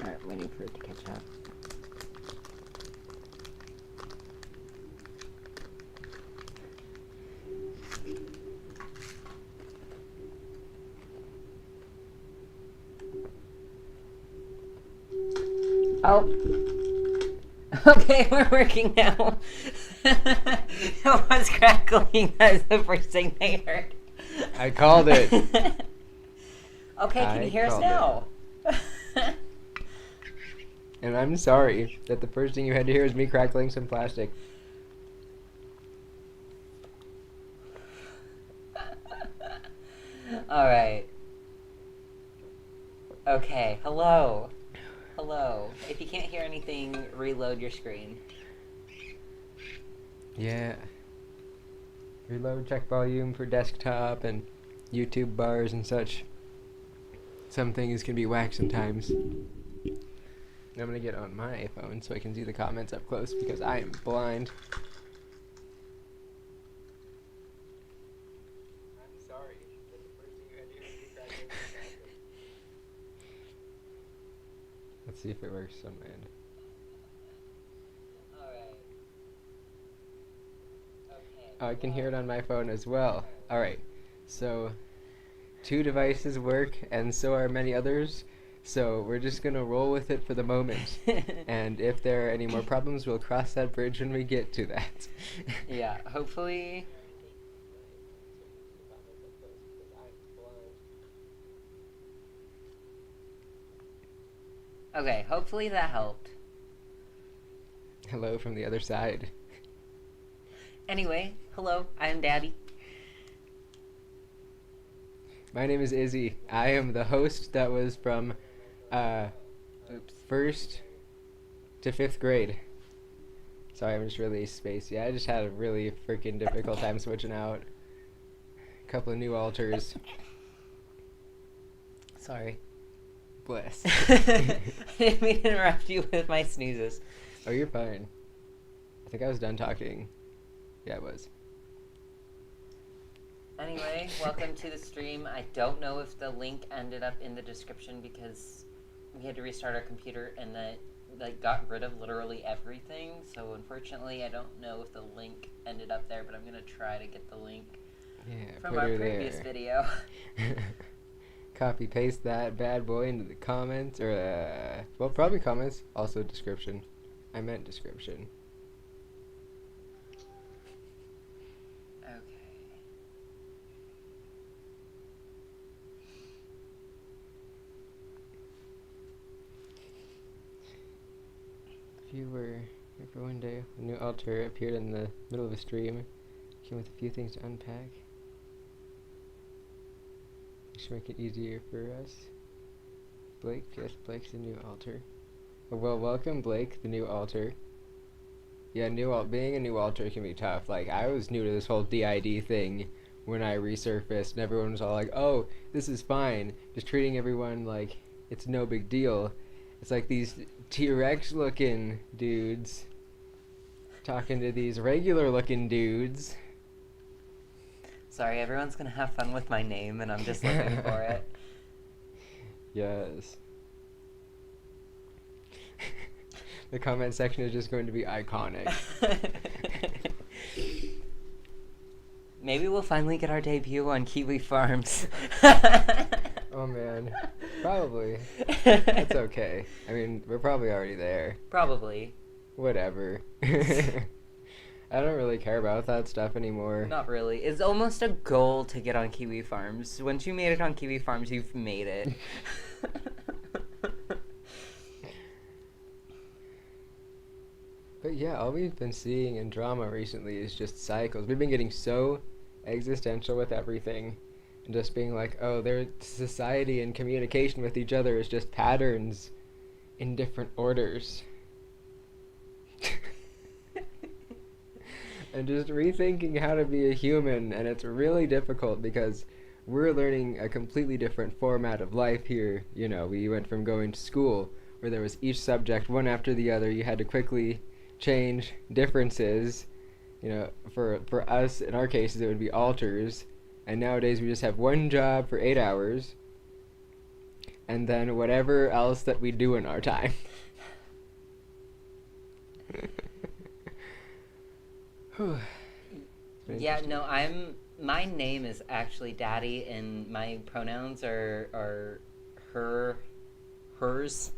Alright, waiting for it to catch up. Oh. Okay, we're working now. It was crackling. That's the first thing they heard. I called it. Okay, can you hear us now? And I'm sorry that the first thing you had to hear is me crackling some plastic. Alright. Okay, hello. Hello. If you can't hear anything, reload your screen. Yeah. Reload, check volume for desktop and YouTube bars and such. Some things can be whack sometimes. I'm gonna get on my phone so I can see the comments up close because I am blind. I'm sorry that the first thing you had to hear was me crackling some plastic. Let's see if it works on my end. Alright. Okay. Oh, I can hear it on my phone as well. Alright, so 2 devices work and so are many others. So we're just gonna roll with it for the moment. And if there are any more problems, we'll cross that bridge when we get to that. Yeah, hopefully. Okay, hopefully that helped. Hello from the other side. Anyway, hello, I'm Daddy. My name is Izzy. I am the host that was from first to 5th grade. Sorry, I'm just really spacey. I just had a really freaking difficult time switching out. A couple of new alters. Sorry. Bless. I didn't mean to interrupt you with my sneezes. Oh, you're fine. I think I was done talking. Yeah, I was. Anyway, welcome to the stream. I don't know if the link ended up in the description because we had to restart our computer and that got rid of literally everything. So unfortunately, I don't know if the link ended up there, but I'm gonna try to get the link from our previous video. Copy paste that bad boy into the comments, or well, probably comments, also description. I meant description. If you were here for one day, a new altar appeared in the middle of a stream. Came with a few things to unpack. Should make it easier for us. Blake, yes, Blake's the new altar. Oh, well, welcome, Blake, the new altar. Yeah, being a new altar can be tough. Like, I was new to this whole DID thing when I resurfaced, and everyone was all like, oh, this is fine. Just treating everyone like it's no big deal. It's like these T-Rex looking dudes talking to these regular looking dudes. Sorry, everyone's gonna have fun with my name and I'm just looking for it. Yes. The comment section is just going to be iconic. Maybe we'll finally get our debut on Kiwi Farms. Oh man, probably. That's okay. I mean, we're probably already there. Probably. Whatever. I don't really care about that stuff anymore. Not really. It's almost a goal to get on Kiwi Farms. Once you made it on Kiwi Farms, you've made it. But yeah, all we've been seeing in drama recently is just cycles. We've been getting so existential with everything. And just being like, oh, their society and communication with each other is just patterns in different orders. and just rethinking how to be a human, and it's really difficult because we're learning a completely different format of life here. You know, we went from going to school where there was each subject one after the other. You had to quickly change differences. You know, for us, in our cases, it would be alters. And nowadays we just have one job for 8 hours. And then whatever else that we do in our time. Yeah, no, my name is actually Daddy, and my pronouns are her, hers.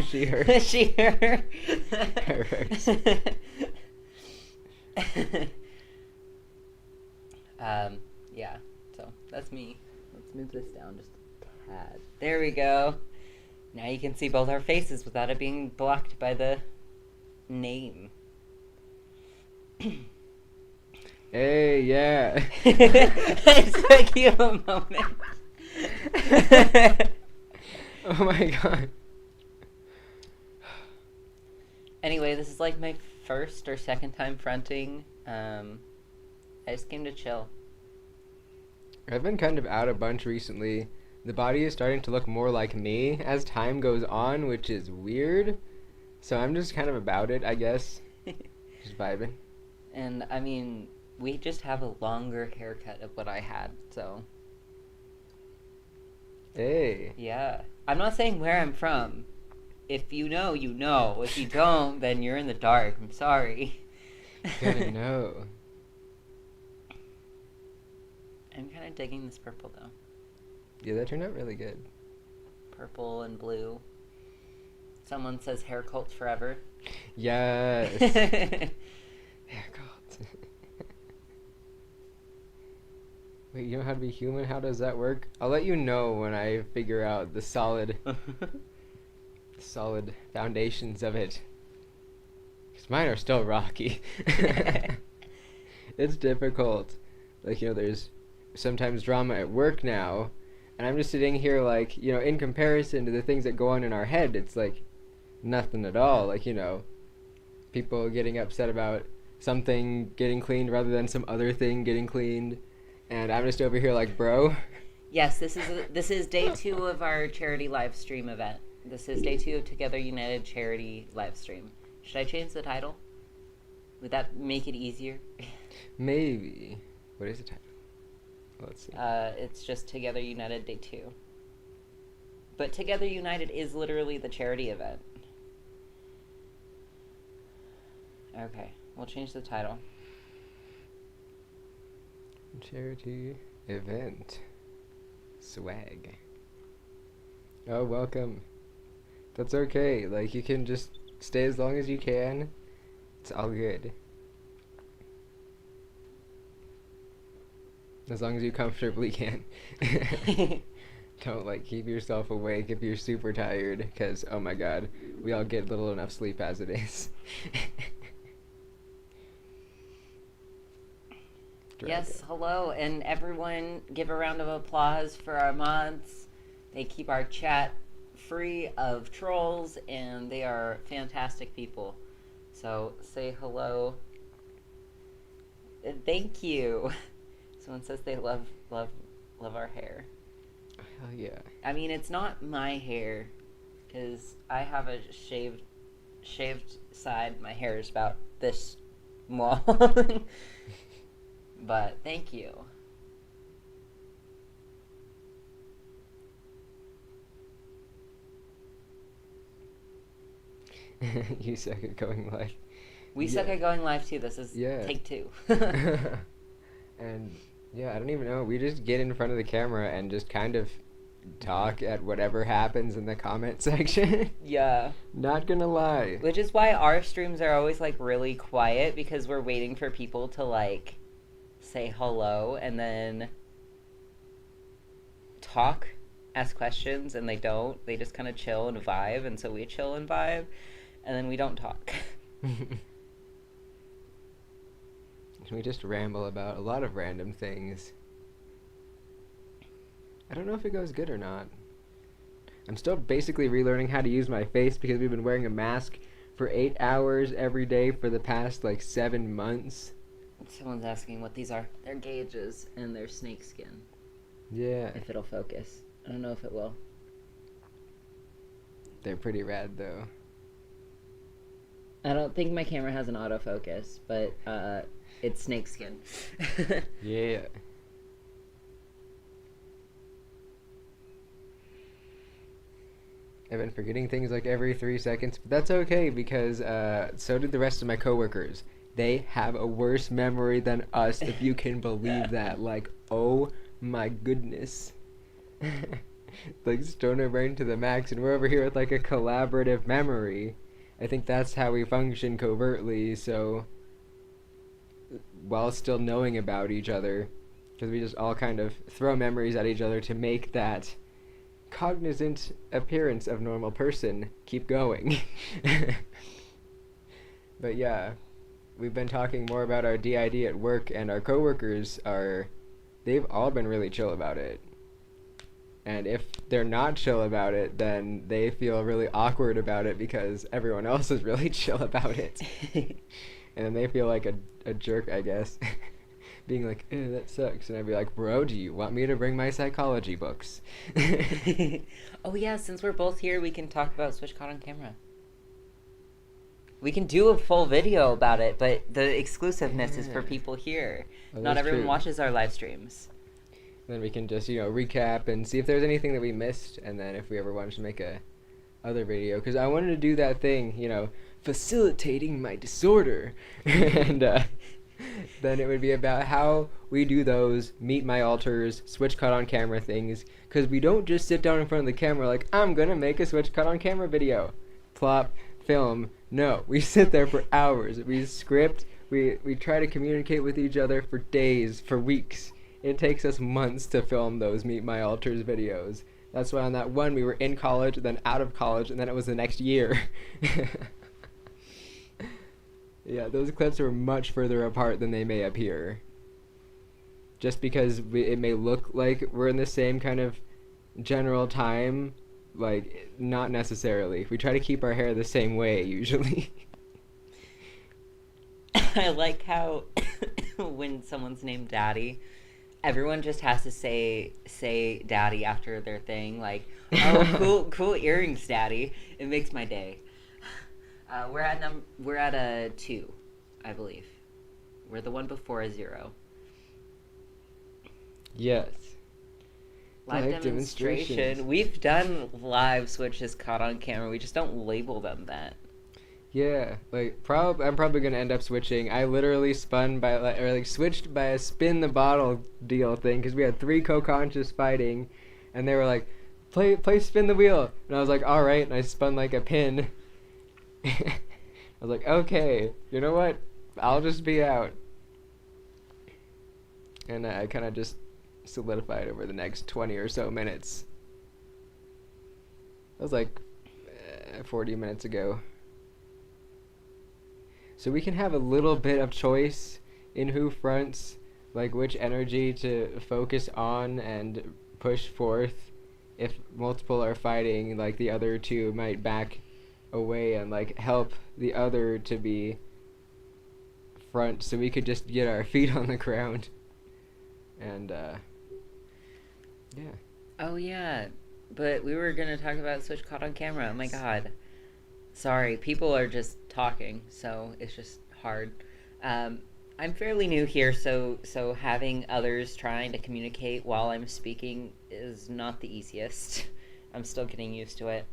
She, her. She, her. Hers. Yeah, so that's me. Let's move this down just a tad. There we go. Now you can see both our faces without it being blocked by the name. Hey, yeah. It took you a moment. Oh my god. Anyway, this is like my first or second time fronting. I just came to chill. I've been kind of out a bunch recently. The body is starting to look more like me as time goes on, which is weird. So I'm just kind of about it, I guess. Just vibing. And I mean, we just have a longer haircut of what I had, so. Hey. Yeah. I'm not saying where I'm from. If you know, you know. If you don't, then you're in the dark. I'm sorry. Gotta know. I'm kind of digging this purple, though. Yeah, that turned out really good. Purple and blue. Someone says hair cult forever. Yes. Hair cult. Wait, you know how to be human? How does that work? I'll let you know when I figure out the solid foundations of it. Because mine are still rocky. It's difficult. Like, you know, there's sometimes drama at work now, and I'm just sitting here like, you know, in comparison to the things that go on in our head, it's like nothing at all. Like, you know, people getting upset about something getting cleaned rather than some other thing getting cleaned, and I'm just over here like, bro. Yes, this is day 2 of our charity live stream event. This is day 2 of Together United charity live stream. Should I change the title? Would that make it easier? Maybe. What is the title? Let's see. It's just Together United Day 2. But Together United is literally the charity event. Okay, we'll change the title. Charity event. Swag. Oh, welcome. That's okay. Like, you can just stay as long as you can. It's all good. As long as you comfortably can. Don't, like, keep yourself awake if you're super tired, because, oh my god, we all get little enough sleep as it is. Yes, hello, and everyone give a round of applause for our mods. They keep our chat free of trolls, and they are fantastic people. So, say hello. Thank you. Someone says they love our hair. Hell yeah. I mean, it's not my hair, because I have a shaved side. My hair is about this small. But thank you. You suck at going live. We suck at going live too. This is take 2. And yeah, I don't even know. We just get in front of the camera and just kind of talk at whatever happens in the comment section. Yeah. Not gonna lie. Which is why our streams are always like really quiet, because we're waiting for people to like say hello and then talk, ask questions, and they don't. They just kind of chill and vibe, and so we chill and vibe, and then we don't talk. We just ramble about a lot of random things. I don't know if it goes good or not. I'm still basically relearning how to use my face because we've been wearing a mask for 8 hours every day for the past like 7 months. Someone's asking what these are. They're gauges and they're snake skin. Yeah. If it'll focus. I don't know if it will. They're pretty rad though. I don't think my camera has an autofocus, but it's snake skin. Yeah. I've been forgetting things like every 3 seconds, but that's okay because so did the rest of my coworkers. They have a worse memory than us, if you can believe that. Like, oh my goodness. Like, stoner brain to the max, and we're over here with like a collaborative memory. I think that's how we function covertly, so while still knowing about each other, because we just all kind of throw memories at each other to make that cognizant appearance of normal person keep going. But yeah, we've been talking more about our DID at work, and our coworkers they've all been really chill about it. And if they're not chill about it, then they feel really awkward about it because everyone else is really chill about it. And then they feel like a jerk, I guess. Being like, ew, that sucks. And I'd be like, bro, do you want me to bring my psychology books? Oh yeah, since we're both here, we can talk about Switch Caught on Camera. We can do a full video about it, but the exclusiveness is for people here. Oh, Not everyone true. watches our live streams. Then we can just, recap and see if there's anything that we missed, and then if we ever wanted to make a other video, because I wanted to do that thing, facilitating my disorder. And then it would be about how we do those meet my alters, switch cut on camera things, because we don't just sit down in front of the camera like, I'm gonna make a switch cut on camera video. Plop, film. No, we sit there for hours. We script, we try to communicate with each other for days, for weeks. It takes us months to film those Meet My Alters videos. That's why on that one we were in college, then out of college, and then it was the next year. Yeah, those clips are much further apart than they may appear. Just because it may look like we're in the same kind of general time, like, not necessarily. We try to keep our hair the same way, usually. I like how when someone's named Daddy, everyone just has to say Daddy after their thing. Like, oh, cool earrings, Daddy. It makes my day. We're at a 2, I believe. We're the one before a 0. Yes. Live demonstration. We've done live switches caught on camera. We just don't label them that. Yeah, like I'm probably gonna end up switching. I literally switched by a spin the bottle deal thing because we had 3 co-conscious fighting, and they were like, play spin the wheel, and I was like, all right, and I spun like a pin. I was like, okay, you know what? I'll just be out. And I kind of just solidified over the next 20 or so minutes. That was like 40 minutes ago. So we can have a little bit of choice in who fronts, like which energy to focus on and push forth. If multiple are fighting, like the other 2 might back away and like help the other to be front, so we could just get our feet on the ground. And yeah. Oh yeah, but we were gonna talk about Switch Caught on Camera. Oh my god. Sorry, people are just talking, so it's just hard. I'm fairly new here, so having others trying to communicate while I'm speaking is not the easiest. I'm still getting used to it.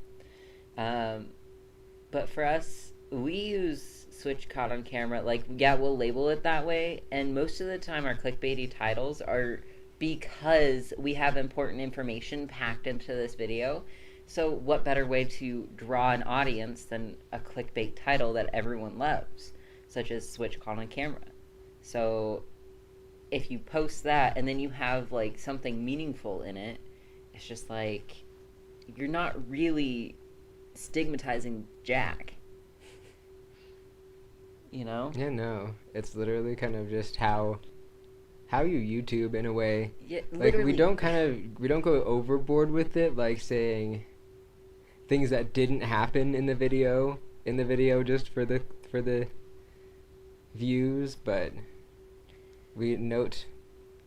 But for us, we use Switch Caught on Camera. Like, yeah, we'll label it that way, and most of the time our clickbaity titles are because we have important information packed into this video. So what better way to draw an audience than a clickbait title that everyone loves, such as Switch Caught on Camera. So if you post that and then you have like something meaningful in it, it's just like you're not really stigmatizing Jack. Yeah, no. It's literally kind of just how you YouTube in a way. Yeah, like literally. we don't go overboard with it, like saying things that didn't happen in the video, in the video just for the views, but we note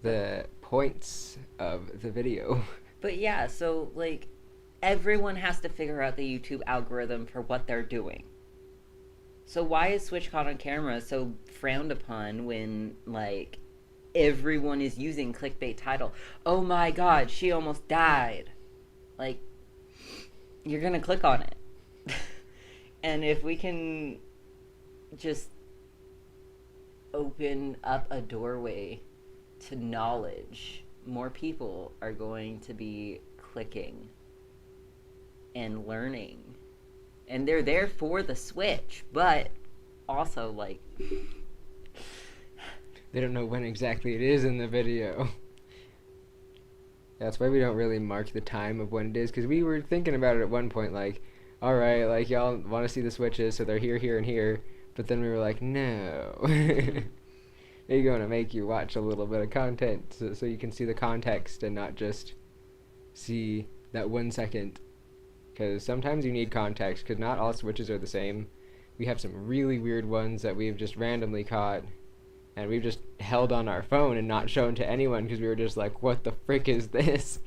the points of the video. But yeah, so like everyone has to figure out the YouTube algorithm for what they're doing. So why is Switch Caught on Camera so frowned upon when like everyone is using clickbait title? Oh my god, she almost died. Like, you're gonna click on it. And if we can just open up a doorway to knowledge, more people are going to be clicking and learning. And they're there for the Switch, but also, like, they don't know when exactly it is in the video. That's why we don't really mark the time of when it is, because we were thinking about it at one point, like, alright, like, y'all want to see the switches, so they're here, here, and here, but then we were like, no. They're going to make you watch a little bit of content, so you can see the context and not just see that 1 second, because sometimes you need context, because not all switches are the same. We have some really weird ones that we've just randomly caught, and we've just held on our phone and not shown to anyone because we were just like, what the frick is this?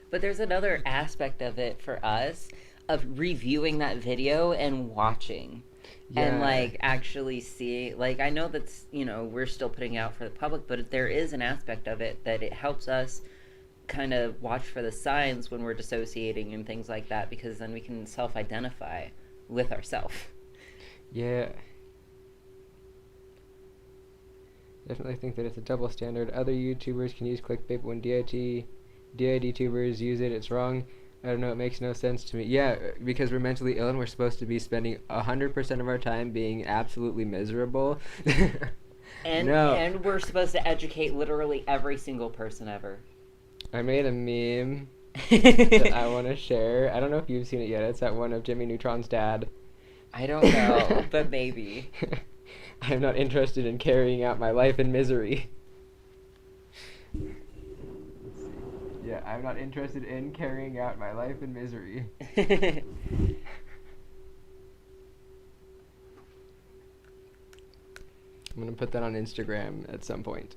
But there's another aspect of it for us of reviewing that video and watching. Yeah. And like actually seeing, like, I know that's, you know, we're still putting it out for the public, but there is an aspect of it that it helps us kind of watch for the signs when we're dissociating and things like that, because then we can self-identify with ourselves. Yeah. Definitely think that it's a double standard. Other YouTubers can use clickbait, but when DID tubers use it, it's wrong. I don't know, it makes no sense to me. Yeah, because we're mentally ill and we're supposed to be spending 100% of our time being absolutely miserable. And we're supposed to educate literally every single person ever. I made a meme that I want to share. I don't know if you've seen it yet. It's that one of Jimmy Neutron's dad. I don't know, but maybe. I'm not interested in carrying out my life in misery. Yeah, I'm not interested in carrying out my life in misery. I'm going to put that on Instagram at some point.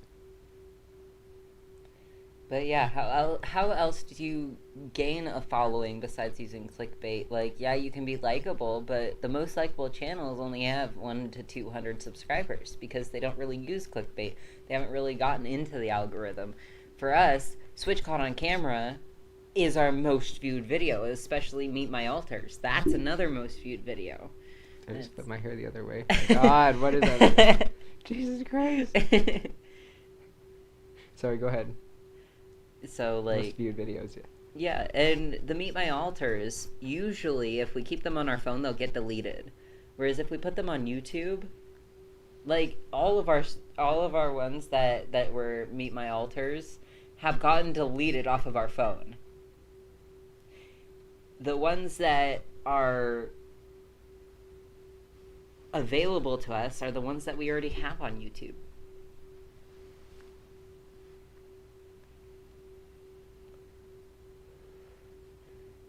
But yeah, how else do you gain a following besides using clickbait? Like, yeah, you can be likable, but the most likable channels only have 100 to 200 subscribers because they don't really use clickbait. They haven't really gotten into the algorithm. For us, Switch Caught on Camera is our most viewed video, especially Meet My Alters. That's another most viewed video. I just put my hair the other way. Oh God, what is that? Jesus Christ. Sorry, go ahead. So, like, most viewed videos, yeah. Yeah, and the Meet My Alters, usually, if we keep them on our phone, they'll get deleted. Whereas if we put them on YouTube, like, all of our ones that were Meet My Alters have gotten deleted off of our phone. The ones that are available to us are the ones that we already have on YouTube.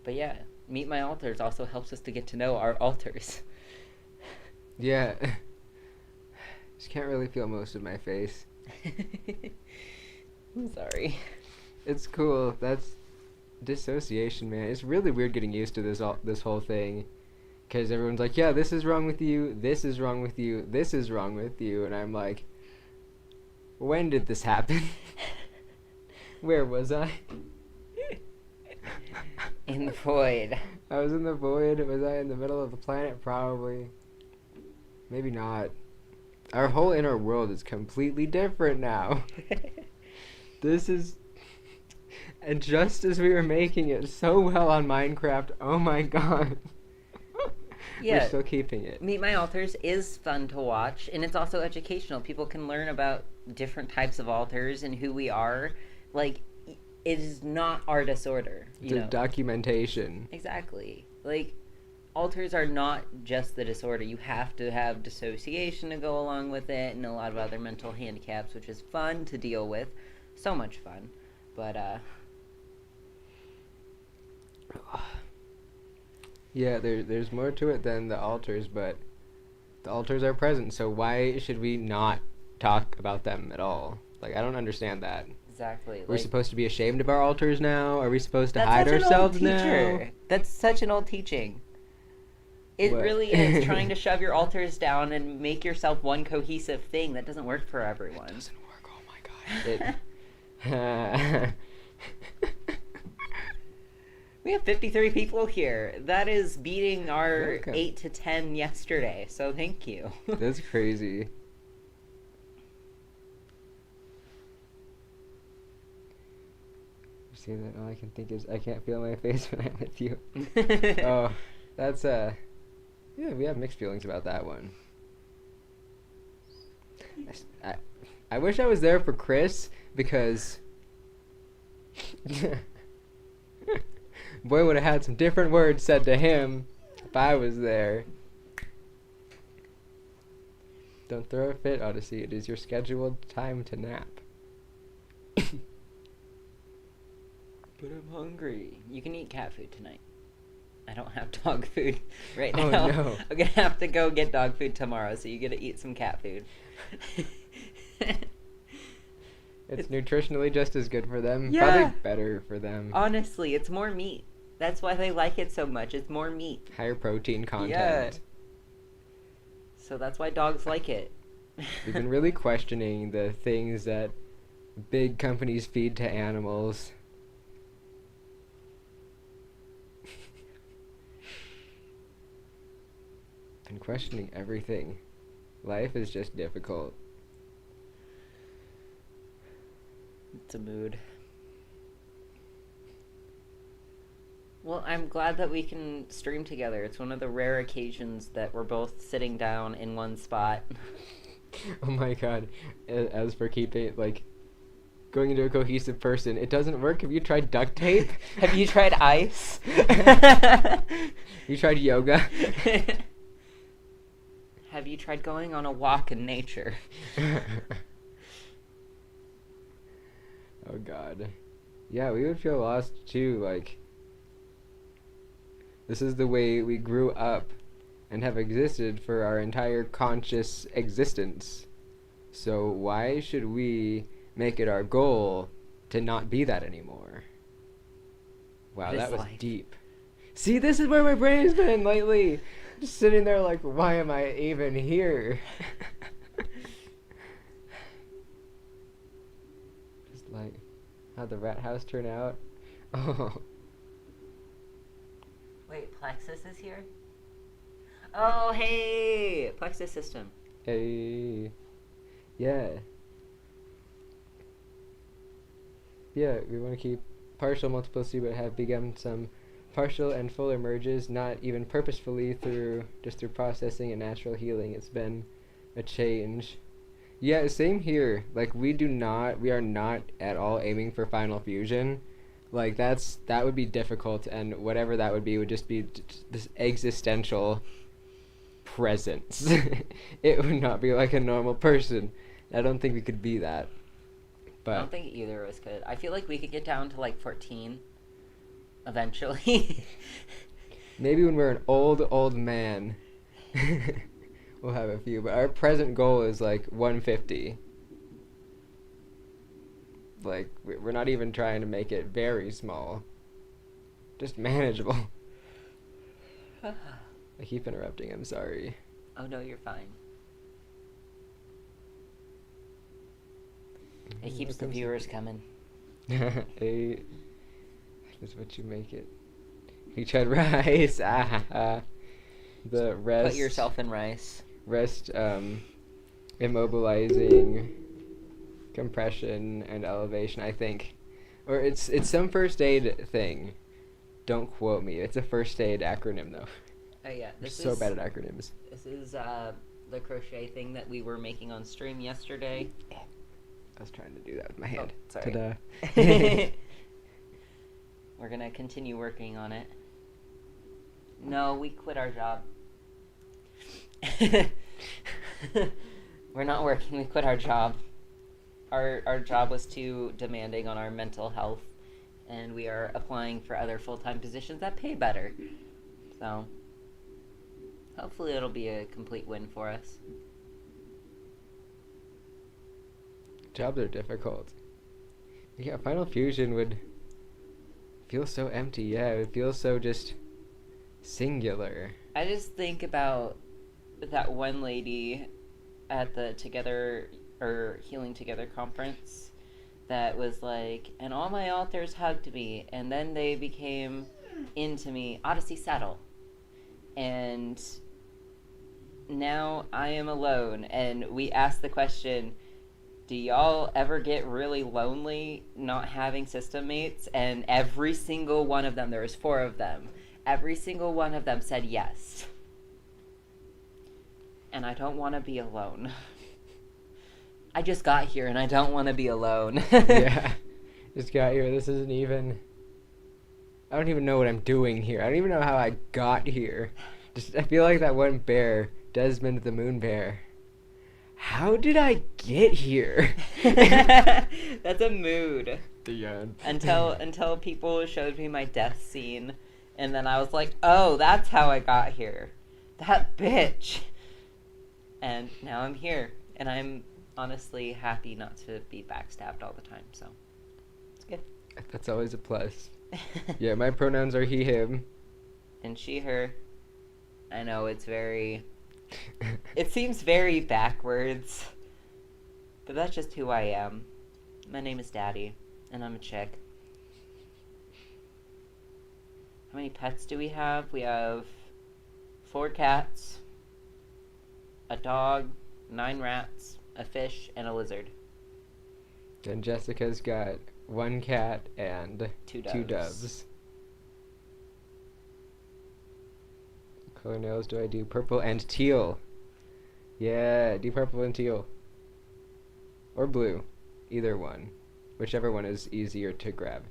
But yeah, Meet My Alters also helps us to get to know our alters. Yeah. Just can't really feel most of my face. I'm sorry. It's cool. That's dissociation, man. It's really weird getting used to this whole thing. Because everyone's like, yeah, this is wrong with you, this is wrong with you, this is wrong with you. And I'm like, when did this happen? Where was I? In the void. I was in the void. Was I in the middle of the planet? Probably. Maybe not. Our whole inner world is completely different now. This is... And just as we were making it so well on Minecraft, oh my god. Yeah. We're still keeping it. Meet My Alters is fun to watch, and it's also educational. People can learn about different types of alters and who we are. Like, it is not our disorder. It's a documentation. Exactly. Like, alters are not just the disorder. You have to have dissociation to go along with it, and a lot of other mental handicaps, which is fun to deal with. So much fun. But, Yeah, there's more to it than the altars, but the altars are present, so why should we not talk about them at all? Like, I don't understand that. Exactly. We're supposed to be ashamed of our altars now? Are we supposed to that's hide such an ourselves old now? teacher. That's such an old teaching. It What? really is trying to shove your altars down and make yourself one cohesive thing. That doesn't work for everyone. It doesn't work, oh my god. We have 53 people here. That is beating our Welcome. 8 to 10 yesterday, so thank you. That's crazy. You see that? All I can think is I can't feel my face when I'm with you. Oh, that's yeah, we have mixed feelings about that one. I wish I was there for Chris, because boy would have had some different words said to him if I was there. Don't throw a fit, Odyssey. It is your scheduled time to nap. But I'm hungry. You can eat cat food tonight. I don't have dog food right Oh, now. no. I'm gonna have to go get dog food tomorrow, so you gotta eat some cat food. It's nutritionally just as good for them. Yeah. Probably better for them. Honestly, it's more meat. That's why they like it so much. It's more meat. Higher protein content. Yeah. So that's why dogs like it. We've been really questioning the things that big companies feed to animals. Been questioning everything. Life is just difficult. It's a mood. Well, I'm glad that we can stream together. It's one of the rare occasions that we're both sitting down in one spot. Oh my god. As for keeping, like, going into a cohesive person, it doesn't work. Have you tried duct tape? Have you tried ice? You tried yoga? Have you tried going on a walk in nature? Oh god. Yeah, we would feel lost too, like, this is the way we grew up and have existed for our entire conscious existence. So why should we make it our goal to not be that anymore? Wow, that was life. deep. See, this is where my brain's been lately. Just sitting there like, why am I even here? Just like, how'd the rat house turn out? Oh. Wait, Plexus is here? Oh, hey! Plexus system. Hey. Yeah. Yeah, we want to keep partial multiplicity, but have begun some partial and fuller merges, not even purposefully, just through processing and natural healing. It's been a change. Yeah, same here. Like, we are not at all aiming for final fusion. Like, that would be difficult, and whatever that would be would just be this existential presence. It would not be like a normal person. I don't think we could be that. But I don't think either of us could. I feel like we could get down to like 14 eventually. maybe when we're an old man, we'll have a few. But our present goal is like 150. Like, we're not even trying to make it very small. Just manageable. I keep interrupting, I'm sorry. Oh no, you're fine. It keeps the viewers coming. Hey, that's what you make it. You tried rice. The rest. Put yourself in rice. Rest, immobilizing, compression, and elevation, I think. Or it's some first aid thing. Don't quote me. It's a first aid acronym, though. Oh yeah, We're so bad at acronyms. This is the crochet thing that we were making on stream yesterday. I was trying to do that with my hand. Oh, sorry. Ta-da. We're gonna continue working on it. No, we quit our job. We're not working, we quit our job. Our job was too demanding on our mental health, and we are applying for other full-time positions that pay better. So hopefully it'll be a complete win for us. Jobs are difficult. Yeah, Final Fusion would feel so empty. Yeah, it would feel so just singular. I just think about that one lady at the Healing Together conference that was like, and all my authors hugged me, and then they became into me. Odyssey Settle. And now I am alone. And we asked the question, do y'all ever get really lonely not having system mates? And every single one of them, there was 4 of them, every single one of them said yes. And I don't want to be alone. I just got here and I don't want to be alone. Yeah, just got here. This isn't even... I don't even know what I'm doing here. I don't even know how I got here. I feel like that one bear, Desmond the Moon Bear. How did I get here? That's a mood. The end. Until people showed me my death scene, and then I was like, oh, that's how I got here. That bitch. And now I'm here, and I'm honestly happy not to be backstabbed all the time, so it's good. That's always a plus. Yeah, my pronouns are he, him. And she, her. I know, it's very... It seems very backwards, but that's just who I am. My name is Daddy, and I'm a chick. How many pets do we have? We have 4 cats, a dog, 9 rats, a fish, and a lizard. And Jessica's got 1 cat and 2 doves. What color nails do I do? Purple and teal. Yeah, do purple and teal. Or blue. Either one. Whichever one is easier to grab.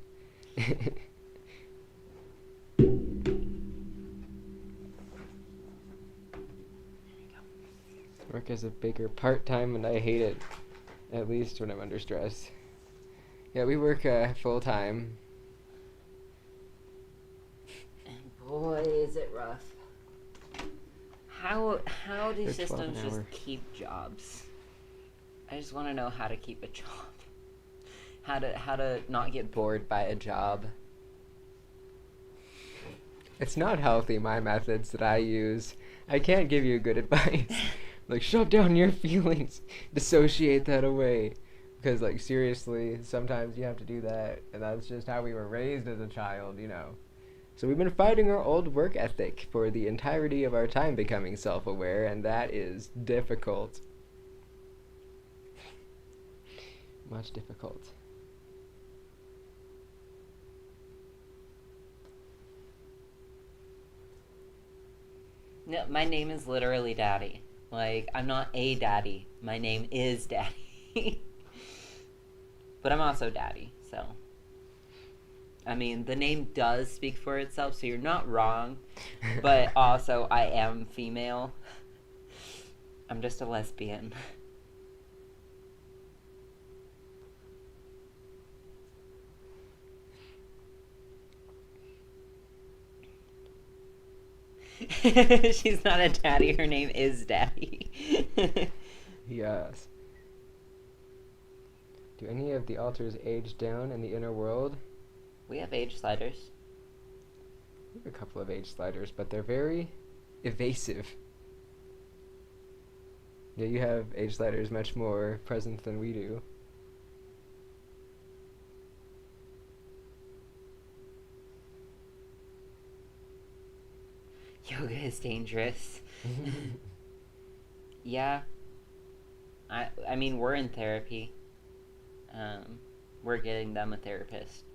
Work is a bigger part-time and I hate it. At least when I'm under stress. Yeah, we work full-time. And boy, is it rough. How do systems just keep jobs? I just want to know how to keep a job. How to not get bored by a job. It's not healthy, my methods that I use. I can't give you good advice. Like, shove down your feelings. Dissociate that away. Because, like, seriously, sometimes you have to do that. And that's just how we were raised as a child, you know. So we've been fighting our old work ethic for the entirety of our time becoming self-aware, and that is difficult. Much difficult. No, my name is literally Daddy. Like, I'm not a daddy. My name is Daddy. But I'm also Daddy, so... I mean, the name does speak for itself, so you're not wrong. But also, I am female. I'm just a lesbian. She's not a daddy, her name is Daddy. Yes. Do any of the altars age down in the inner world? We have age sliders. We have a couple of age sliders, but they're very evasive. Yeah, you have age sliders much more present than we do. Yoga is dangerous. Yeah. I mean, we're in therapy. We're getting them a therapist.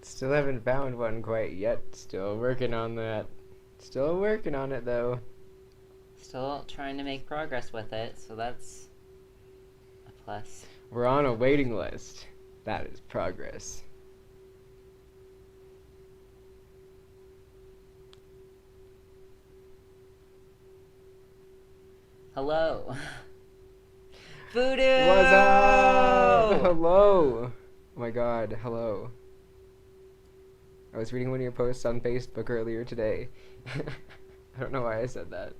Still haven't found one quite yet. Still working on that. Still working on it, though. Still trying to make progress with it, so that's a plus. We're on a waiting list. That is progress. Hello. Voodoo! What's up? Hello. Oh my god, hello. I was reading one of your posts on Facebook earlier today. I don't know why I said that.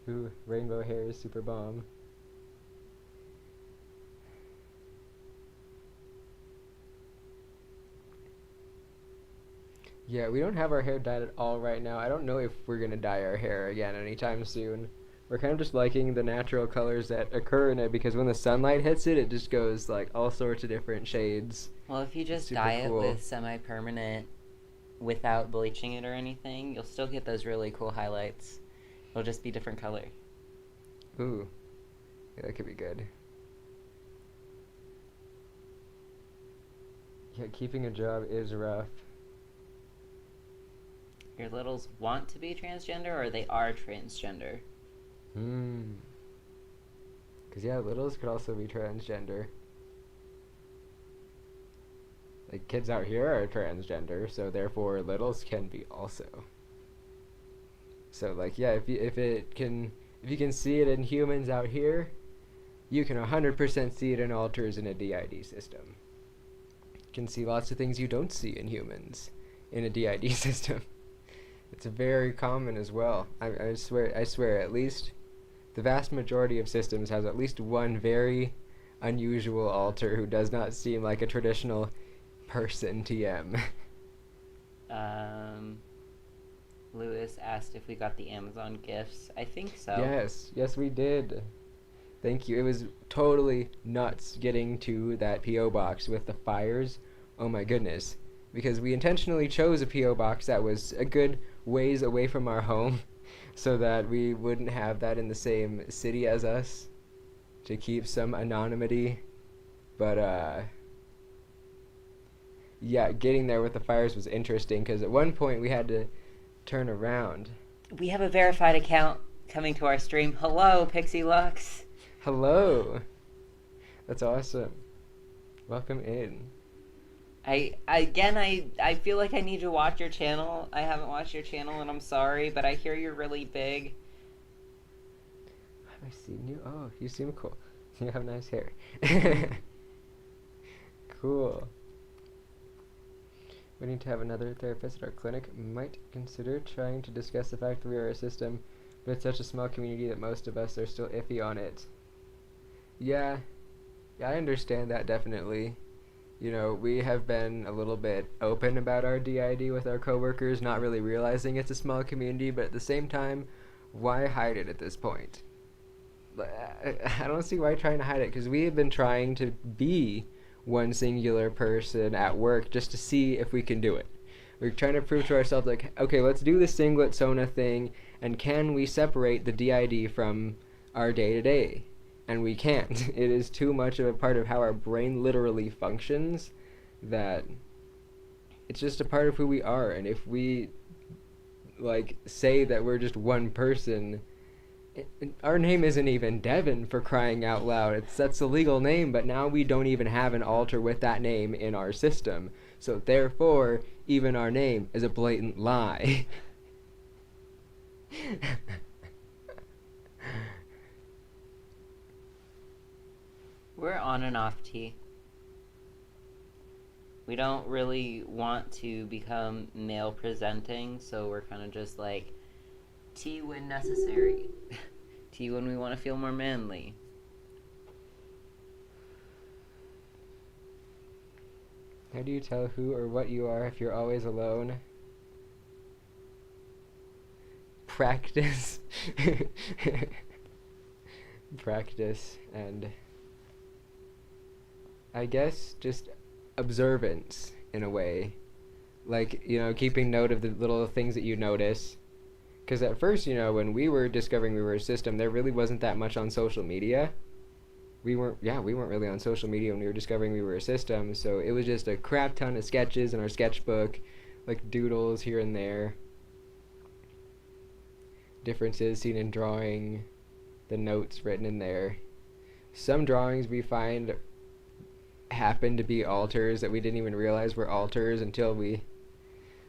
Ooh, rainbow hair is super bomb. Yeah, we don't have our hair dyed at all right now. I don't know if we're gonna dye our hair again anytime soon. We're kind of just liking the natural colors that occur in it because when the sunlight hits it, it just goes like all sorts of different shades. Well, if you just Super dye cool. it with semi-permanent without bleaching it or anything, you'll still get those really cool highlights. It'll just be different color. Ooh, yeah, that could be good. Yeah, keeping a job is rough. Your littles want to be transgender or they are transgender? Because, yeah, littles could also be transgender. Like, kids out here are transgender, so therefore littles can be also. So, like, yeah, if you can see it in humans out here, you can 100% see it in alters in a DID system. You can see lots of things you don't see in humans in a DID system. It's very common as well. I swear, at least the vast majority of systems has at least one very unusual alter who does not seem like a traditional person TM. Lewis asked if we got the Amazon gifts. I think so. Yes we did. Thank you. It was totally nuts getting to that P.O. box with the fires. Oh my goodness. Because we intentionally chose a P.O. box that was a good ways away from our home so that we wouldn't have that in the same city as us to keep some anonymity. But, yeah, getting there with the fires was interesting because at one point we had to turn around. We have a verified account coming to our stream. Hello, Pixie Lux. Hello. That's awesome. Welcome in. I feel like I need to watch your channel. I haven't watched your channel and I'm sorry, but I hear you're really big. Have I seen you? Oh, you seem cool. You have nice hair. Cool. We need to have another therapist at our clinic. Might consider trying to discuss the fact that we are a system, but it's such a small community that most of us are still iffy on it. Yeah, I understand that definitely. You know, we have been a little bit open about our DID with our coworkers, not really realizing it's a small community, but at the same time, why hide it at this point? I don't see why trying to hide it, because we have been trying to be one singular person at work just to see if we can do it. We're trying to prove to ourselves, like, okay, let's do the singlet Sona thing, and can we separate the DID from our day-to-day? And we can't. It is too much of a part of how our brain literally functions that it's just a part of who we are. And if we, like, say that we're just one person, our name isn't even Devin, for crying out loud. That's a legal name, but now we don't even have an alter with that name in our system. So therefore, even our name is a blatant lie. We're on and off T. We don't really want to become male presenting, so we're kind of just like T when necessary. T when we want to feel more manly. How do you tell who or what you are if you're always alone? Practice. Practice and I guess just observance in a way. Like, you know, keeping note of the little things that you notice. Because at first, you know, when we were discovering we were a system, there really wasn't that much on social media. We weren't really on social media when we were discovering we were a system, so it was just a crap ton of sketches in our sketchbook, like doodles here and there. Differences seen in drawing, the notes written in there. Some drawings we find happen to be alters that we didn't even realize were alters until we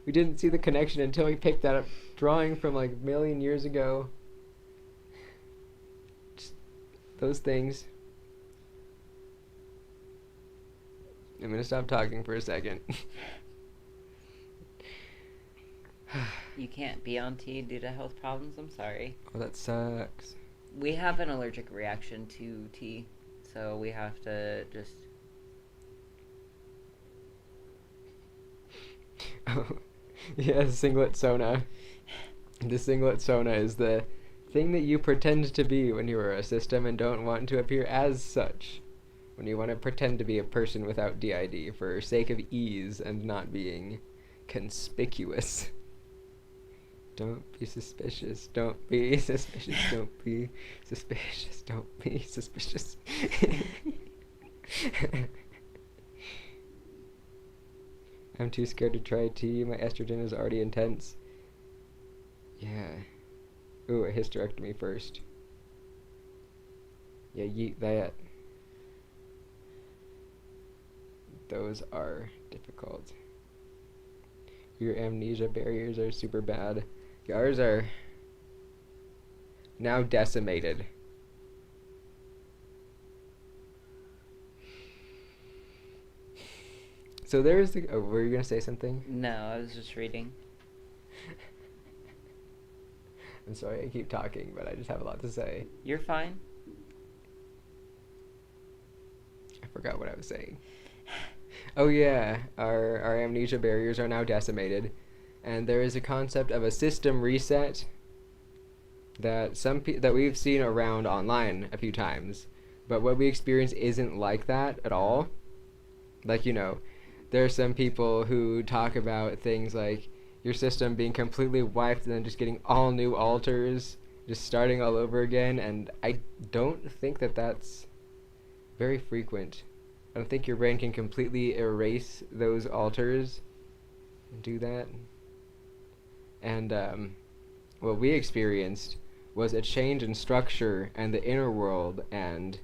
didn't see the connection until we picked that up drawing from like a million years ago. Just those things. I'm gonna stop talking for a second. You can't be on tea due to health problems? I'm sorry. Oh, that sucks. We have an allergic reaction to tea, so we have to just... Oh, yeah, singlet sona. The singlet sona is the thing that you pretend to be when you are a system and don't want to appear as such. When you want to pretend to be a person without DID for sake of ease and not being conspicuous. Don't be suspicious. Don't be suspicious. Don't be suspicious. Don't be suspicious. I'm too scared to try tea. My estrogen is already intense. Yeah. Ooh, a hysterectomy first. Yeah, yeet that. Those are difficult. Your amnesia barriers are super bad. Ours are now decimated. So there's the... Oh, were you going to say something? No, I was just reading. I'm sorry I keep talking, but I just have a lot to say. You're fine. I forgot what I was saying. Oh yeah, our amnesia barriers are now decimated, and there is a concept of a system reset that that we've seen around online a few times, but what we experience isn't like that at all. Like, you know, there are some people who talk about things like your system being completely wiped and then just getting all new alters, just starting all over again, and I don't think that that's very frequent. I don't think your brain can completely erase those alters and do that. And what we experienced was a change in structure and the inner world, and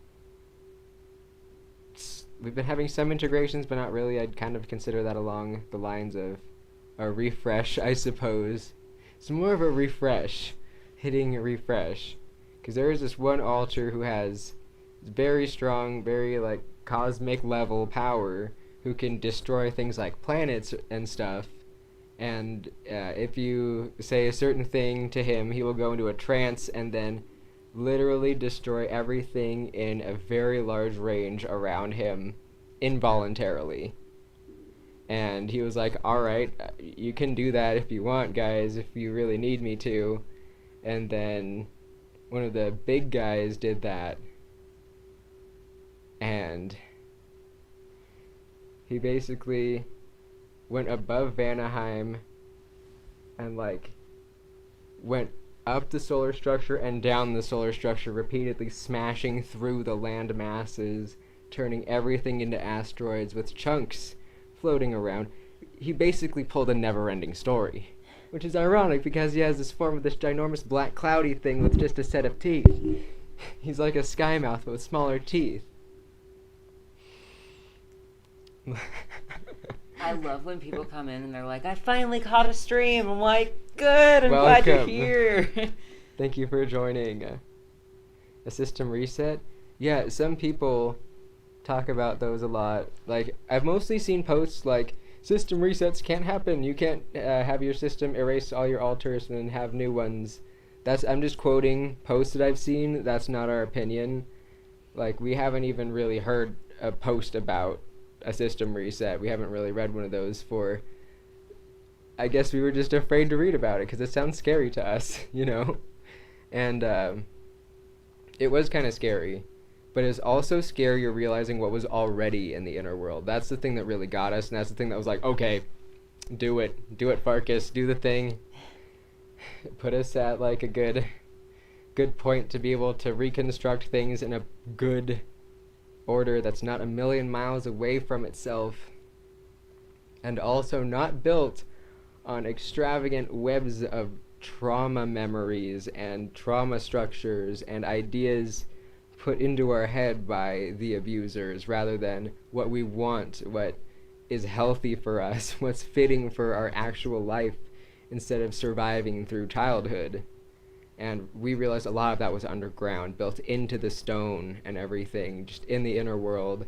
we've been having some integrations, but not really. I'd kind of consider that along the lines of a refresh, I suppose. It's more of a refresh, hitting a refresh. Because there is this one alter who has very strong, very, like, cosmic level power, who can destroy things like planets and stuff, and if you say a certain thing to him, he will go into a trance and then literally destroy everything in a very large range around him involuntarily. And he was like, alright, you can do that if you want, guys, if you really need me to. And then one of the big guys did that, and he basically went above Vanaheim and, like, went up the solar structure and down the solar structure, repeatedly smashing through the land masses, turning everything into asteroids with chunks floating around. He basically pulled a never-ending story, which is ironic because he has this form of this ginormous black cloudy thing with just a set of teeth. He's like a sky mouth but with smaller teeth. I love when people come in and they're like, I finally caught a stream. I'm like, good, I'm glad you're here. Thank you for joining. A system reset? Yeah, some people talk about those a lot. Like, I've mostly seen posts like, system resets can't happen. You can't have your system erase all your alters and then have new ones. I'm just quoting posts that I've seen. That's not our opinion. Like, we haven't even really heard a post about a system reset. We haven't really read one of those for... I guess we were just afraid to read about it because it sounds scary to us, you know? And it was kind of scary. But it's also scarier realizing what was already in the inner world. That's the thing that really got us, and that's the thing that was like, okay, do it. Do it, Farkas. Do the thing. Put us at, like, a good point to be able to reconstruct things in a good order that's not a million miles away from itself, and also not built on extravagant webs of trauma memories and trauma structures and ideas put into our head by the abusers, rather than what we want, what is healthy for us, what's fitting for our actual life, instead of surviving through childhood. And we realized a lot of that was underground, built into the stone and everything, just in the inner world.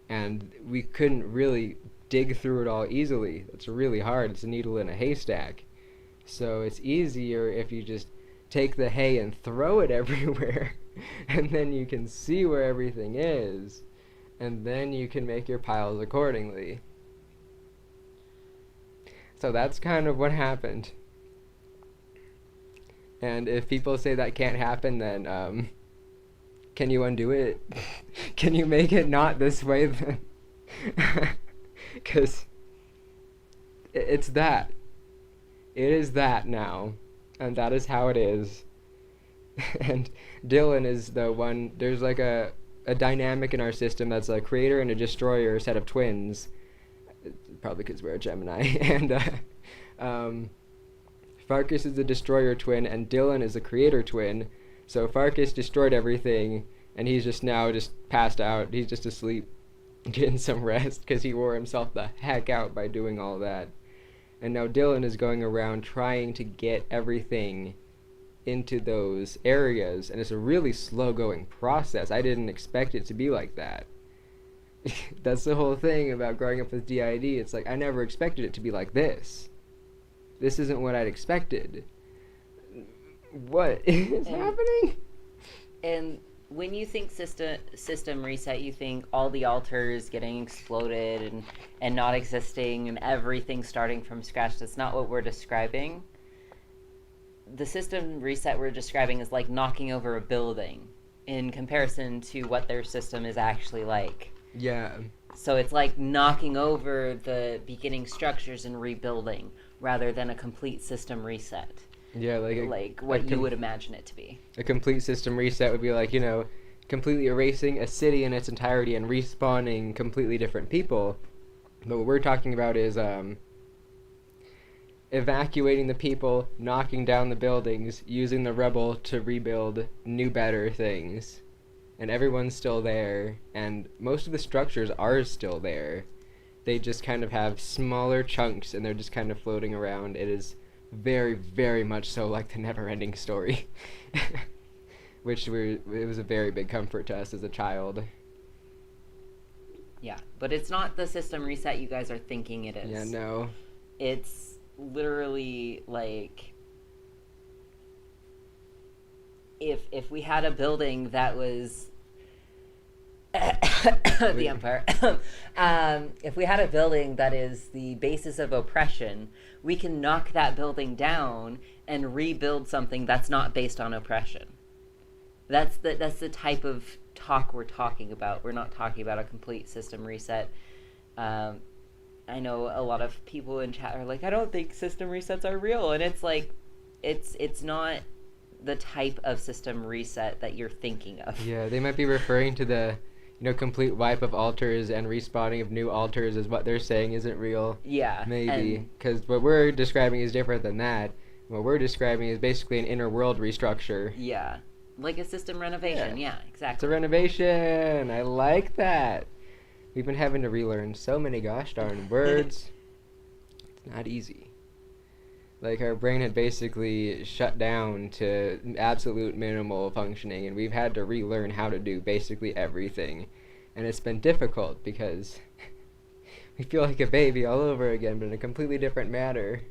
And we couldn't really dig through it all easily. It's really hard. It's a needle in a haystack. So it's easier if you just take the hay and throw it everywhere, and then you can see where everything is, and then you can make your piles accordingly. So that's kind of what happened. And if people say that can't happen, then can you undo it? Can you make it not this way then? Because it's that. It is that now. And that is how it is. And Dylan is the one. There's like a dynamic in our system that's a creator and a destroyer set of twins. Probably because we're a Gemini. And Farkas is the destroyer twin, and Dylan is the creator twin. So Farkas destroyed everything, and he's just now just passed out. He's just asleep, getting some rest, because he wore himself the heck out by doing all that. And now Dylan is going around trying to get everything into those areas, and it's a really slow-going process. I didn't expect it to be like that. That's the whole thing about growing up with DID. It's like, I never expected it to be like this. This isn't what I'd expected. What is happening? And when you think system reset, you think all the altars getting exploded and not existing and everything starting from scratch. That's not what we're describing. The system reset we're describing is like knocking over a building in comparison to what their system is actually like. Yeah. So it's like knocking over the beginning structures and rebuilding rather than a complete system reset. Yeah, like what you would imagine it to be. A complete system reset would be like, completely erasing a city in its entirety and respawning completely different people. But what we're talking about is evacuating the people, knocking down the buildings, using the rubble to rebuild new, better things. And everyone's still there, and most of the structures are still there. They just kind of have smaller chunks, and they're just kind of floating around. It is very, very much so like the never-ending story. It was a very big comfort to us as a child. Yeah, but it's not the system reset you guys are thinking it is. Yeah, no. It's literally like if we had a building that was the Empire. If we had a building that is the basis of oppression, we can knock that building down and rebuild something that's not based on oppression. That's the type of talk we're talking about. We're not talking about a complete system reset. I know a lot of people in chat are like, I don't think system resets are real, and it's like, it's not the type of system reset that you're thinking of. Yeah, they might be referring to the complete wipe of altars and respawning of new altars is what they're saying isn't real. Yeah. Maybe. Because what we're describing is different than that. What we're describing is basically an inner world restructure. Yeah. Like a system renovation. Yeah, exactly. It's a renovation. I like that. We've been having to relearn so many gosh darn words. It's not easy. Like, our brain had basically shut down to absolute minimal functioning, and we've had to relearn how to do basically everything. And it's been difficult because we feel like a baby all over again, but in a completely different manner.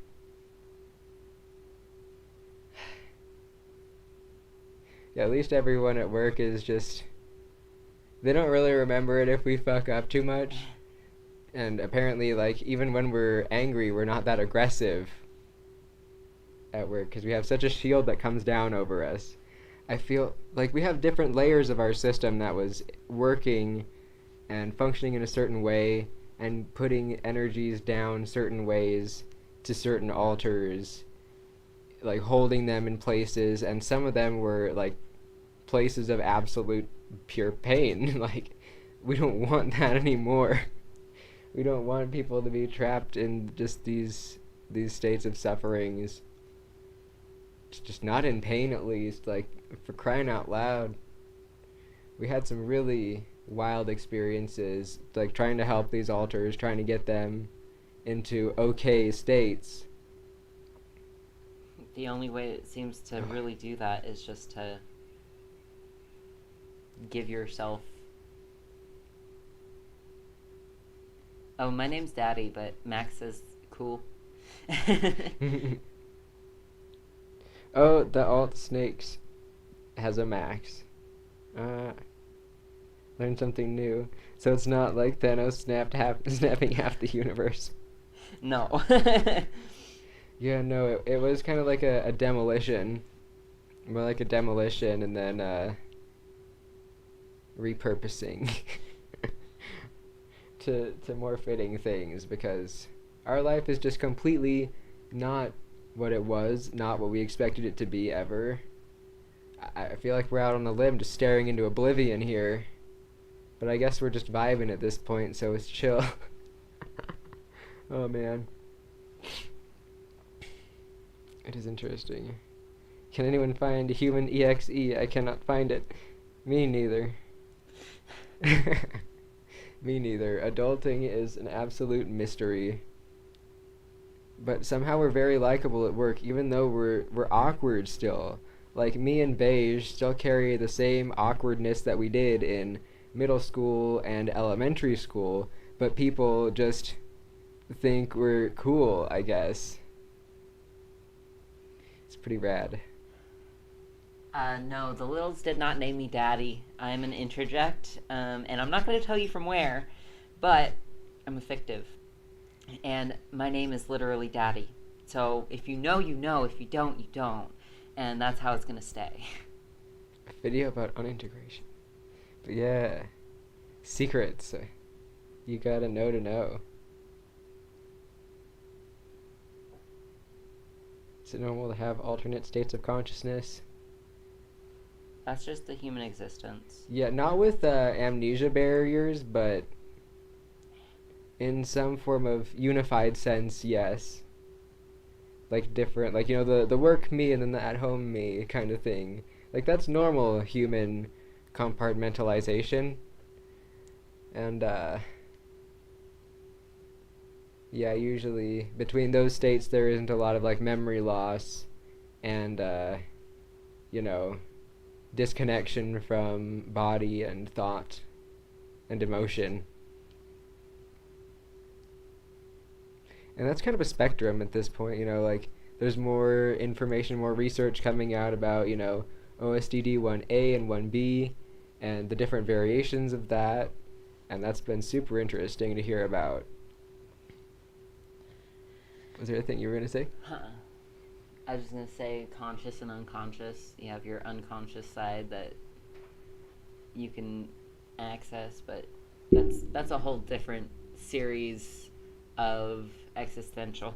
Yeah, at least everyone at work is just... They don't really remember it if we fuck up too much. And apparently, like, even when we're angry, we're not that aggressive at work because we have such a shield that comes down over us. I feel like we have different layers of our system that was working and functioning in a certain way and putting energies down certain ways to certain altars, like holding them in places, and some of them were like places of absolute pure pain. Like, we don't want that anymore. We don't want people to be trapped in just these states of sufferings. Just not in pain, at least. Like, for crying out loud. We had some really wild experiences, like trying to help these altars, trying to get them into okay states. The only way it seems to really do that is just to give yourself... Oh, my name's Daddy, but Max is cool. Oh, the alt snakes has a max. Learned something new. So it's not like Thanos snapping half the universe. No. Yeah, no, it was kind of like a demolition. More like a demolition and then repurposing to more fitting things, because our life is just completely not what it was, not what we expected it to be ever. I feel like we're out on a limb just staring into oblivion here. But I guess we're just vibing at this point, so it's chill. Oh man. It is interesting. Can anyone find human EXE? I cannot find it. Me neither. Me neither. Adulting is an absolute mystery. But somehow we're very likable at work, even though we're awkward still. Like, me and Beige still carry the same awkwardness that we did in middle school and elementary school, but people just think we're cool, I guess. It's pretty rad. No, the Littles did not name me Daddy. I'm an interject, and I'm not going to tell you from where, but I'm a fictive. And my name is literally Daddy. So if you know, you know. If you don't, you don't. And that's how it's going to stay. A video about unintegration. But yeah, secrets. You gotta know to know. Is it normal to have alternate states of consciousness? That's just the human existence. Yeah, not with amnesia barriers, but in some form of unified sense, yes. Like different, like, you know, the work me and then the at-home me kind of thing. Like, that's normal human compartmentalization. And, yeah, usually between those states there isn't a lot of, like, memory loss and, you know, disconnection from body and thought and emotion. And that's kind of a spectrum at this point, you know, like, there's more information, more research coming out about, you know, OSDD 1A and 1B, and the different variations of that, and that's been super interesting to hear about. Was there anything you were going to say? I was going to say conscious and unconscious. You have your unconscious side that you can access, but that's a whole different series of existential.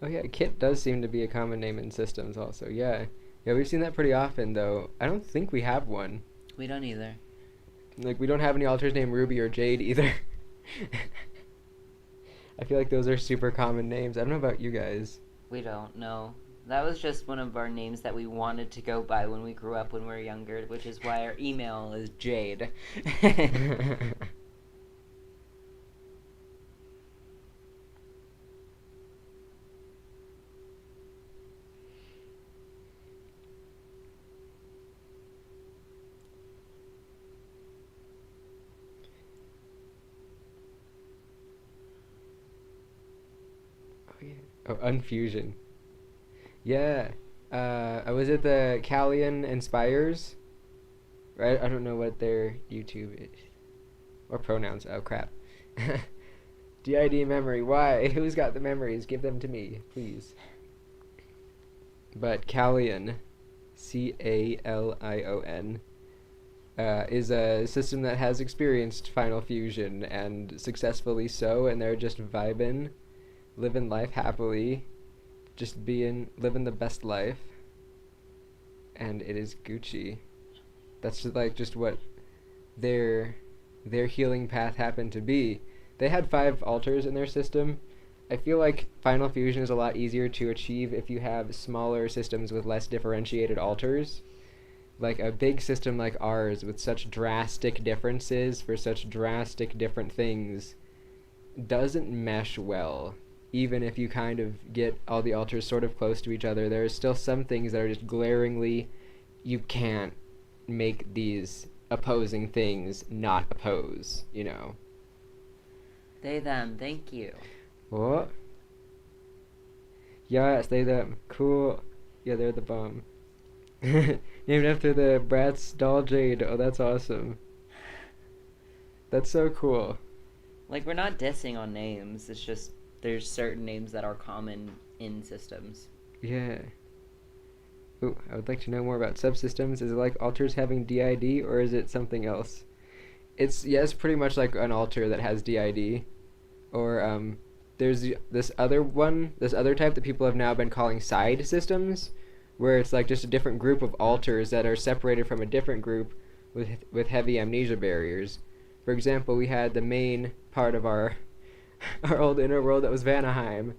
Oh yeah, Kit does seem to be a common name in systems also, yeah. Yeah, we've seen that pretty often, though. I don't think we have one. We don't either. Like, we don't have any alters named Ruby or Jade either. I feel like those are super common names. I don't know about you guys. We don't know. That was just one of our names that we wanted to go by when we grew up when we were younger, which is why our email is Jade. Oh, Unfusion. Yeah. I was at the Callian Inspires. Right? I don't know what their YouTube is. Or pronouns. Oh, crap. DID memory. Why? Who's got the memories? Give them to me, please. But Callian, Calion, is a system that has experienced Final Fusion, and successfully so, and they're just vibing, living life happily, just living the best life, and it is Gucci. That's just what their healing path happened to be. They had 5 altars in their system. I feel like Final Fusion is a lot easier to achieve if you have smaller systems with less differentiated altars. like a big system like ours with such drastic differences for such drastic different things doesn't mesh well. Even if you kind of get all the altars sort of close to each other, there are still some things that are just glaringly, you can't make these opposing things not oppose, you know. They, them, thank you. What? Yes, they, them. Cool. Yeah, they're the bomb. Named after the Bratz doll Jade. Oh, that's awesome. That's so cool. Like, we're not dissing on names. It's just there's certain names that are common in systems. Yeah. Ooh, I would like to know more about subsystems. Is it like altars having DID, or is it something else? It's pretty much like an altar that has DID. Or, there's this other type that people have now been calling side systems, where it's like just a different group of altars that are separated from a different group with heavy amnesia barriers. For example, we had the main part of our old inner world that was Vanaheim,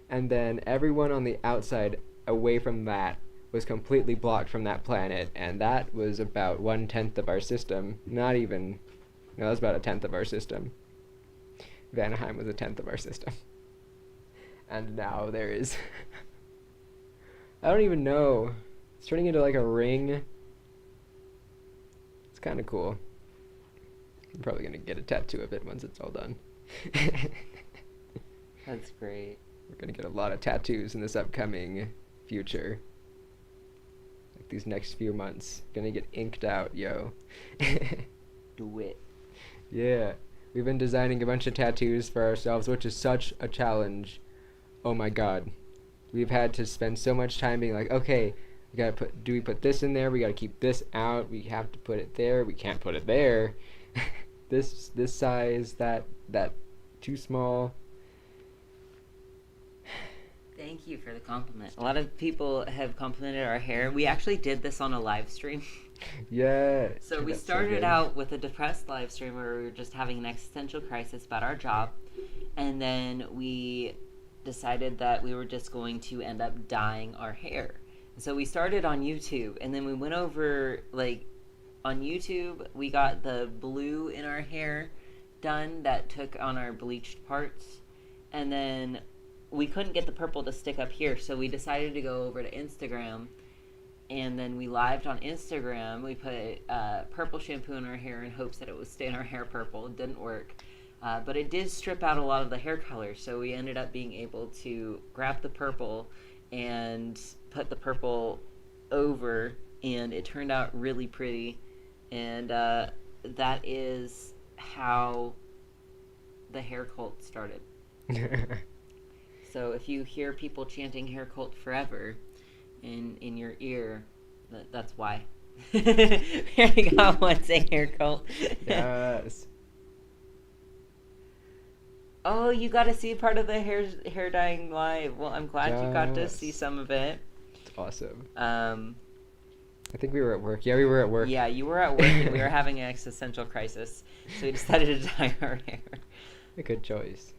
and then everyone on the outside away from that was completely blocked from that planet, and that was about 1/10 of our system. Not even, no, that was about 1/10 of our system. Vanaheim was 1/10 of our system. And now there is I don't even know. It's turning into like a ring. It's kind of cool. I'm probably going to get a tattoo of it once it's all done. That's great. We're going to get a lot of tattoos in this upcoming future. Like these next few months. Gonna get inked out, yo. Do it. Yeah. We've been designing a bunch of tattoos for ourselves, which is such a challenge. Oh my god. We've had to spend so much time being like, okay, do we put this in there? We gotta keep this out. We have to put it there. We can't put it there. this size, that too small. Thank you for the compliment. A lot of people have complimented our hair. We actually did this on a live stream. Yeah. So we started out with a depressed live stream where we were just having an existential crisis about our job. And then we decided that we were just going to end up dyeing our hair. So we started on YouTube, and then we went over, like, on YouTube, we got the blue in our hair done that took on our bleached parts. And then we couldn't get the purple to stick up here, so we decided to go over to Instagram. And then we lived on Instagram. We put purple shampoo in our hair in hopes that it would stain our hair purple. It didn't work. But it did strip out a lot of the hair color, so we ended up being able to grab the purple and put the purple over, and it turned out really pretty. And that is how the hair cult started. So if you hear people chanting hair cult forever in your ear, that's why. We already got one saying hair cult. Yes. Oh, you got to see part of the hair dyeing live. Well, I'm glad you got to see some of it. It's awesome. I think we were at work. Yeah, we were at work. Yeah, you were at work, and we were having an existential crisis, so we decided to dye our hair. A good choice.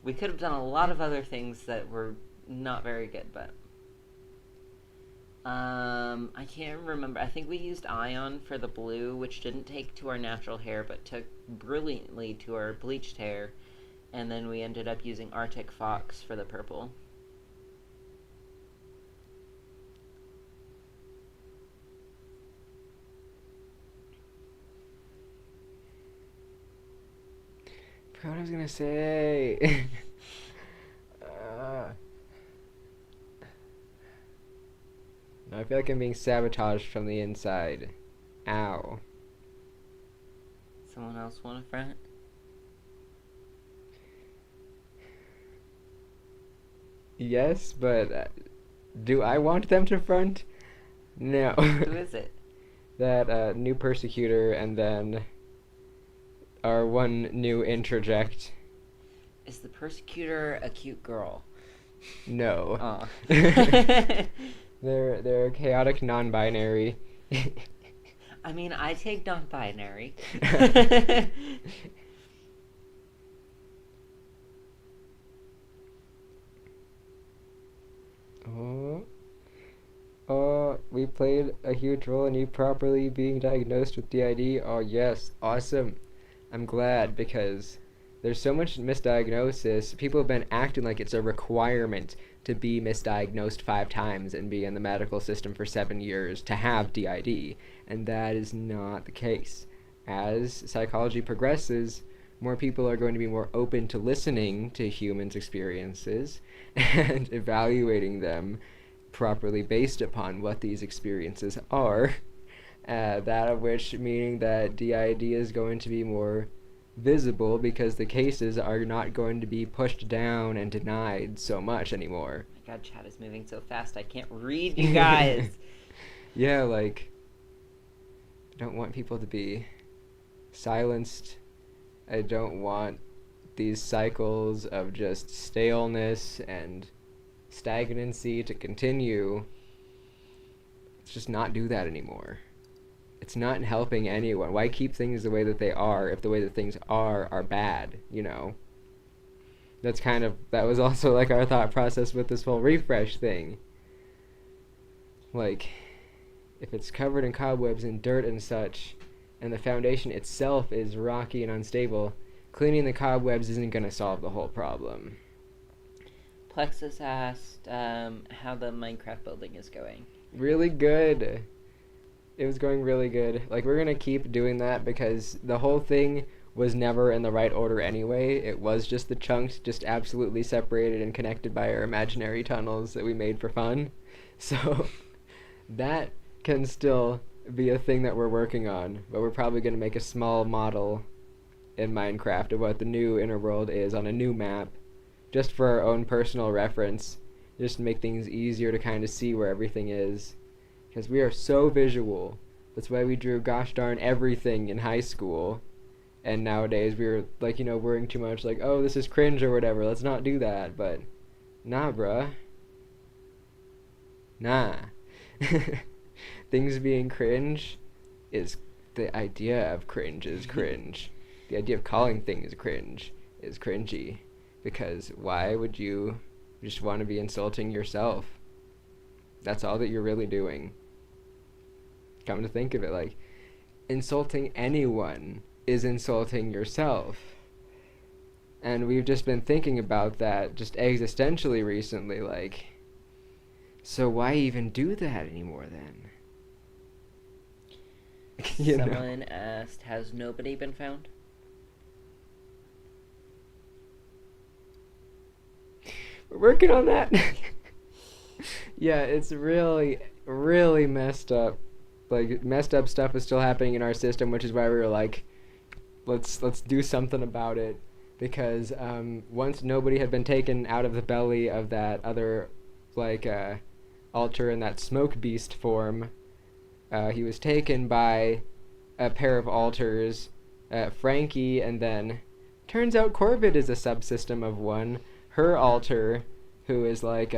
We could have done a lot of other things that were not very good, but I can't remember. I think we used Ion for the blue, which didn't take to our natural hair, but took brilliantly to our bleached hair. And then we ended up using Arctic Fox for the purple. I forgot what I was gonna say. No, I feel like I'm being sabotaged from the inside. Ow. Someone else want a front? Yes, but do I want them to front? No. Who is it? That new persecutor, and then our one new interject. Is the persecutor a cute girl? No. Oh. They're chaotic non-binary. I mean, I take non-binary. we played a huge role in you properly being diagnosed with DID. Oh yes, awesome. I'm glad, because there's so much misdiagnosis. People have been acting like it's a requirement to be misdiagnosed 5 times and be in the medical system for 7 years to have DID, and that is not the case. As psychology progresses, more people are going to be more open to listening to humans' experiences and evaluating them properly based upon what these experiences are. That of which meaning that DID is going to be more visible because the cases are not going to be pushed down and denied so much anymore. Oh my god, chat is moving so fast I can't read you guys. Yeah, like, I don't want people to be silenced. I don't want these cycles of just staleness and stagnancy to continue. Let's just not do that anymore. It's not helping anyone. Why keep things the way that they are if the way that things are bad, you know? That was also like our thought process with this whole refresh thing. Like, if it's covered in cobwebs and dirt and such, and the foundation itself is rocky and unstable, cleaning the cobwebs isn't going to solve the whole problem. Plexus asked how the Minecraft building is going. Really good. It was going really good. Like, we're going to keep doing that because the whole thing was never in the right order anyway. It was just the chunks just absolutely separated and connected by our imaginary tunnels that we made for fun. So that can still be a thing that we're working on, but we're probably going to make a small model in Minecraft of what the new inner world is on a new map, just for our own personal reference, just to make things easier to kind of see where everything is, because we are so visual. That's why we drew gosh darn everything in high school, and nowadays we're like, worrying too much, like, oh, this is cringe or whatever, let's not do that. But nah, bruh, nah. Things being cringe is the idea of cringe is cringe. The idea of calling things cringe is cringy, because why would you just want to be insulting yourself? That's all that you're really doing. Come to think of it, like, insulting anyone is insulting yourself. And we've just been thinking about that just existentially recently, like, so why even do that anymore then? Someone asked, has nobody been found? We're working on that. Yeah, it's really, really messed up. Like, messed up stuff is still happening in our system, which is why we were like, let's do something about it. Because once nobody had been taken out of the belly of that other, like, altar in that smoke beast form, he was taken by a pair of altars, Frankie, and then turns out Corvid is a subsystem of one. Her altar, who is like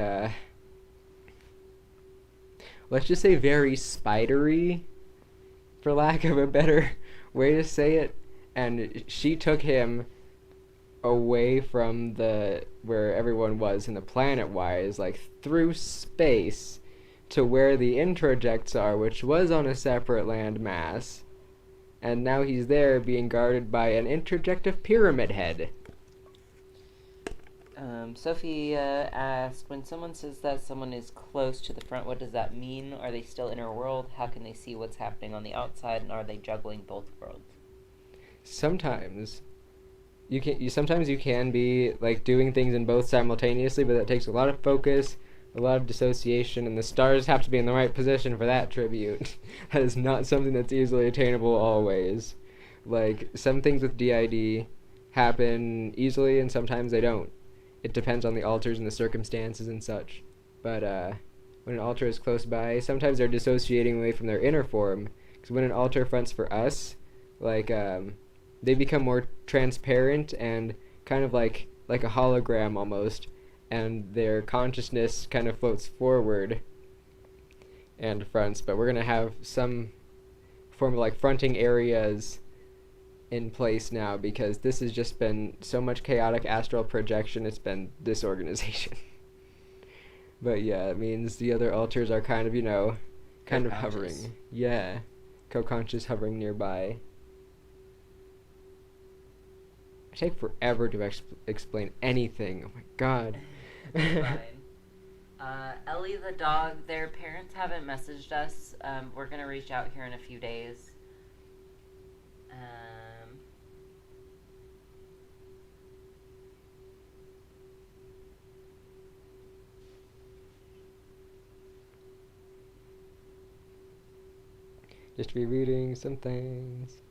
let's just say very spidery, for lack of a better way to say it, and she took him away from where everyone was in the planet-wise, like through space, to where the introjects are, which was on a separate landmass, and now he's there being guarded by an introjective pyramid head. Sophie asked, when someone says that someone is close to the front, what does that mean? Are they still inner world? How can they see what's happening on the outside, and are they juggling both worlds? Sometimes you can be like doing things in both simultaneously, but that takes a lot of focus, a lot of dissociation, and the stars have to be in the right position for that tribute. That is not something that's easily attainable always. Like, some things with DID happen easily and sometimes they don't. It depends on the altars and the circumstances and such. But when an altar is close by, sometimes they're dissociating away from their inner form. Because when an altar fronts for us, like, they become more transparent and kind of like a hologram almost, and their consciousness kind of floats forward and fronts. But we're going to have some form of like fronting areas in place now, because this has just been so much chaotic astral projection. It's been disorganization. But yeah, it means the other altars are kind of kind of Co-conscious. hovering. Yeah. Co-conscious hovering nearby. I take forever to explain anything. Oh my god. Fine. Ellie the dog, their parents haven't messaged us. We're gonna reach out here in a few days. Just rereading some things.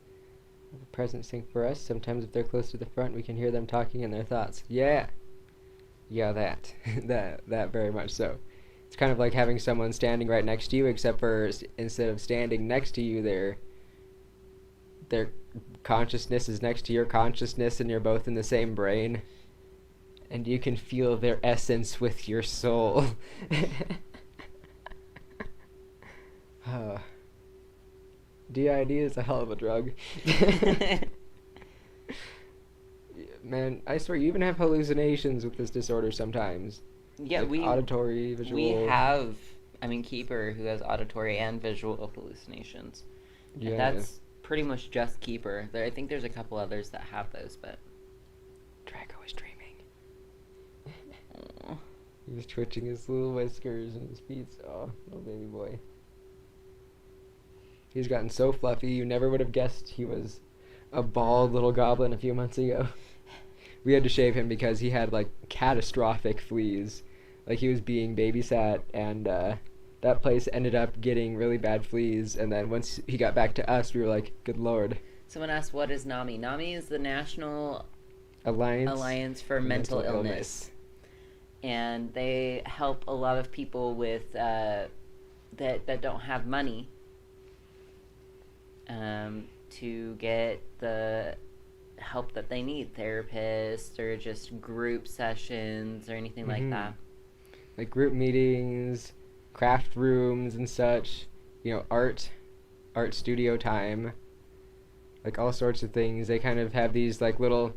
The present sync for us. Sometimes if they're close to the front, we can hear them talking in their thoughts. Yeah. Yeah, that. that very much so. It's kind of like having someone standing right next to you, except for instead of standing next to you, their consciousness is next to your consciousness, and you're both in the same brain. And you can feel their essence with your soul. DID is a hell of a drug. Man, I swear, you even have hallucinations with this disorder sometimes. Yeah, like auditory, visual. We have, Keeper, who has auditory and visual hallucinations. Yeah. And that's pretty much just Keeper. I think there's a couple others that have those, but... Drago is dreaming. He was twitching his little whiskers and his feet. Oh, little baby boy. He's gotten so fluffy, you never would have guessed he was a bald little goblin a few months ago. We had to shave him because he had, like, catastrophic fleas. Like, he was being babysat, and that place ended up getting really bad fleas, and then once he got back to us, we were like, good lord. Someone asked, what is NAMI? NAMI is the National Alliance for Mental Illness. And they help a lot of people with that don't have money to get the help that they need, therapists or just group sessions or anything like that. Like group meetings, craft rooms and such, art studio time, like all sorts of things. They kind of have these like little,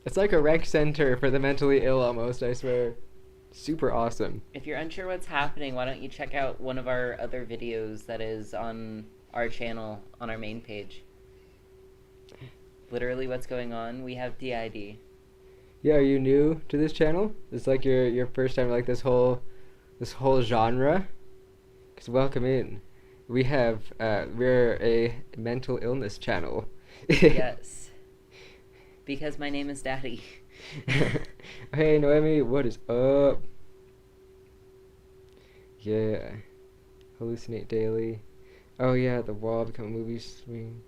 it's like a rec center for the mentally ill almost, I swear. Super awesome. If you're unsure what's happening, why don't you check out one of our other videos that is on our channel, on our main page. Literally what's going on. We have DID. Yeah, are you new to this channel? It's like your first time like this whole genre? 'Cause welcome in. We're a mental illness channel. Yes. Because my name is Daddy. Hey Noemi, what is up? Yeah. Hallucinate daily. Oh yeah, the wall become a movie screen.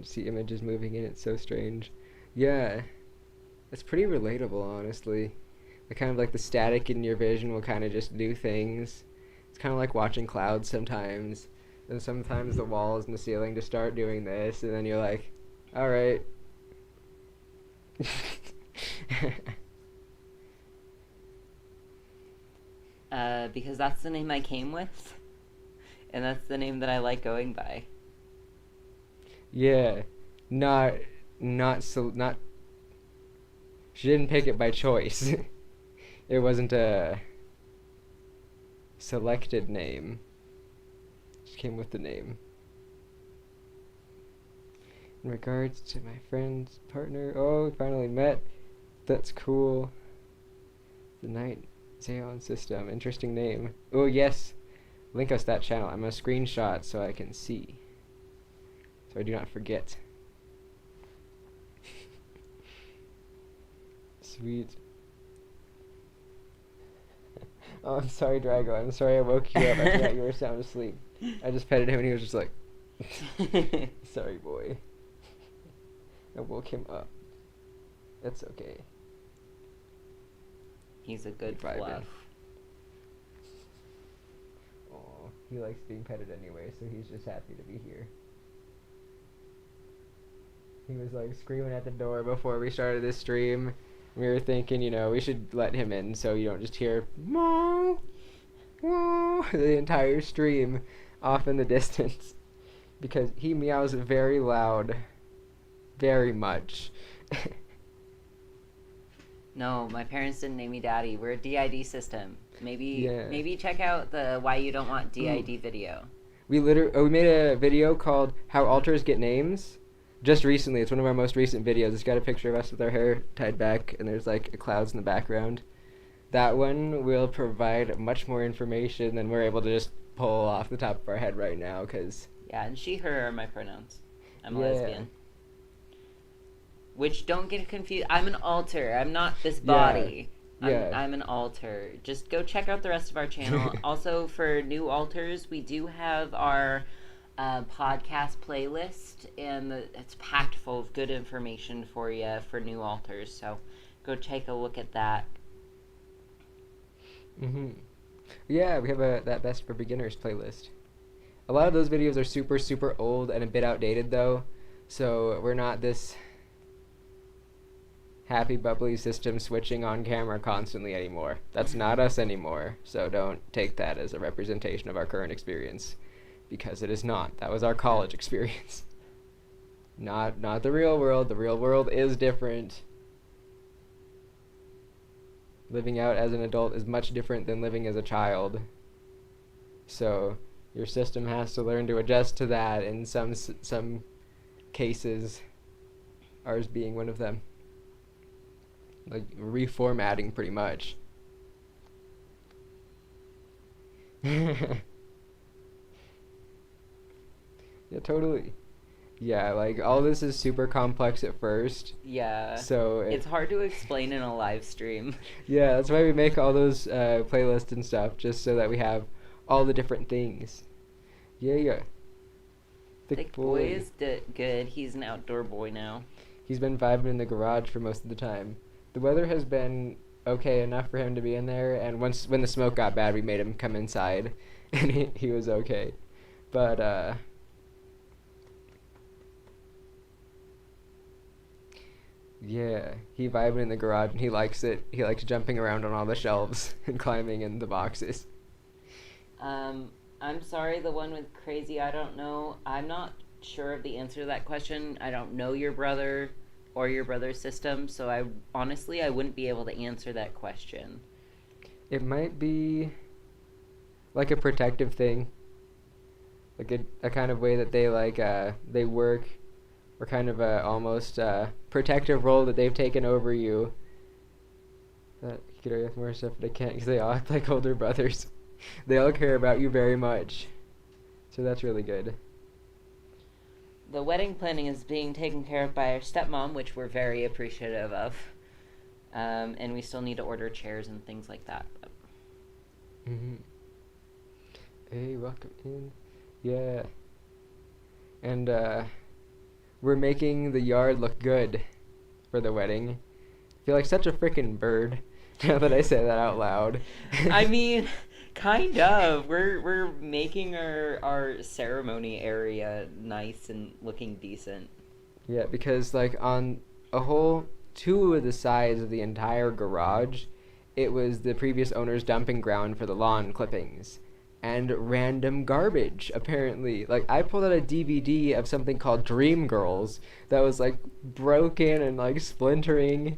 See images moving in, it's so strange. Yeah. It's pretty relatable, honestly. Kind of like the static in your vision will kind of just do things. It's kind of like watching clouds sometimes. And sometimes the walls and the ceiling just start doing this, and then you're like, alright. Because that's the name I came with. And that's the name that I like going by. Yeah. Not she didn't pick it by choice. It wasn't a selected name. Just came with the name. In regards to my friend's partner, oh, we finally met. That's cool. The Night Xeon System, interesting name. Oh yes, link us that channel. I'm gonna screenshot so I can see, so I do not forget. Sweet. Oh, I'm sorry, Drago. I'm sorry I woke you up. I forgot you were sound asleep. I just petted him and he was just like, sorry, boy. I woke him up. That's okay. He's a good fluff. Oh, he likes being petted anyway, so he's just happy to be here. He was like screaming at the door before we started this stream. We were thinking, we should let him in so you don't just hear "Meow, meow" the entire stream off in the distance, because he meows very loud, very much. No, my parents didn't name me daddy. We're a DID system. Maybe Yeah. maybe check out the why you don't want DID video. We made a video called How Alters Get Names just recently. It's one of our most recent videos. It's got a picture of us with our hair tied back, and there's like clouds in the background. That one will provide much more information than we're able to just pull off the top of our head right now, because... Yeah, and she, her are my pronouns. I'm a Yeah. lesbian. Which, don't get confused. I'm an alter. I'm not this body. Yeah. I'm an alter. Just go check out the rest of our channel. Also, for new alters, we do have our podcast playlist, and it's packed full of good information for you for new alters. So go take a look at that. Yeah, we have that Best for Beginners playlist. A lot of those videos are super, super old and a bit outdated, though. So we're not this happy, bubbly system switching on camera constantly anymore. That's not us anymore. So don't take that as a representation of our current experience, because it is not. That was our college experience. Not the real world. The real world is different. Living out as an adult is much different than living as a child. So your system has to learn to adjust to that in some cases, ours being one of them. Like reformatting, pretty much. Yeah, totally. Yeah, like all this is super complex at first. Yeah. So it's hard to explain in a live stream. Yeah, that's why we make all those playlists and stuff, just so that we have all the different things. Yeah. Thick boy is good. He's an outdoor boy now. He's been vibing in the garage for most of the time. The weather has been okay enough for him to be in there, and when the smoke got bad, we made him come inside, and he was okay. But yeah, he vibing in the garage, and he likes it. He likes jumping around on all the shelves and climbing in the boxes. I'm sorry, the one with crazy, I don't know. I'm not sure of the answer to that question. I don't know your brother or your brother's system, so I wouldn't be able to answer that question. It might be like a protective thing, like a kind of way that they work, or kind of a almost protective role that they've taken over you. That you could have more stuff, but I can't because they all act like older brothers. They all care about you very much, so that's really good. The wedding planning is being taken care of by our stepmom, which we're very appreciative of. And we still need to order chairs and things like that. Hey, welcome in. Yeah. And we're making the yard look good for the wedding. I feel like such a freaking bird now that I say that out loud. I mean, kind of. We're making our ceremony area nice and looking decent. Yeah, because like on a whole 2 of the sides of the entire garage, it was the previous owner's dumping ground for the lawn clippings and random garbage, apparently. Like, I pulled out a DVD of something called Dream Girls that was like broken and like splintering,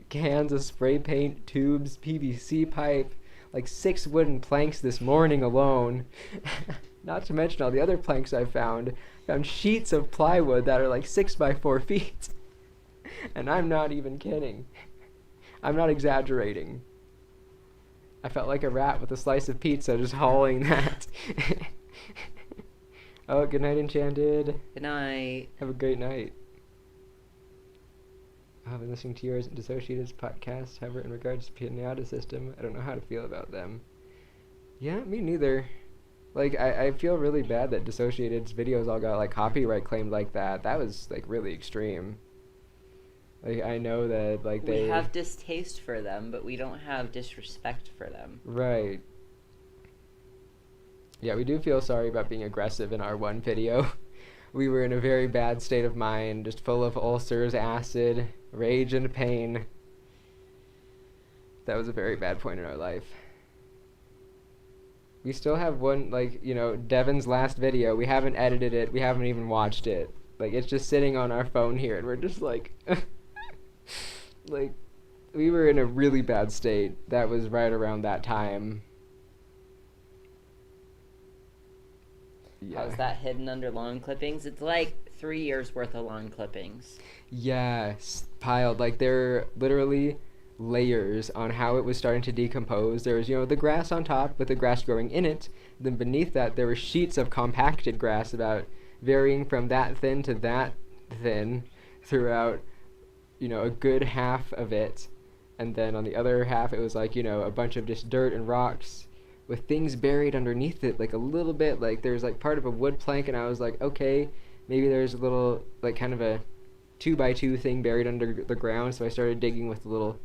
cans of spray paint, tubes, PVC pipe, like 6 wooden planks this morning alone. Not to mention all the other planks I found sheets of plywood that are like 6 by 4 feet. And I'm not even kidding. I'm not exaggerating. I felt like a rat with a slice of pizza just hauling that. Oh, good night, Enchanted. Good night. Have a great night. I've been listening to yours and Dissociated's podcast. However, in regards to Pinata System, I don't know how to feel about them. Yeah, me neither. Like, I feel really bad that Dissociated's videos all got, like, copyright claimed like that. That was, like, really extreme. Like, I know that, like, we have distaste for them, but we don't have disrespect for them. Right. Yeah, we do feel sorry about being aggressive in our one video. We were in a very bad state of mind, just full of ulcers, acid, rage, and pain. That was a very bad point in our life. We still have one, like, you know, Devin's last video. We haven't edited it. We haven't even watched it. Like, it's just sitting on our phone here, and we're just like... like, we were in a really bad state. That was right around that time. How's that hidden under lawn clippings? It's like 3 years worth of lawn clippings. Yeah, piled. Like, there are literally layers on how it was starting to decompose. There was, the grass on top with the grass growing in it. Then beneath that, there were sheets of compacted grass about varying from that thin to that thin throughout, a good half of it. And then on the other half, it was like, a bunch of just dirt and rocks with things buried underneath it, like a little bit. Like, there's like part of a wood plank, and I was like, okay, maybe there's a little, like, kind of a 2x2 thing buried under the ground. So I started digging with a little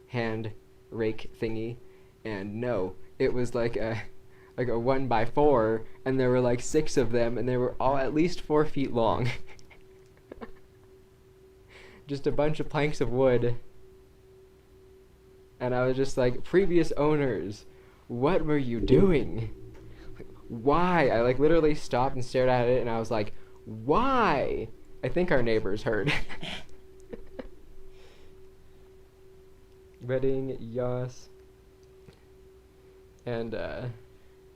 hand rake thingy, and no, it was like a 1x4, and there were like 6 of them, and they were all at least 4 feet long. Just a bunch of planks of wood. And I was just like, previous owners, what were you doing? Like, why? I like literally stopped and stared at it, and I was like, why? I think our neighbors heard. Wedding, yas. And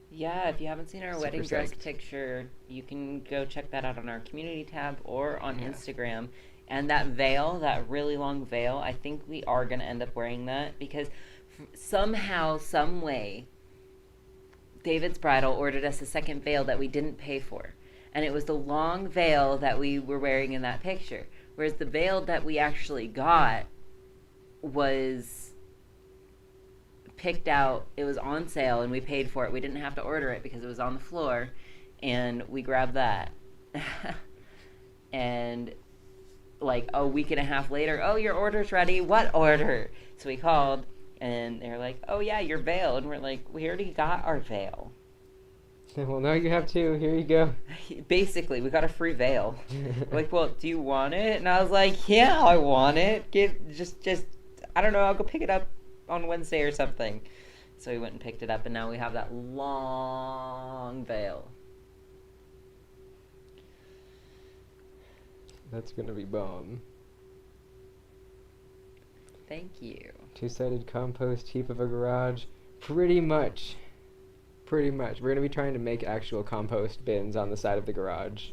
yeah, if you haven't seen our wedding dress picture, you can go check that out on our community tab or on Instagram. And that veil, that really long veil, I think we are going to end up wearing that because somehow, some way, David's Bridal ordered us a second veil that we didn't pay for. And it was the long veil that we were wearing in that picture. Whereas the veil that we actually got was picked out. It was on sale and we paid for it. We didn't have to order it because it was on the floor. And we grabbed that. And like a week and a half later, oh, your order's ready. What order? So we called, and they're like, oh, yeah, your veil. And we're like, we already got our veil. Well, now you have 2. Here you go. Basically, we got a free veil. Like, well, do you want it? And I was like, yeah, I want it. Just, I don't know, I'll go pick it up on Wednesday or something. So we went and picked it up, and now we have that long veil. That's gonna be bomb. Thank you. 2-sided compost heap of a garage. Pretty much. We're gonna be trying to make actual compost bins on the side of the garage.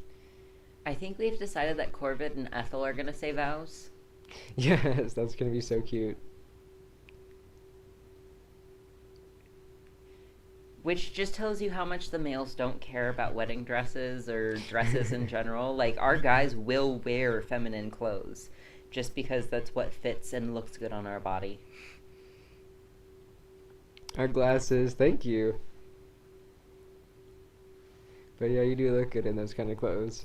I think we've decided that Corbett and Ethel are gonna say vows. Yes, that's gonna be so cute. Which just tells you how much the males don't care about wedding dresses or dresses in general. Like, our guys will wear feminine clothes just because that's what fits and looks good on our body. Our glasses, thank you. But yeah, you do look good in those kind of clothes.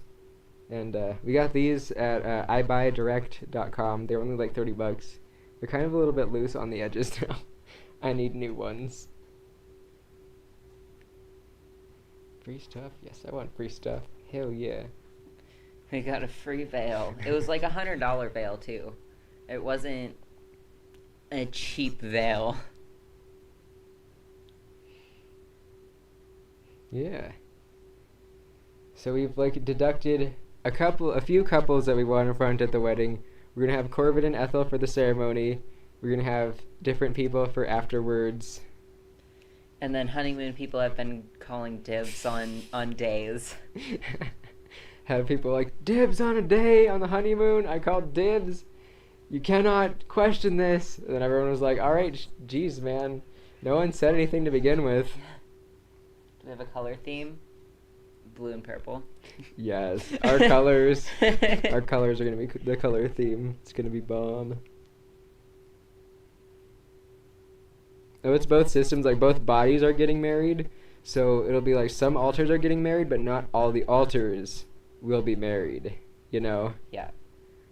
And we got these at ibuydirect.com. They're only like $30. They're kind of a little bit loose on the edges now. I need new ones. Free stuff? Yes, I want free stuff. Hell yeah. We got a free veil. It was like $100 veil, too. It wasn't a cheap veil. Yeah. So we've like deducted a few couples that we want in front at the wedding. We're gonna have Corbett and Ethel for the ceremony. We're gonna have different people for afterwards. And then honeymoon people have been calling dibs on days. Have people like, dibs on a day on the honeymoon? I called dibs. You cannot question this. And then everyone was like, alright, geez, man. No one said anything to begin with. Do we have a color theme? Blue and purple. Yes. Our colors are going to be the color theme. It's going to be bomb. Oh, it's both systems, like both bodies are getting married. So it'll be like some altars are getting married, but not all the altars will be married, you know? Yeah.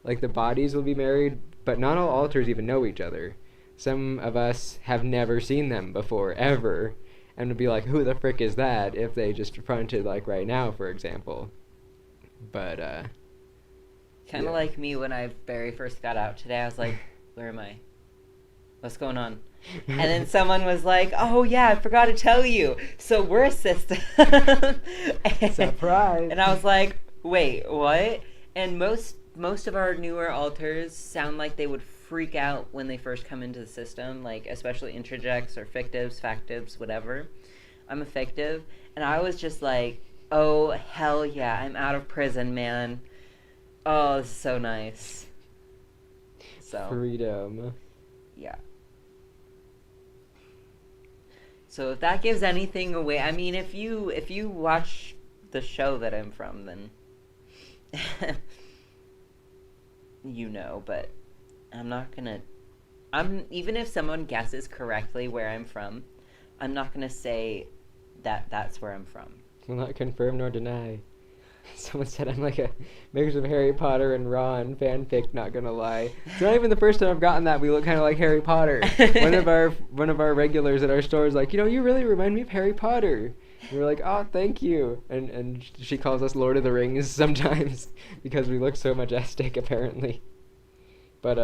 Like the bodies will be married, but not all altars even know each other. Some of us have never seen them before, ever. And would be like, who the frick is that, if they just fronted like right now, for example. But, kind of like me when I very first got out today. I was like, where am I? What's going on? And then someone was like, oh yeah, I forgot to tell you. So we're a system. Surprise. And I was like, wait, what? And most of our newer altars sound like they would freak out when they first come into the system, like especially introjects or fictives, factives, whatever. I'm a fictive, and I was just like, oh, hell yeah, I'm out of prison, man. Oh, this is so nice. So Freedom. yeah. So if that gives anything away, I mean, if you watch the show that I'm from, then you know, but I'm not gonna. Even if someone guesses correctly where I'm from, I'm not gonna say that that's where I'm from. Will not confirm nor deny. Someone said I'm like a mix of Harry Potter and Ron fanfic, not gonna lie. It's not even the first time I've gotten that. We look kind of like Harry Potter. one of our regulars at our store is like, you really remind me of Harry Potter. And we're like, oh, thank you. And she calls us Lord of the Rings sometimes because we look so majestic, apparently. But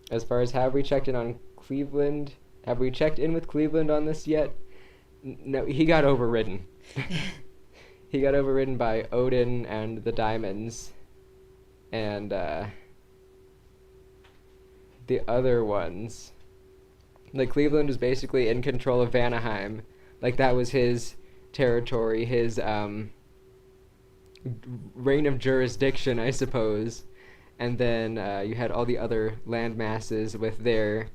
as far as have we checked in on Cleveland? Have we checked in with Cleveland on this yet? No, he got overridden. He got overridden by Odin and the Diamonds. And the other ones. Like, Cleveland was basically in control of Vanaheim. Like, that was his territory, his reign of jurisdiction, I suppose. And then you had all the other land masses with their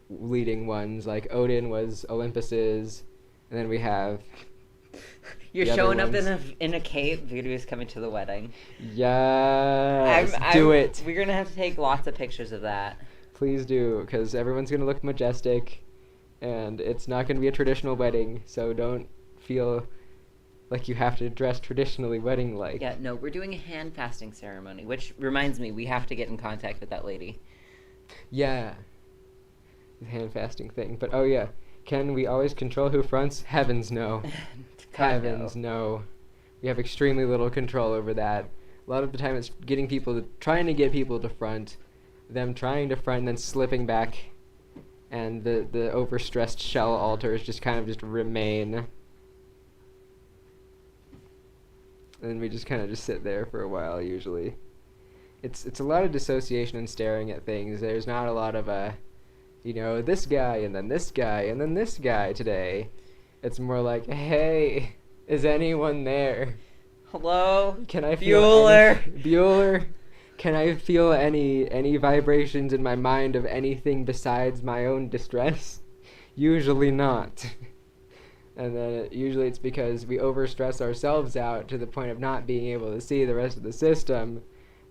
leading ones. Like, Odin was Olympus's. And then we have... You're showing up in a cape. Voodoo's coming to the wedding. Yes, do it. We're gonna have to take lots of pictures of that. Please do, because everyone's gonna look majestic, and it's not gonna be a traditional wedding. So don't feel like you have to dress traditionally wedding-like. Yeah, no, we're doing a hand fasting ceremony, which reminds me, we have to get in contact with that lady. Yeah, the hand fasting thing. But oh yeah, can we always control who fronts? Heavens no. Heavens no. We have extremely little control over that. A lot of the time it's trying to get people to front, them trying to front and then slipping back, and the overstressed shell alters just kind of just remain. And then we just kind of just sit there for a while usually. It's a lot of dissociation and staring at things. There's not a lot of this guy and then this guy and then this guy today. It's more like, hey, is anyone there? Hello? Can I feel Bueller? Can I feel any vibrations in my mind of anything besides my own distress? Usually not. And then usually it's because we overstress ourselves out to the point of not being able to see the rest of the system.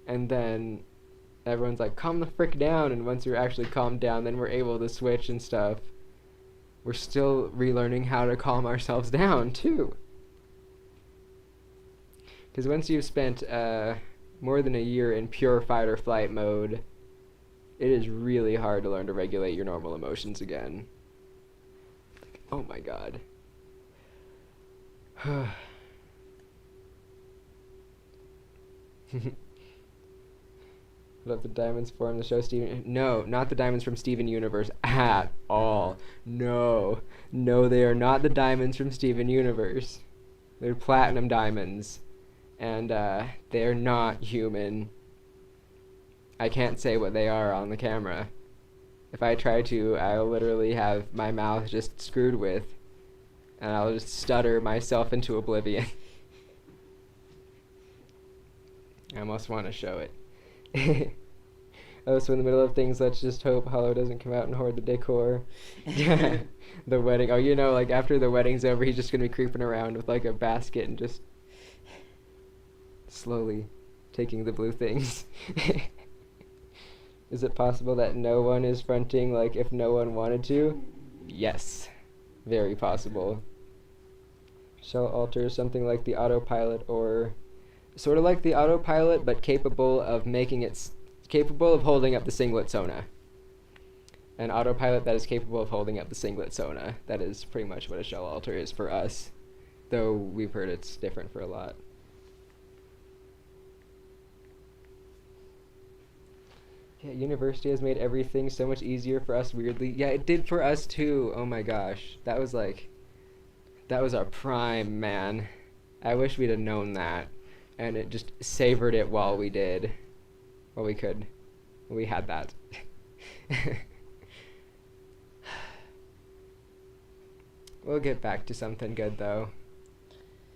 And then everyone's like, calm the frick down. And once you're actually calmed down, then we're able to switch and stuff. We're still relearning how to calm ourselves down, too. Because once you've spent more than a year in pure fight or flight mode, it is really hard to learn to regulate your normal emotions again. Oh my god. What the diamonds form the show Steven? No, not the diamonds from Steven Universe at all. No, they are not the diamonds from Steven Universe. They're platinum diamonds, and they're not human. I can't say what they are on the camera. If I try to, I'll literally have my mouth just screwed with, and I'll just stutter myself into oblivion. I almost want to show it. Oh, so in the middle of things, let's just hope Hollow doesn't come out and hoard the decor. The wedding. Oh, like after the wedding's over, he's just going to be creeping around with like a basket and just slowly taking the blue things. Is it possible that no one is fronting, like if no one wanted to? Yes. Very possible. Shall alter something like the autopilot, or sort of like the autopilot, but capable of holding up the singlet Sona. An autopilot that is capable of holding up the singlet Sona. That is pretty much what a shell alter is for us, though we've heard it's different for a lot. Yeah, university has made everything so much easier for us, weirdly. Yeah, it did for us too. Oh my gosh. That was our prime, man. I wish we'd have known that. And it just savored it while we did. While we could. We had that. We'll get back to something good, though.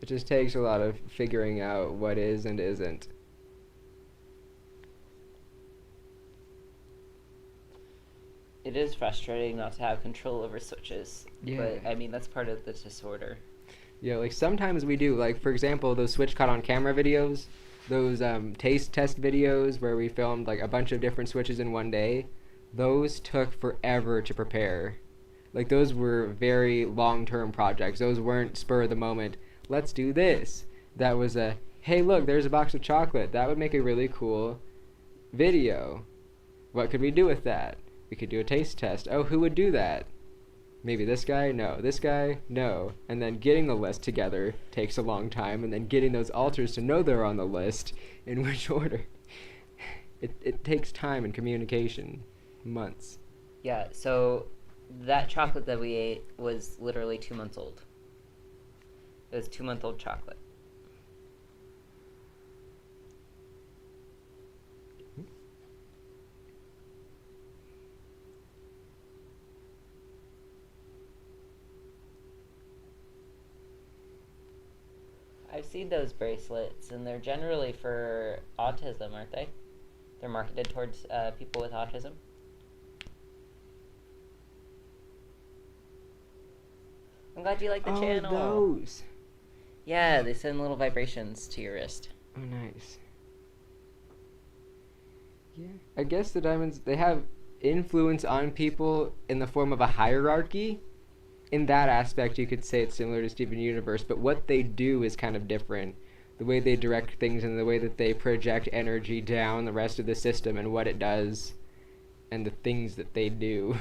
It just takes a lot of figuring out what is and isn't. It is frustrating not to have control over switches. Yeah. But, I mean, that's part of the disorder. Yeah, like sometimes we do. Like, for example, those switch caught on camera videos, those taste test videos where we filmed like a bunch of different switches in one day, those took forever to prepare. Like, those were very long-term projects. Those weren't spur of the moment, let's do this. That was a, hey, look, there's a box of chocolate. That would make a really cool video. What could we do with that? We could do a taste test. Oh, who would do that? Maybe this guy? No. This guy? No. And then getting the list together takes a long time, and then getting those alters to know they're on the list, in which order. It takes time and communication. Months. Yeah, so that chocolate that we ate was literally 2 months old. It was 2-month-old chocolate. I've seen those bracelets, and they're generally for autism, aren't they? They're marketed towards people with autism. I'm glad you like the channel. Those. Yeah, they send little vibrations to your wrist. Oh, nice. Yeah. I guess the diamonds, they have influence on people in the form of a hierarchy. In that aspect, you could say it's similar to Steven Universe, but what they do is kind of different. The way they direct things and the way that they project energy down the rest of the system and what it does and the things that they do.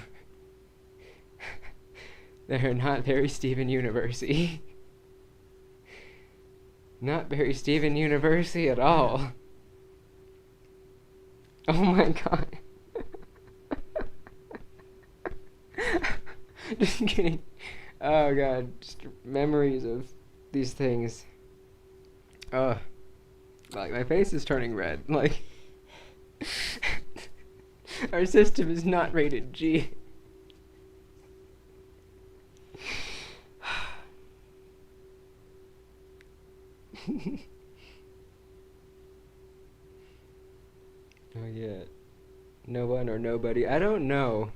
They're not very Steven Universe-y. Not very Steven Universe-y at all. Oh my god. Just kidding. Oh god, just memories of these things. Ugh. Like, my face is turning red. Like, our system is not rated G. Oh yeah. No one or nobody. I don't know.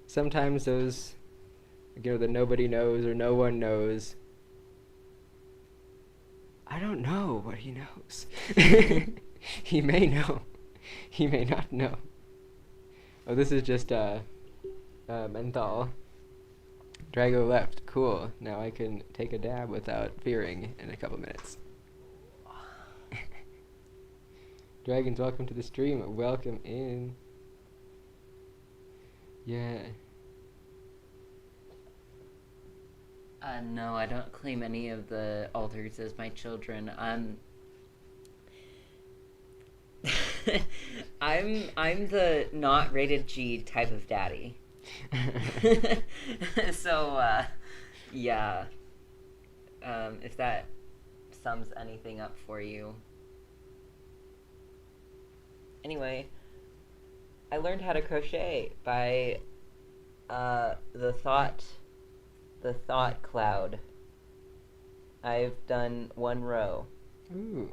Sometimes those, you know, the nobody knows or no one knows. I don't know what he knows. He may know. He may not know. Oh, this is just menthol. Drago left. Cool. Now I can take a dab without fearing in a couple minutes. Dragons, welcome to the stream. Welcome in. Yeah. No, I don't claim any of the alters as my children. I'm the not rated G type of daddy. So, yeah. If that sums anything up for you. Anyway, I learned how to crochet by the thought cloud. I've done 1 row. Ooh.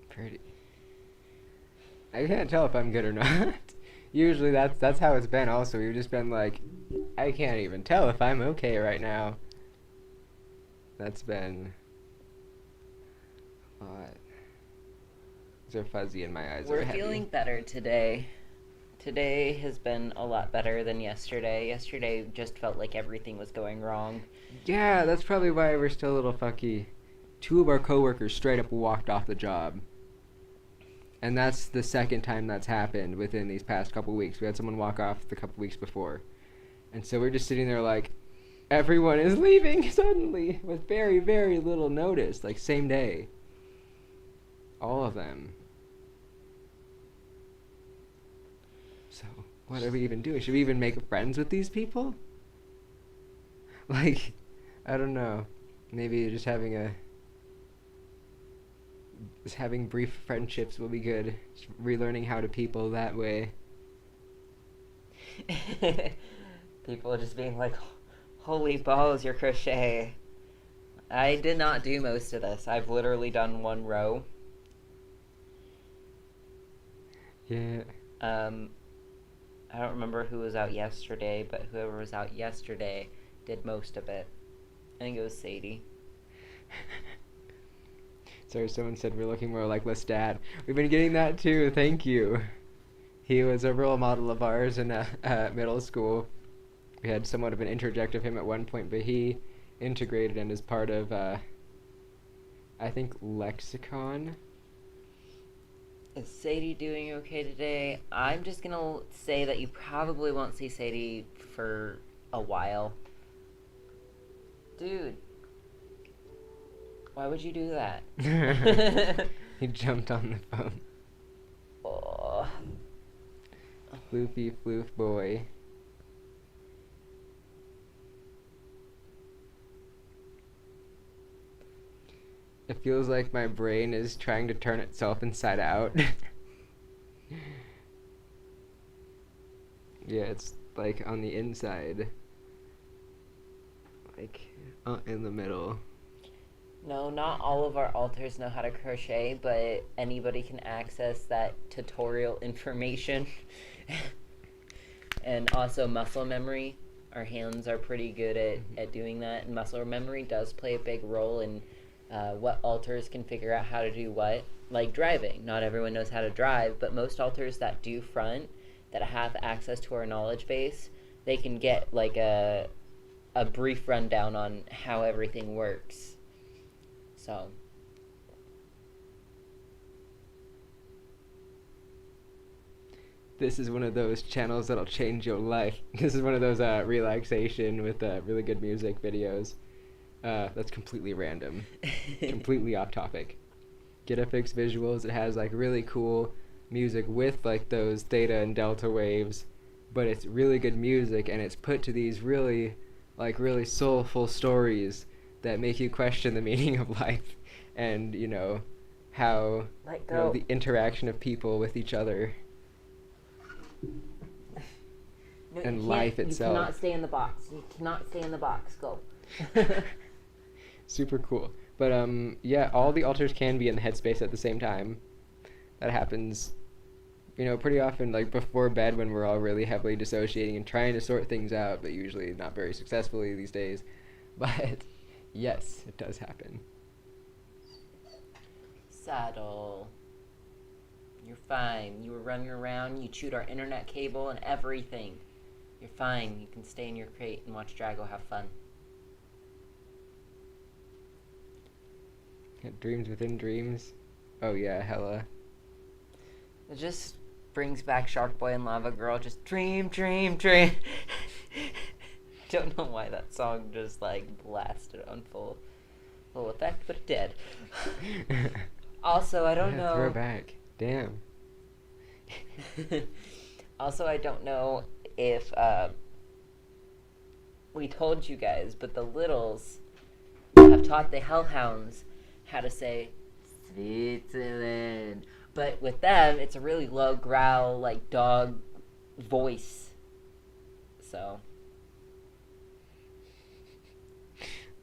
Pretty. I can't tell if I'm good or not. Usually that's how it's been also. We've just been like, I can't even tell if I'm okay right now. That's been a lot. These are fuzzy and my eyes are We're heavy. feeling better today. Today has been a lot better than yesterday. Yesterday just felt like everything was going wrong. Yeah, that's probably why we're still a little fucky. 2 of our coworkers straight up walked off the job. And that's the second time that's happened within these past couple weeks. We had someone walk off the couple weeks before. And so we're just sitting there like, everyone is leaving suddenly with very, very little notice. Like, same day. All of them. So, what are we even doing? Should we even make friends with these people? Like, I don't know. Maybe just having brief friendships will be good. Just relearning how to people that way. People just being like, holy balls, your crochet. I did not do most of this. I've literally done one row. Yeah. I don't remember who was out yesterday, but whoever was out yesterday did most of it. I think it was Sadie. Sorry, someone said we're looking more like Lestat. We've been getting that too, thank you. He was a role model of ours in middle school. We had somewhat of an interject of him at one point, but he integrated and is part of, I think, Lexicon. Is Sadie doing okay today? I'm just gonna say that you probably won't see Sadie for a while. Dude. Why would you do that? He jumped on the phone. Oh. Floofy floof boy. It feels like my brain is trying to turn itself inside out. Yeah, it's like on the inside. Like in the middle. No, not all of our alters know how to crochet, but anybody can access that tutorial information. And also muscle memory. Our hands are pretty good at doing that, and muscle memory does play a big role in what alters can figure out how to do what. Like driving. Not everyone knows how to drive, but most alters that do front, that have access to our knowledge base, they can get like a brief rundown on how everything works. So. This is one of those channels that'll change your life. This is one of those relaxation with really good music videos. That's completely random. Completely off topic. Get a fix visuals. It has like really cool music with like those theta and delta waves, but it's really good music, and it's put to these really soulful stories that make you question the meaning of life and, you know, how the interaction of people with each other. No, and life itself. You cannot stay in the box. You cannot stay in the box. Go. Super cool. But yeah, all the alters can be in the headspace at the same time. That happens, you know, pretty often, like before bed, when we're all really heavily dissociating and trying to sort things out, but usually not very successfully these days. But yes, it does happen. Saddle. You're fine. You were running around, you chewed our internet cable and everything. You're fine. You can stay in your crate and watch Drago have fun. Dreams within dreams. Oh yeah, hella. It just brings back Shark Boy and Lava Girl. Just dream, dream, dream. Don't know why that song just like blasted on full effect, but it did. Also, I don't know. Throwback. Damn. Also, I don't know if we told you guys, but the littles have taught the hellhounds how to say Switzerland. But with them, it's a really low growl, like dog voice. So.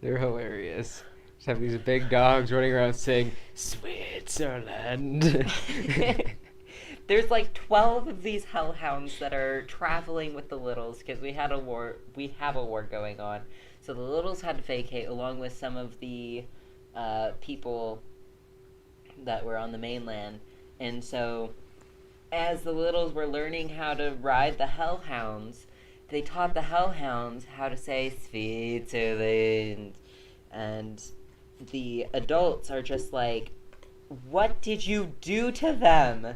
They're hilarious. Just have these big dogs running around saying Switzerland. There's like 12 of these hellhounds that are traveling with the littles because we have a war going on. So the littles had to vacate along with some of the people that were on the mainland. And so as the littles were learning how to ride the hellhounds, they taught the hellhounds how to say Switzerland. And the adults are just like, what did you do to them?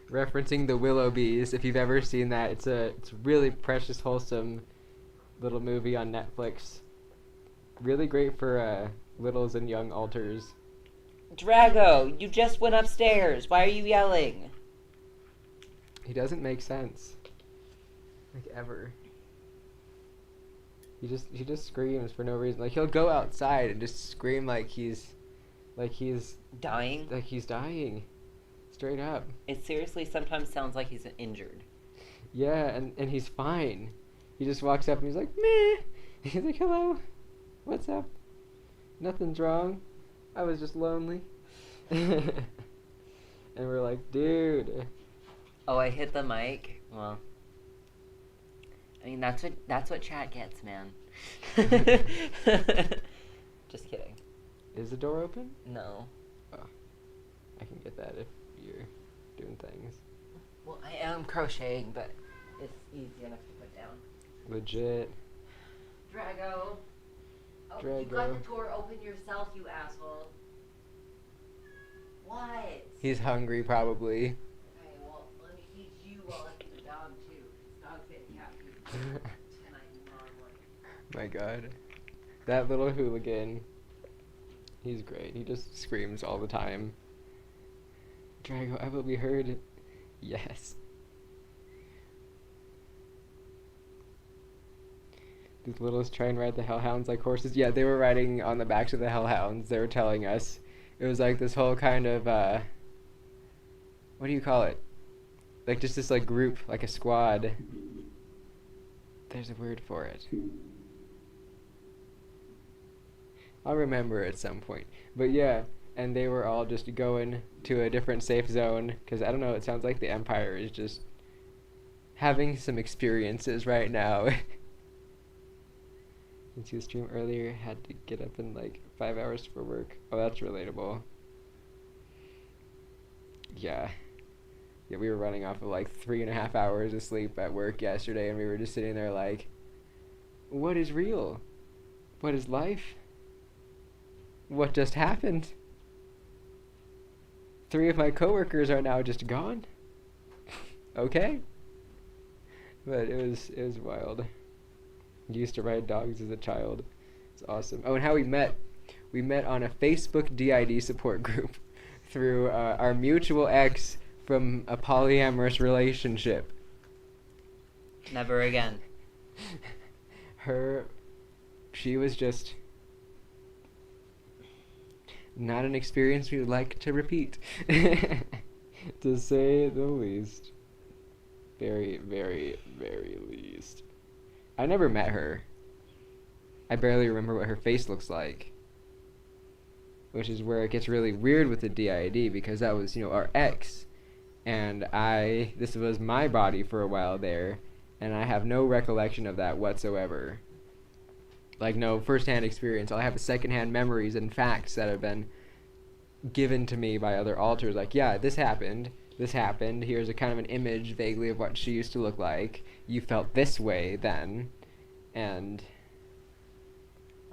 Referencing the Willoughbys, if you've ever seen that, it's a really precious, wholesome little movie on Netflix. Really great for littles and young alters. Drago, you just went upstairs. Why are you yelling? He doesn't make sense. Like, ever. He just screams for no reason. Like, he'll go outside and just scream like he's dying. Like he's dying. Straight up. It seriously sometimes sounds like he's injured. Yeah, and he's fine. He just walks up and he's like, meh. He's like, hello, what's up? Nothing's wrong. I was just lonely. And we're like, dude. Oh, I hit the mic. Well, I mean that's what chat gets, man. Just kidding. Is the door open? No. Oh, I can get that if you're doing things. Well, I am crocheting, but it's easy enough to put down. Legit. Drago. Oh, you Drago. got the door open yourself, you asshole. What? He's hungry, probably. Okay, well, let me feed you while I feed the dog, too. Dog fit cat food tonight and tomorrow morning. My god. That little hooligan. He's great. He just screams all the time. Drago, I will be heard. Yes. These littles try and ride the hellhounds like horses. Yeah, they were riding on the backs of the hellhounds. They were telling us. It was like this whole kind of, what do you call it? Like just this like group, like a squad. There's a word for it. I'll remember at some point. But yeah, and they were all just going to a different safe zone. Because I don't know, it sounds like the Empire is just having some experiences right now. Since you stream earlier, had to get up in like 5 hours for work. Oh, that's relatable. Yeah. Yeah, we were running off of like 3.5 hours of sleep at work yesterday, and we were just sitting there like, what is real? What is life? What just happened? 3 of my coworkers are now just gone. Okay. But it was wild. Used to ride dogs as a child. It's awesome. Oh, and how we met. We met on a Facebook DID support group through our mutual ex from a polyamorous relationship. Never again. She was just not an experience we would like to repeat. To say the least. Very, very, very least. I never met her. I barely remember what her face looks like. Which is where it gets really weird with the DID, because that was, our ex. And this was my body for a while there, and I have no recollection of that whatsoever. Like, no first-hand experience. All I have is second-hand memories and facts that have been given to me by other alters. Like, yeah, this happened. Here's a kind of an image vaguely of what she used to look like. You felt this way then. And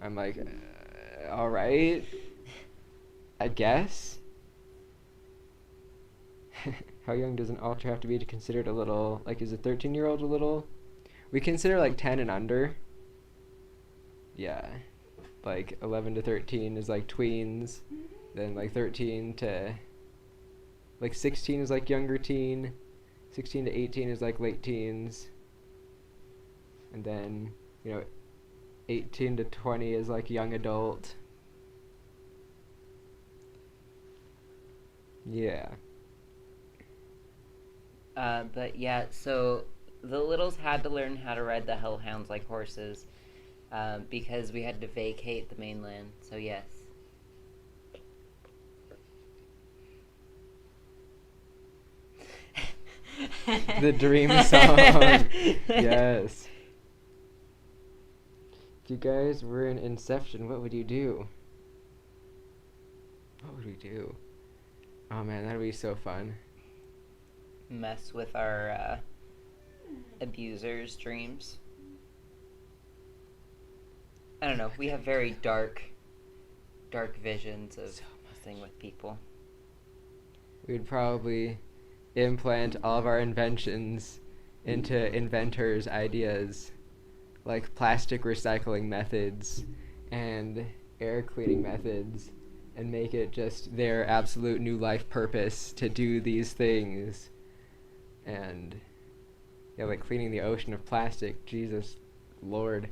I'm like, all right, I guess. How young does an alter have to be to consider it a little, like, is a 13-year-old a little? We consider, like, 10 and under. Yeah. Like, 11 to 13 is, like, tweens. Then, like, 13 to... Like, 16 is, like, younger teen. 16 to 18 is, like, late teens. And then, 18 to 20 is, like, young adult. Yeah. But yeah, so the littles had to learn how to ride the hellhounds like horses, because we had to vacate the mainland, so yes. The dream song. Yes. If you guys were in Inception, what would you do? What would we do? Oh man, that'd be so fun. Mess with our abusers' dreams. I don't know, we have very dark visions of messing with people. We'd probably implant all of our inventions into inventors' ideas, like plastic recycling methods and air cleaning methods, and make it just their absolute new life purpose to do these things. And yeah, like cleaning the ocean of plastic. Jesus Lord.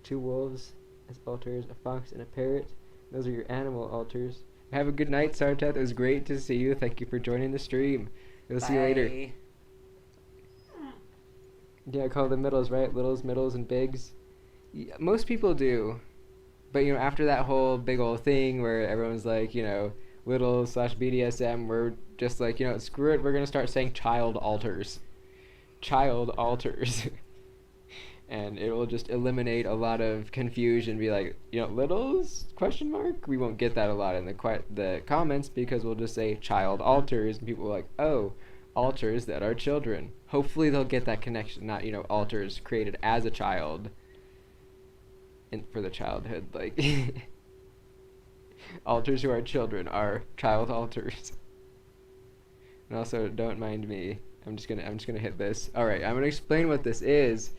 2 wolves as alters, a fox and a parrot. Those are your animal alters. Have a good night, Sarteth. It was great to see you. Thank you for joining the stream. We'll see you later. Bye. Yeah, I call them middles, right? Littles, middles, and bigs. Yeah, most people do. But, you know, after that whole big old thing where everyone's like, you know, little slash BDSM, we're just like, you know, screw it, we're going to start saying child alters. Child alters. And it will just eliminate a lot of confusion. Be like, you know, littles? Question mark? We won't get that a lot in the comments because we'll just say child alters, and people are like, oh, alters that are children. Hopefully they'll get that connection, not, you know, alters created as a child for the childhood, like alters who are children are child alters. And also, don't mind me. I'm just gonna hit this. All right, I'm gonna explain what this is.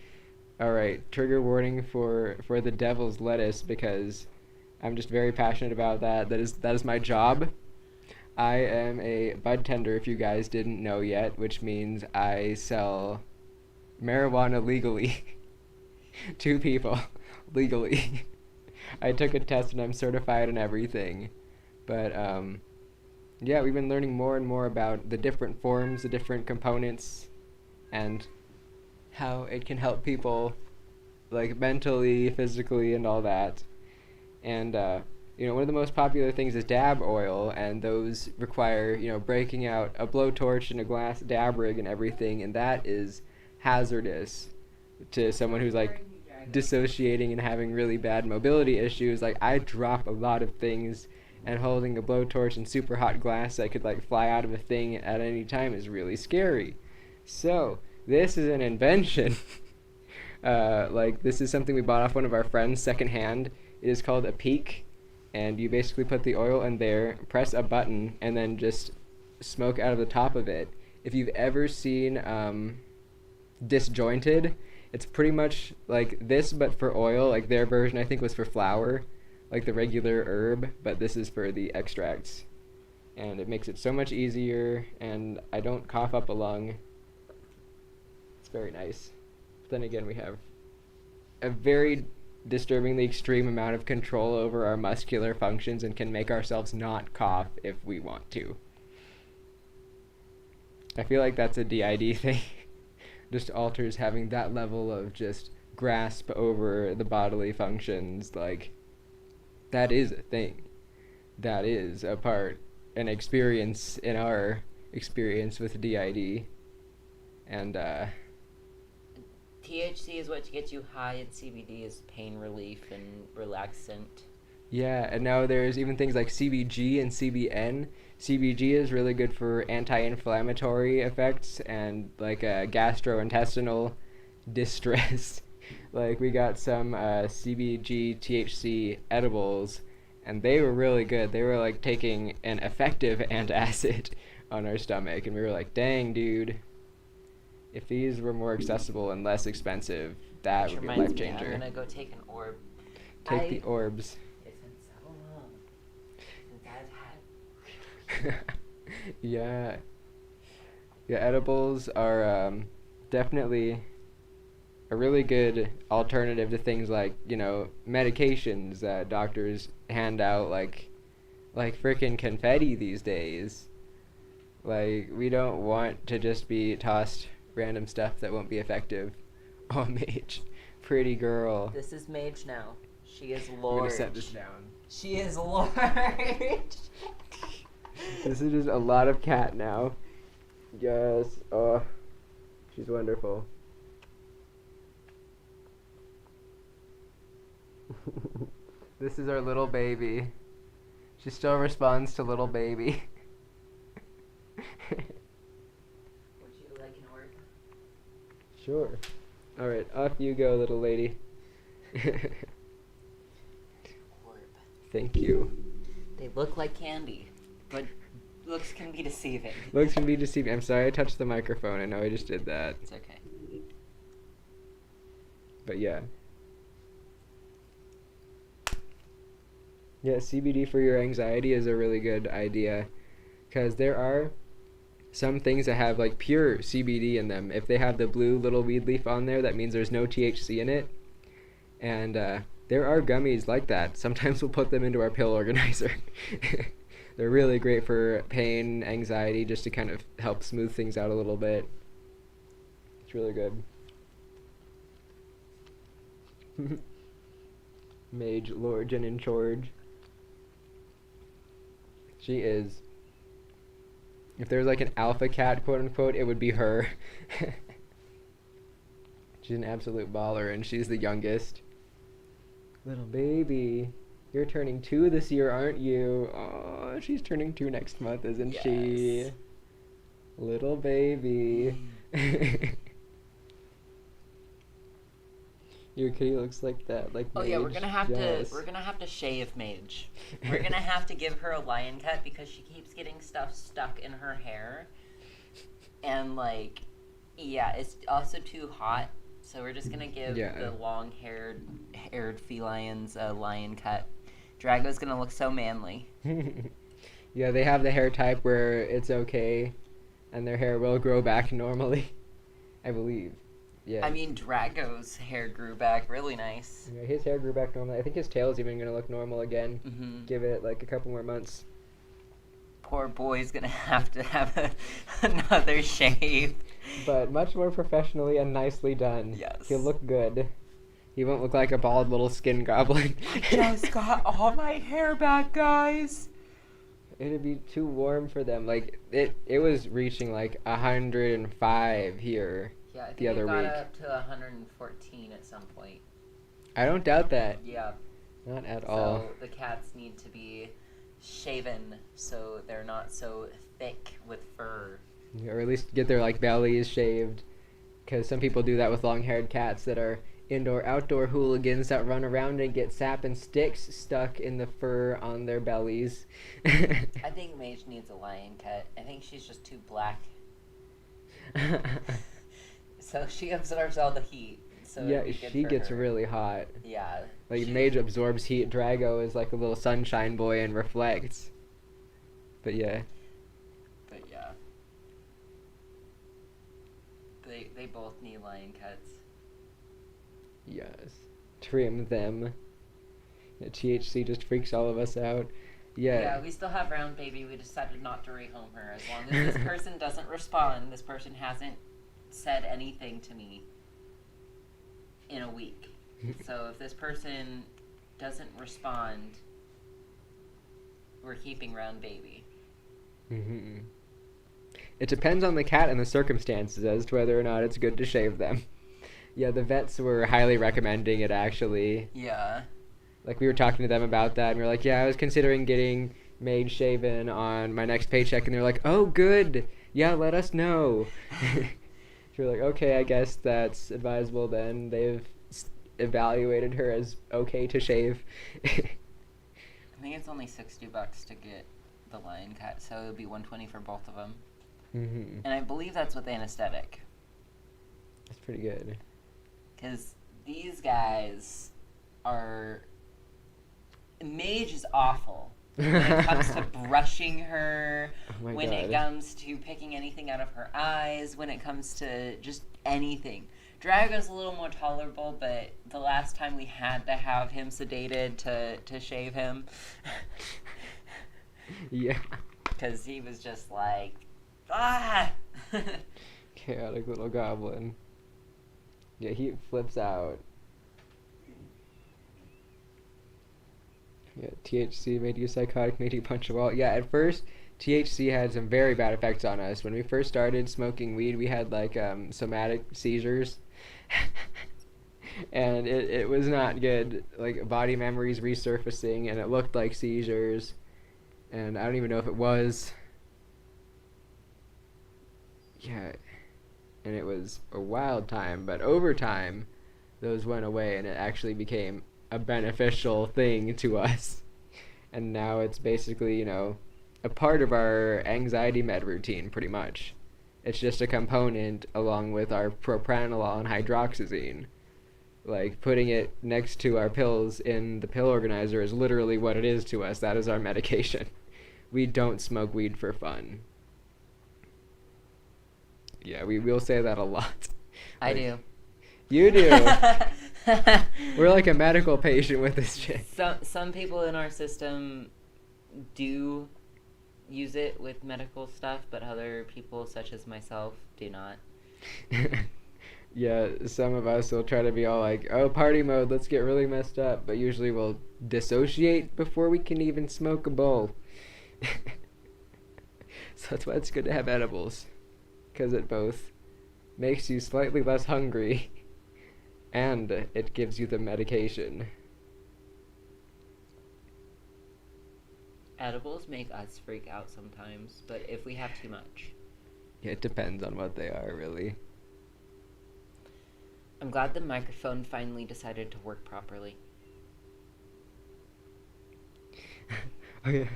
All right, trigger warning for the devil's lettuce because I'm just very passionate about that. That is my job. I am a bud tender, if you guys didn't know yet, which means I sell marijuana legally to people legally. I took a test and I'm certified and everything. But yeah, we've been learning more and more about the different forms, the different components, and how it can help people, like mentally, physically, and all that. And you know, one of the most popular things is dab oil, and those require, you know, breaking out a blowtorch and a glass dab rig and everything, and that is hazardous to someone who's like dissociating and having really bad mobility issues. Like, I drop a lot of things, and holding a blowtorch and super hot glass that could like fly out of a thing at any time is really scary. So this is an invention. Like, this is something we bought off one of our friends secondhand. It is called a peak, and you basically put the oil in there, press a button, and then just smoke out of the top of it. If you've ever seen Disjointed, it's pretty much like this, but for oil. Like, their version, I think, was for flower, like the regular herb, but this is for the extracts. And it makes it so much easier, and I don't cough up a lung. It's very nice. But then again, we have a very disturbingly extreme amount of control over our muscular functions and can make ourselves not cough if we want to. I feel like that's a DID thing. Just alters having that level of just grasp over the bodily functions. Like, that is a thing. That is a part, an experience in our experience with DID. And THC is what gets you high, and CBD is pain relief and relaxant. yeah, and now there's even things like CBG and CBN. CBG is really good for anti-inflammatory effects and like gastrointestinal distress. Like, we got some CBG THC edibles, and they were really good. They were like taking an effective antacid on our stomach, and we were like, dang, dude. If these were more accessible and less expensive, that would be a life changer. I'm gonna go take an orb. Take the orbs. It's been so long since I've had. Yeah. Yeah, edibles are definitely a really good alternative to things like, you know, medications that doctors hand out like frickin' confetti these days. Like, we don't want to just be tossed random stuff that won't be effective. Oh, Mage. Pretty girl. This is Mage now. She is Lord. I'm gonna set this down. She is Lord. This is just a lot of cat now. Yes. Oh, she's wonderful. This is our little baby. She still responds to little baby. Would you like an orb? Sure. Alright, off you go, little lady. Orb. Thank you. They look like candy, but looks can be deceiving. Looks can be deceiving. I'm sorry I touched the microphone. I know I just did that. It's okay. But yeah. Yeah, CBD for your anxiety is a really good idea. Because there are some things that have like pure CBD in them. If they have the blue little weed leaf on there, that means there's no THC in it. And there are gummies like that. Sometimes we'll put them into our pill organizer. They're really great for pain, anxiety, just to kind of help smooth things out a little bit. It's really good. Mage Lorgen in charge. She is. If there's like an alpha cat, quote unquote, it would be her. She's an absolute baller, and she's the youngest. Little baby. You're turning 2 this year, aren't you? Oh, she's turning 2 next month, isn't she? Little baby. Your kitty looks like that, like Oh Mage. yeah, we're gonna have Yes. to shave Mage. We're gonna have to give her a lion cut because she keeps getting stuff stuck in her hair, and like, yeah, it's also too hot. So we're just gonna give the long-haired felines a lion cut. Drago's gonna look so manly. Yeah, they have the hair type where it's okay, and their hair will grow back normally, I believe. Yeah. I mean, Drago's hair grew back really nice. Yeah, his hair grew back normally. I think his tail's even gonna look normal again. Mm-hmm. Give it like a couple more months. Poor boy's gonna have to have another shave. But much more professionally and nicely done. Yes. He'll look good. He won't look like a bald little skin goblin. I just got all my hair back, guys. It'd be too warm for them. Like it was reaching like 105 here. Yeah, I think the other it got week. up to 114 at some point. I don't doubt that. Yeah. Not at all. So the cats need to be shaven so they're not so thick with fur. Or at least get their like bellies shaved, because some people do that with long-haired cats that are indoor-outdoor hooligans that run around and get sap and sticks stuck in the fur on their bellies. I think Mage needs a lion cut. I think she's just too black. So she absorbs all the heat. So Yeah, it'd be good she for gets her. really hot. Yeah. Like, she- Mage absorbs heat. Drago is like a little sunshine boy and reflects. But yeah. But yeah. They both need lion cuts. Yes. Trim them. Yeah, THC just freaks all of us out. Yeah, we still have Round Baby. We decided not to rehome her. As long as this person doesn't respond, this person hasn't said anything to me in a week. So if this person doesn't respond, we're keeping Round Baby. Mm-hmm. It depends on the cat and the circumstances as to whether or not it's good to shave them. Yeah, the vets were highly recommending it, actually. Yeah. Like, we were talking to them about that, and we were like, yeah, I was considering getting Mage shaven on my next paycheck, and they're like, oh, good. Yeah, let us know. So we're like, okay, I guess that's advisable then. They've evaluated her as okay to shave. I think it's only $60 to get the lion cut, so it would be $120 for both of them. Mm-hmm. And I believe that's with anesthetic. That's pretty good. Because these guys are... Mage is awful. When it comes to brushing her, Oh my when God. it comes to picking anything out of her eyes, when it comes to just anything. Drago's a little more tolerable, but the last time we had to have him sedated to shave him, Yeah. because he was just like, ah! Chaotic little goblin. Yeah, he flips out. Yeah, THC made you psychotic, made you punch a wall. Yeah, at first, THC had some very bad effects on us. When we first started smoking weed, we had, like, somatic seizures. And it was not good. Like, body memories resurfacing, and it looked like seizures. And I don't even know if it was. Yeah. And it was a wild time, but over time, those went away, and it actually became a beneficial thing to us. And now it's basically, you know, a part of our anxiety med routine, pretty much. It's just a component along with our propranolol and hydroxyzine. Like, putting it next to our pills in the pill organizer is literally what it is to us. That is our medication. We don't smoke weed for fun. Yeah, we will say that a lot. I Like, do. You do. We're like a medical patient with this shit. Some people in our system do use it with medical stuff, but other people, such as myself, do not. Yeah, some of us will try to be all like, oh, party mode, let's get really messed up, but usually we'll dissociate before we can even smoke a bowl. So that's why it's good to have edibles, because it both makes you slightly less hungry and it gives you the medication. Edibles make us freak out sometimes, but if we have too much. Yeah, it depends on what they are, really. I'm glad the microphone finally decided to work properly. Oh yeah.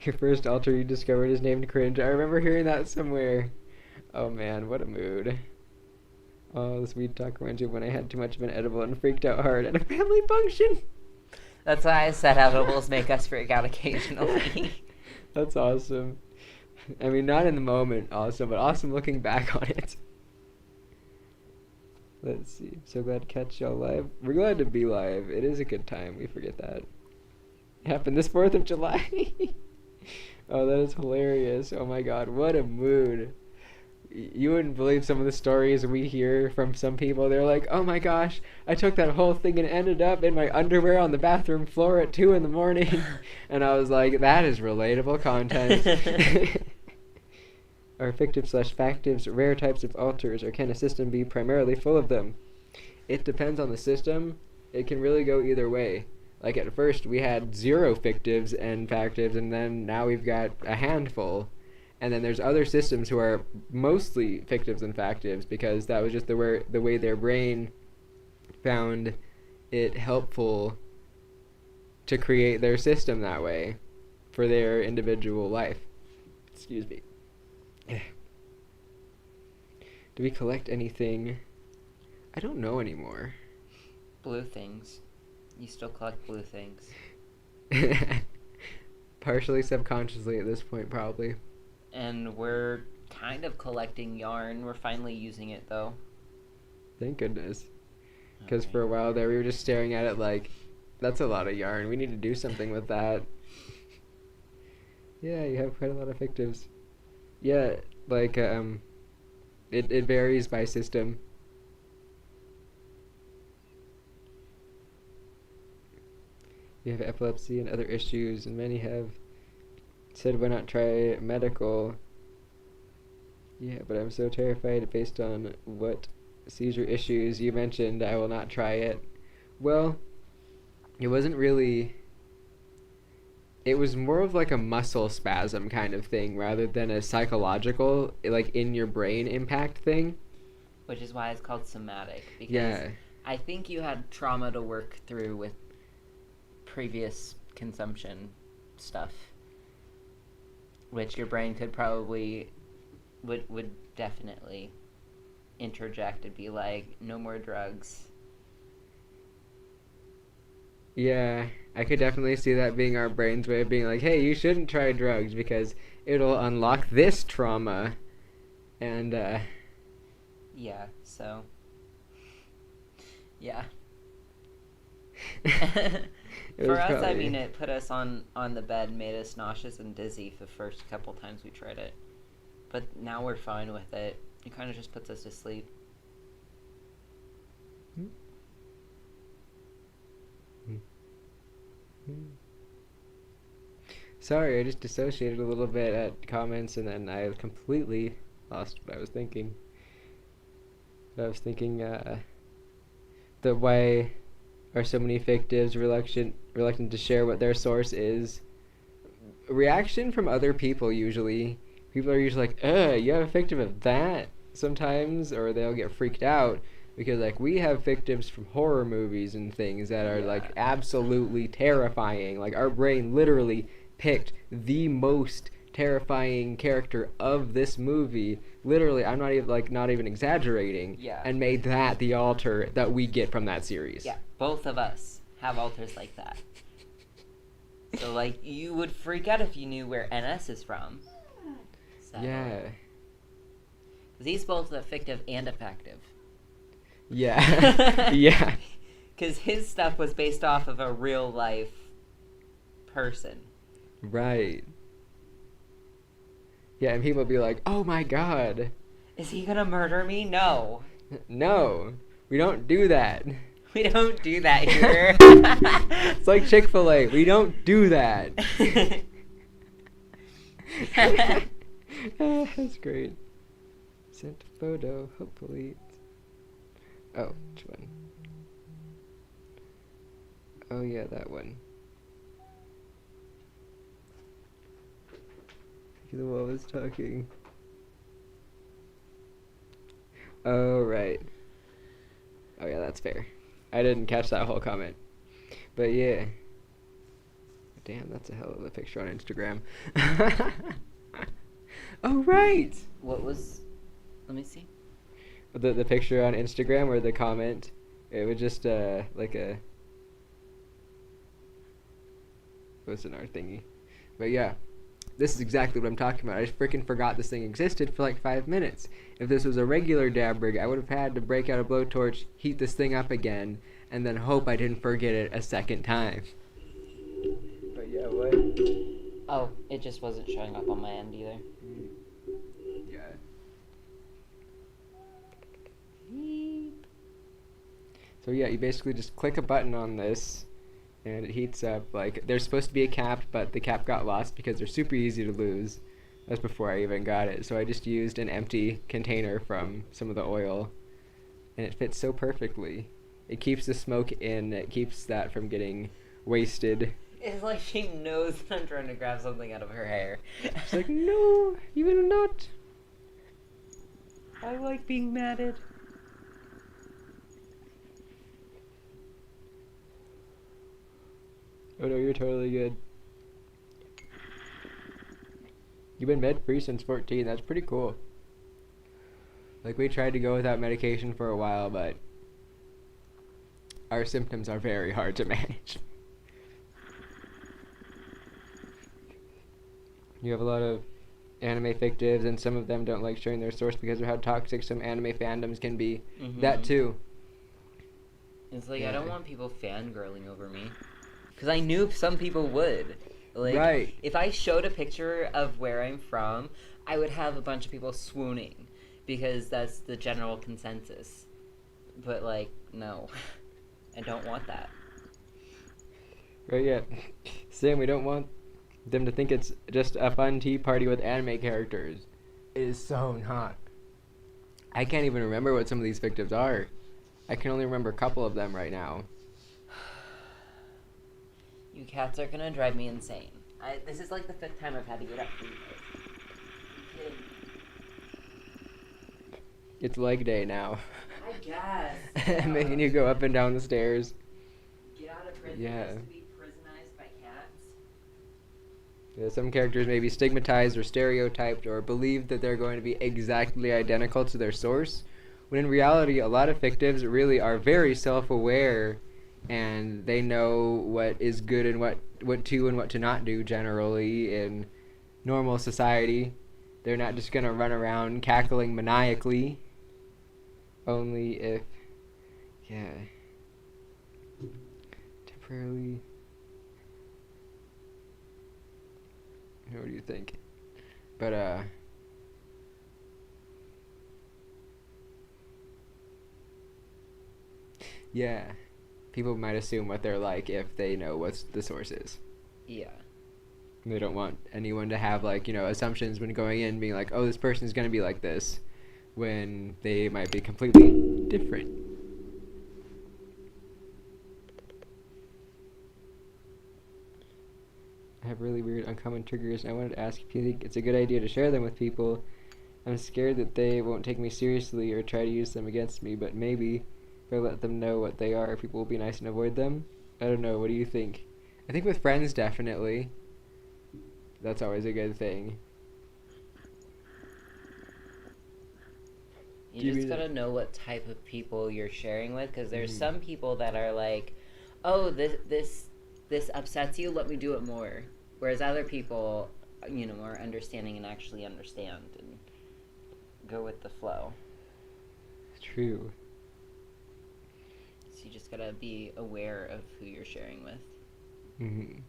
Your first alter you discovered is named Cringe. I remember hearing that somewhere. Oh man, what a mood. Oh, this weed talk reminds me of when I had too much of an edible and freaked out hard at a family function. That's why I said edibles make us freak out occasionally. That's awesome. I mean, not in the moment awesome, but awesome looking back on it. Let's see. So glad to catch y'all live. We're glad to be live. It is a good time. We forget that. It happened this 4th of July. Oh, that is hilarious. Oh my god, what a mood. You wouldn't believe some of the stories we hear from some people. They're like, oh my gosh, I took that whole thing and ended up in my underwear on the bathroom floor at 2 in the morning. And I was like, that is relatable content. Are fictive/factives rare types of alters, or can a system be primarily full of them? It depends on the system. It can really go either way. Like at first we had 0 fictives and factives, and then now we've got a handful. And then there's other systems who are mostly fictives and factives because that was just the way their brain found it helpful to create their system that way for their individual life. Excuse me. Do we collect anything? I don't know anymore. Blue things. You still collect blue things. Partially subconsciously at this point, probably. And we're kind of collecting yarn. We're finally using it, though. Thank goodness. Because Okay. for a while there, we were just staring at it like, that's a lot of yarn. We need to do something with that. Yeah, you have quite a lot of fictives. Yeah, like, it varies by system. You have epilepsy and other issues, and many have said why not try medical. Yeah, but I'm so terrified based on what seizure issues you mentioned. I will not try it. Well, it wasn't really... It was more of like a muscle spasm kind of thing rather than a psychological, like in your brain impact thing. Which is why it's called somatic. Because Yeah. I think you had trauma to work through with previous consumption stuff. Which your brain could probably... would definitely interject and be like, no more drugs. Yeah, I could definitely see that being our brain's way of being like, hey, you shouldn't try drugs because it'll unlock this trauma. And, Yeah, so... Yeah. For us, I mean, it put us on the bed, made us nauseous and dizzy for the first couple times we tried it. But now we're fine with it. It kind of just puts us to sleep. Sorry, I just dissociated a little bit at comments and then I completely lost what I was thinking. I was thinking, that why are so many fictives reluctant to share what their source is? Reaction from other people usually. People are usually like, you have a fictive of that sometimes, or they'll get freaked out because like we have fictives from horror movies and things that are like absolutely terrifying. Like our brain literally picked the most terrifying character of this movie. Literally, I'm not even exaggerating. Yeah. And made that the alter that we get from that series. Yeah, both of us have alters like that. So, like, you would freak out if you knew where NS is from. So, Yeah. 'cause he's both a fictive and a factive. Yeah. Yeah. Because his stuff was based off of a real life person. Right. Yeah, and people be like, oh my god. Is he gonna murder me? No. No, we don't do that. We don't do that here. It's like Chick-fil-A. We don't do that. That's great. Sent a photo, hopefully. Oh, which one? Oh yeah, that one. The wall was talking. Oh, right. Oh yeah, that's fair. I didn't catch that whole comment. But yeah. Damn, that's a hell of a picture on Instagram. Oh, right! What was... Let me see. The picture on Instagram or the comment, it was just like a... It was an art thingy. But yeah. This is exactly what I'm talking about. I just freaking forgot this thing existed for like 5 minutes. If this was a regular dab rig, I would have had to break out a blowtorch, heat this thing up again, and then hope I didn't forget it a second time. But yeah, what? Oh, it just wasn't showing up on my end either. Yeah. So yeah, you basically just click a button on this, and it heats up. Like, there's supposed to be a cap, but the cap got lost because they're super easy to lose. That's before I even got it. So I just used an empty container from some of the oil, and it fits so perfectly. It keeps the smoke in. It keeps that from getting wasted. It's like she knows that I'm trying to grab something out of her hair. She's like, no, you will not. I like being matted. Oh no, you're totally good. You've been med-free since 14. That's pretty cool. Like, we tried to go without medication for a while, but our symptoms are very hard to manage. You have a lot of anime fictives, and some of them don't like sharing their source because of how toxic some anime fandoms can be. Mm-hmm. That too. It's like, yeah. I don't want people fangirling over me. Because I knew some people would. Like, right. If I showed a picture of where I'm from, I would have a bunch of people swooning. Because that's the general consensus. But, like, no. I don't want that. Right, yeah. Sam, we don't want them to think it's just a fun tea party with anime characters. It is so not. I can't even remember what some of these fictives are. I can only remember a couple of them right now. You cats are gonna drive me insane. This is like the 5th time I've had to get up for you guys. It's leg day now. I guess. Making you go up and down the stairs. Get out of prison Yeah. just to be prisonized by cats. Yeah, some characters may be stigmatized or stereotyped or believe that they're going to be exactly identical to their source, when in reality a lot of fictives really are very self-aware, and they know what is good and what to and what to not do generally in normal society. They're not just going to run around cackling maniacally. Only if, yeah, temporarily. What do you think? But, yeah. People might assume what they're like if they know what the source is. Yeah. They don't want anyone to have, like, assumptions when going in, being like, oh, this person is going to be like this, when they might be completely different. I have really weird uncommon triggers, and I wanted to ask if you think it's a good idea to share them with people. I'm scared that they won't take me seriously or try to use them against me, but maybe if I let them know what they are, people will be nice and avoid them. I don't know, what do you think? I think with friends, definitely. That's always a good thing. You just gotta know what type of people you're sharing with, because there's some people that are like, oh, this upsets you, let me do it more. Whereas other people, are understanding and actually understand and go with the flow. True. So you just gotta be aware of who you're sharing with. Mm-hmm.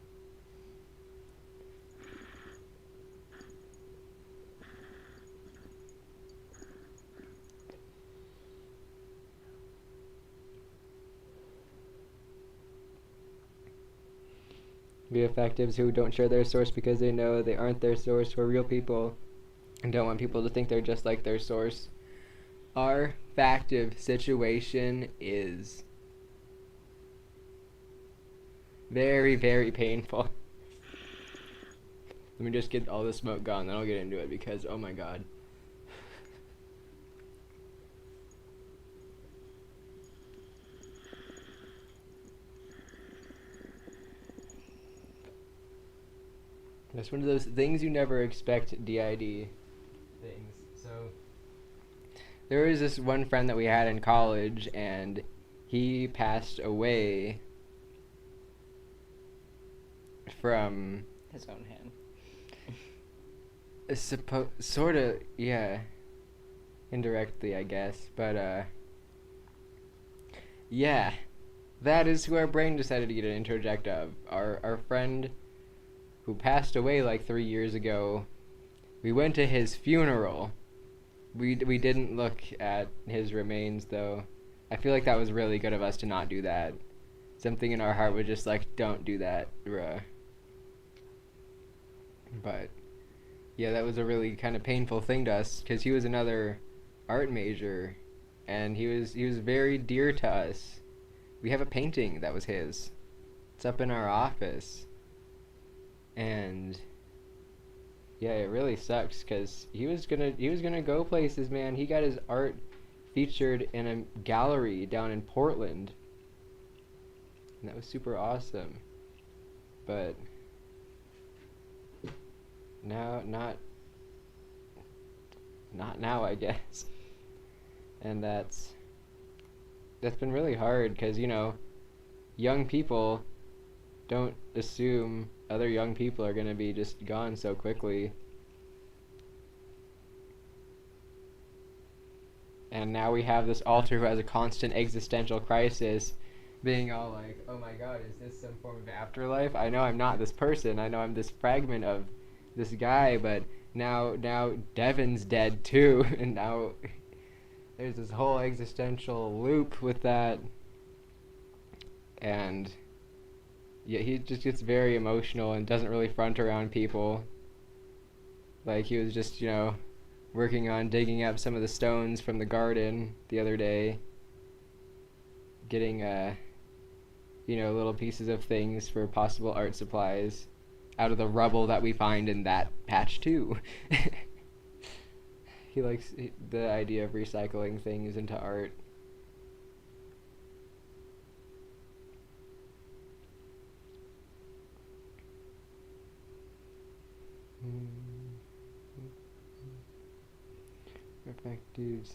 We have factives who don't share their source because they know they aren't their source, who are real people and don't want people to think they're just like their source. Our factive situation is very, very painful. Let me just get all the smoke gone, then I'll get into it because, oh my god. That's one of those things you never expect DID things. So, there was this one friend that we had in college, and he passed away from his own hand. Sort of, yeah. Indirectly, I guess. But, yeah. That is who our brain decided to get an interject of. Our friend who passed away like 3 years ago. We went to his funeral. We didn't look at his remains, though. I feel like that was really good of us to not do that. Something in our heart was just like, don't do that, bruh. But, yeah, that was a really kind of painful thing to us, because he was another art major, and he was very dear to us. We have a painting that was his. It's up in our office. And yeah, it really sucks because he was gonna go places, man. He got his art featured in a gallery down in Portland, and that was super awesome. But now, not now, I guess. And that's been really hard because, you know, young people don't assume other young people are going to be just gone so quickly. And now we have this alter who has a constant existential crisis, being all like, oh my god, is this some form of afterlife? I know I'm not this person, I know I'm this fragment of this guy, but now Devin's dead too, and now there's this whole existential loop with that. And yeah, he just gets very emotional and doesn't really front around people. Like, he was just, you know, working on digging up some of the stones from the garden the other day. Getting, you know, little pieces of things for possible art supplies out of the rubble that we find in that patch, too. He likes the idea of recycling things into art. Factives.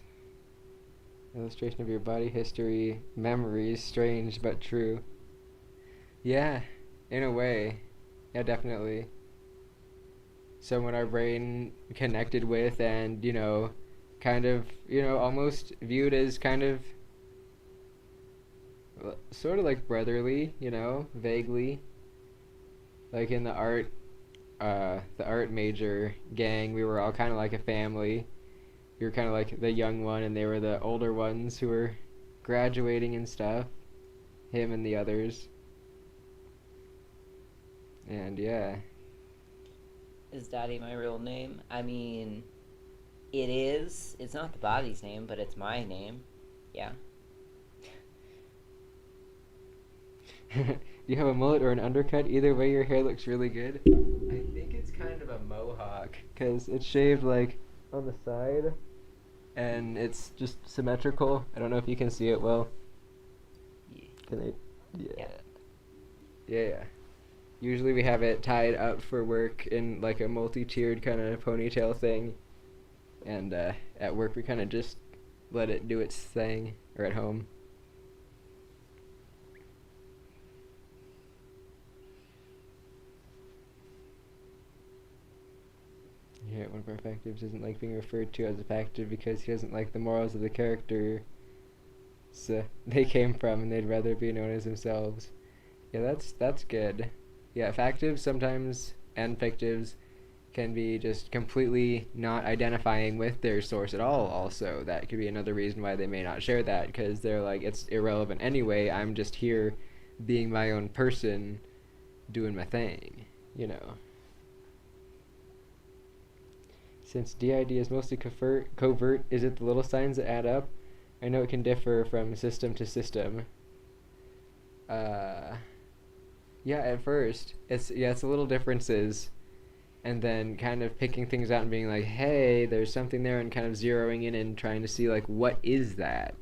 Illustration of your body history, memories, strange but true. Yeah, in a way. Yeah, definitely. Someone our brain connected with and, you know, kind of, you know, almost viewed as kind of sort of like brotherly, you know, vaguely. Like in the art major gang, we were all kind of like a family. We were kind of like the young one, and they were the older ones who were graduating and stuff. Him and the others. And yeah. Is Daddy my real name? I mean, it is. It's not the body's name, but it's my name. Yeah. You have a mullet or an undercut? Either way, your hair looks really good. I think it's kind of a mohawk, because it's shaved, like, on the side, and it's just symmetrical. I don't know if you can see it well. Yeah. Can I? Yeah. Yeah. Yeah. Usually we have it tied up for work in, like, a multi-tiered kind of ponytail thing, and at work we kind of just let it do its thing, or at home. Yeah, one of our factives doesn't like being referred to as a factive because he doesn't like the morals of the character so they came from, and they'd rather be known as themselves. Yeah, that's good. Yeah, factives sometimes, and fictives, can be just completely not identifying with their source at all also. That could be another reason why they may not share that, because they're like, it's irrelevant anyway, I'm just here being my own person, doing my thing, you know. Since DID is mostly covert, is it the little signs that add up? I know it can differ from system to system. Yeah, at first, it's the little differences, and then kind of picking things out and being like, hey, there's something there, and kind of zeroing in and trying to see, like, what is that?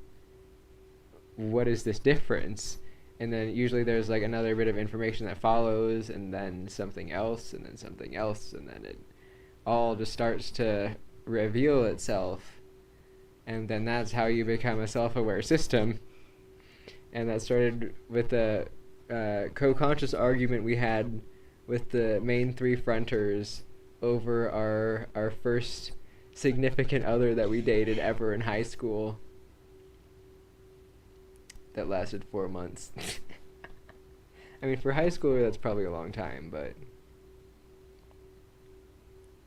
What is this difference? And then usually there's, like, another bit of information that follows, and then something else, and then something else, and then it all just starts to reveal itself. And then that's how you become a self-aware system. And that started with the co-conscious argument we had with the main three fronters over our first significant other that we dated ever in high school. That lasted 4 months. I mean, for high schooler, that's probably a long time, but...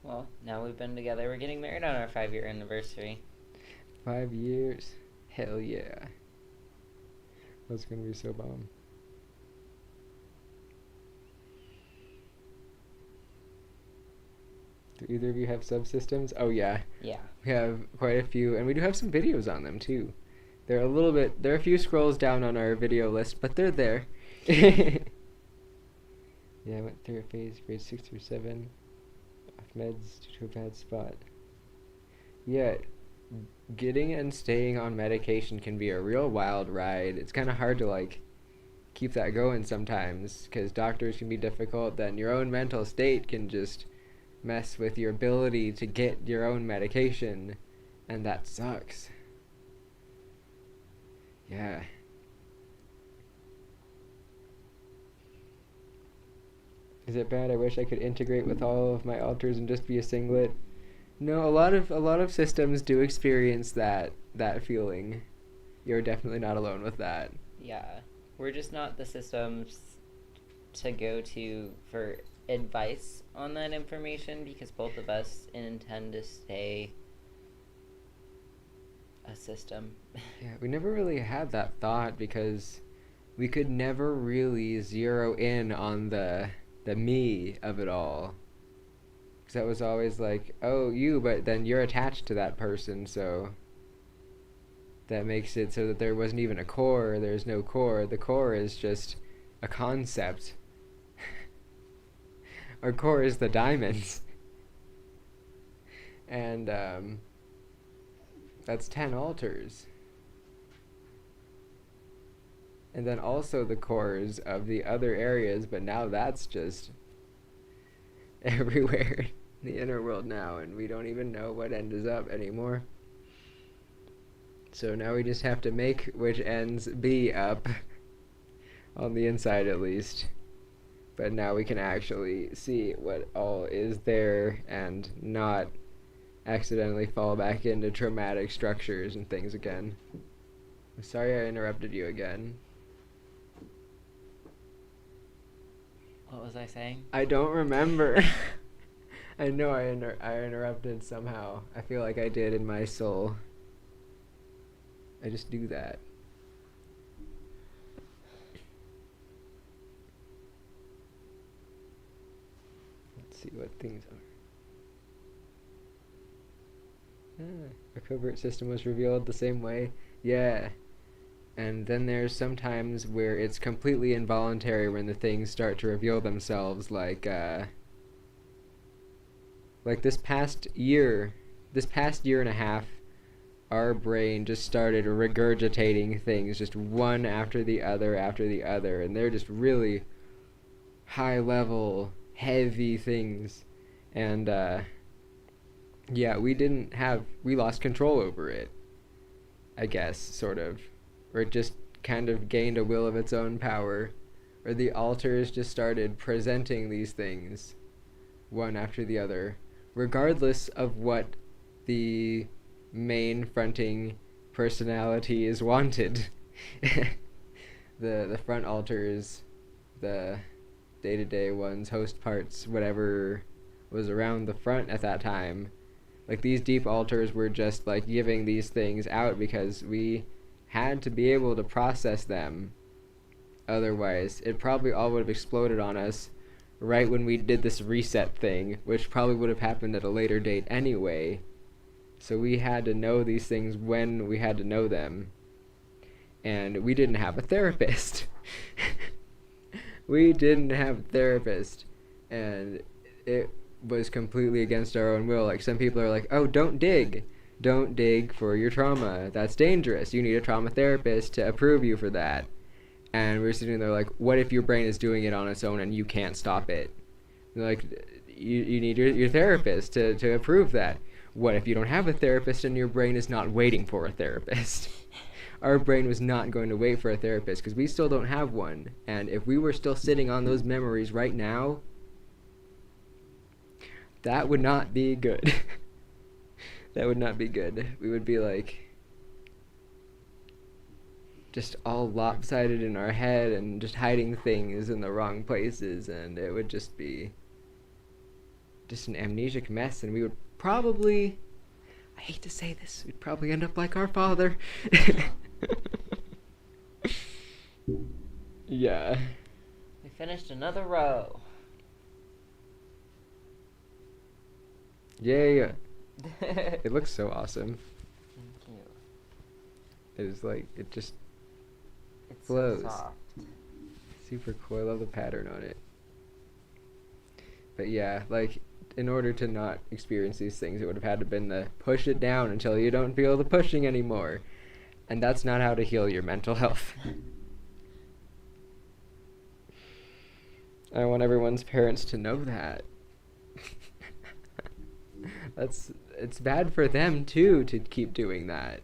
Well, now we've been together. We're getting married on our 5-year anniversary. 5 years? Hell yeah. That's gonna be so bomb. Do either of you have subsystems? Oh yeah. Yeah. We have quite a few, and we do have some videos on them too. They're a few scrolls down on our video list, but they're there. Yeah, I went through a phase, grade 6 through 7, off meds due to a bad spot. Yeah, getting and staying on medication can be a real wild ride. It's kind of hard to, like, keep that going sometimes, because doctors can be difficult, then your own mental state can just mess with your ability to get your own medication, and that sucks. Yeah. Is it bad? I wish I could integrate with all of my alters and just be a singlet. No, a lot of systems do experience that feeling. You're definitely not alone with that. Yeah. We're just not the systems to go to for advice on that information, because both of us intend to stay a system. Yeah, we never really had that thought because we could never really zero in on the me of it all. Because that was always like, oh, you, but then you're attached to that person, so that makes it so that there wasn't even a core. There's no core. The core is just a concept. Our core is the diamonds. And that's 10 altars. And then also the cores of the other areas, but now that's just everywhere in the inner world now, and we don't even know what end is up anymore. So now we just have to make which ends be up, on the inside at least. But now we can actually see what all is there and not accidentally fall back into traumatic structures and things again. I'm sorry I interrupted you again. What was I saying? I don't remember. I know I interrupted somehow. I feel like I did in my soul. I just do that. Let's see what things are. A covert system was revealed the same way. Yeah. And then there's sometimes where it's completely involuntary when the things start to reveal themselves, like this past year and a half, our brain just started regurgitating things, just one after the other, and they're just really high-level, heavy things. And, yeah, we lost control over it, I guess, sort of. Or it just kind of gained a will of its own power, or the alters just started presenting these things, one after the other, regardless of what the main fronting personalities wanted. The front alters, the day-to-day ones, host parts, whatever was around the front at that time. Like, these deep alters were just, like, giving these things out because we had to be able to process them Otherwise, it probably all would have exploded on us right when we did this reset thing, which probably would have happened at a later date anyway. So we had to know these things when we had to know them. And we didn't have a therapist. We didn't have a therapist. And it was completely against our own will. Like, some people are like, oh, don't dig. Don't dig for your trauma. That's dangerous. You need a trauma therapist to approve you for that. And we're sitting there like, what if your brain is doing it on its own and you can't stop it? Like, you need your therapist to approve that. What if you don't have a therapist and your brain is not waiting for a therapist? Our brain was not going to wait for a therapist because we still don't have one. And if we were still sitting on those memories right now, that would not be good. That would not be good. We would be like just all lopsided in our head and just hiding things in the wrong places, and it would just be just an amnesic mess, and we would probably, I hate to say this, we'd probably end up like our father. Yeah. We finished another row. Yay. It looks so awesome. Thank you. It is like, it just It's flows. so soft. Super cool. I love the pattern on it. But yeah, like, in order to not experience these things, it would have had to been the push it down until you don't feel the pushing anymore. And that's not how to heal your mental health. I want everyone's parents to know that. It's bad for them too to keep doing that.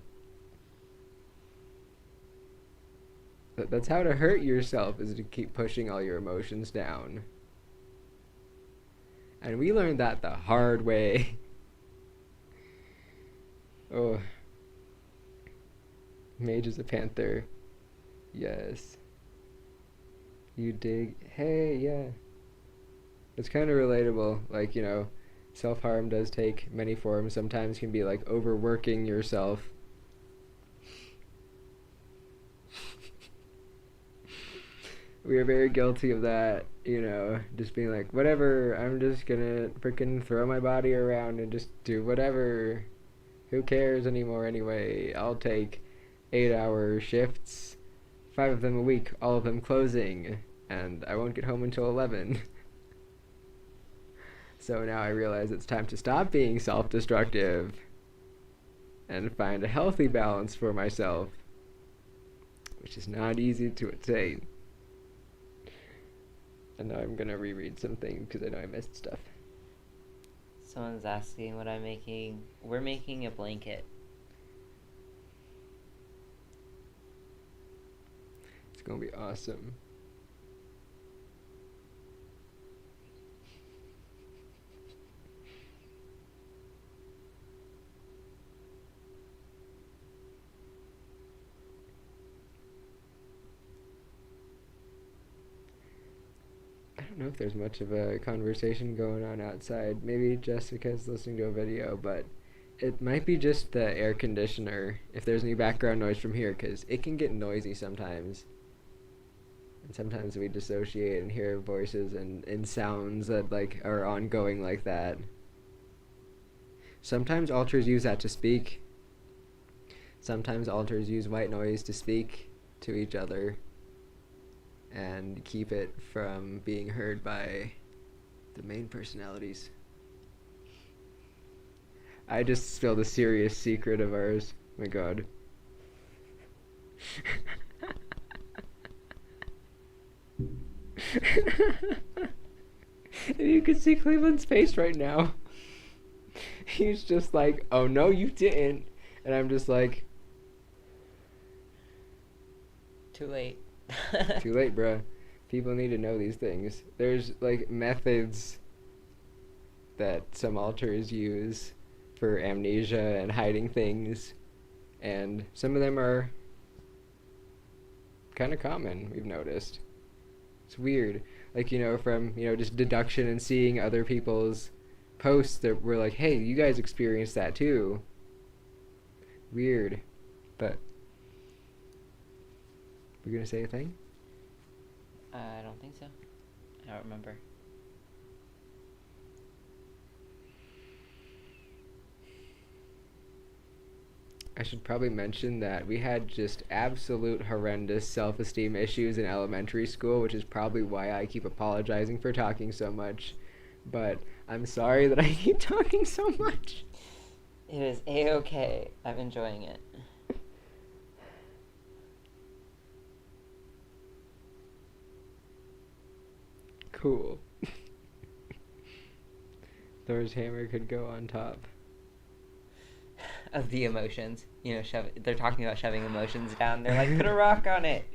That's how to hurt yourself, is to keep pushing all your emotions down. And we learned that the hard way. Oh. Mage is a panther. Yes. You dig. Hey, yeah. It's kind of relatable. Like, you know, self-harm does take many forms. Sometimes can be like overworking yourself. We are very guilty of that, you know, just being like, whatever, I'm just gonna freaking throw my body around and just do whatever. Who cares anymore anyway? I'll take 8-hour shifts, 5 of them a week, all of them closing, and I won't get home until 11. So now I realize it's time to stop being self-destructive and find a healthy balance for myself, which is not easy to attain. And now I'm gonna reread something because I know I missed stuff. Someone's asking what I'm making. We're making a blanket. It's gonna be awesome. I don't know if there's much of a conversation going on outside. Maybe Jessica's listening to a video, but it might be just the air conditioner, if there's any background noise from here, because it can get noisy sometimes. And sometimes we dissociate and hear voices and sounds that like are ongoing like that. Sometimes alters use that to speak. Sometimes alters use white noise to speak to each other and keep it from being heard by the main personalities. I just spilled a serious secret of ours. Oh my god. You can see Cleveland's face right now. He's just like, oh no you didn't. And I'm just like, Too late. too late, bruh. People need to know these things. There's like methods that some alters use for amnesia and hiding things, and some of them are kind of common, we've noticed. It's weird. Like, you know, from, you know, just deduction and seeing other people's posts that were like, hey, you guys experienced that too. Weird. But we're gonna say a thing? I don't think so. I don't remember. I should probably mention that we had just absolute horrendous self-esteem issues in elementary school, which is probably why I keep apologizing for talking so much. But I'm sorry that I keep talking so much. It is A-okay. I'm enjoying it. Cool. Thor's hammer could go on top. Of the emotions. You know, they're talking about shoving emotions down. They're like, put a rock on it.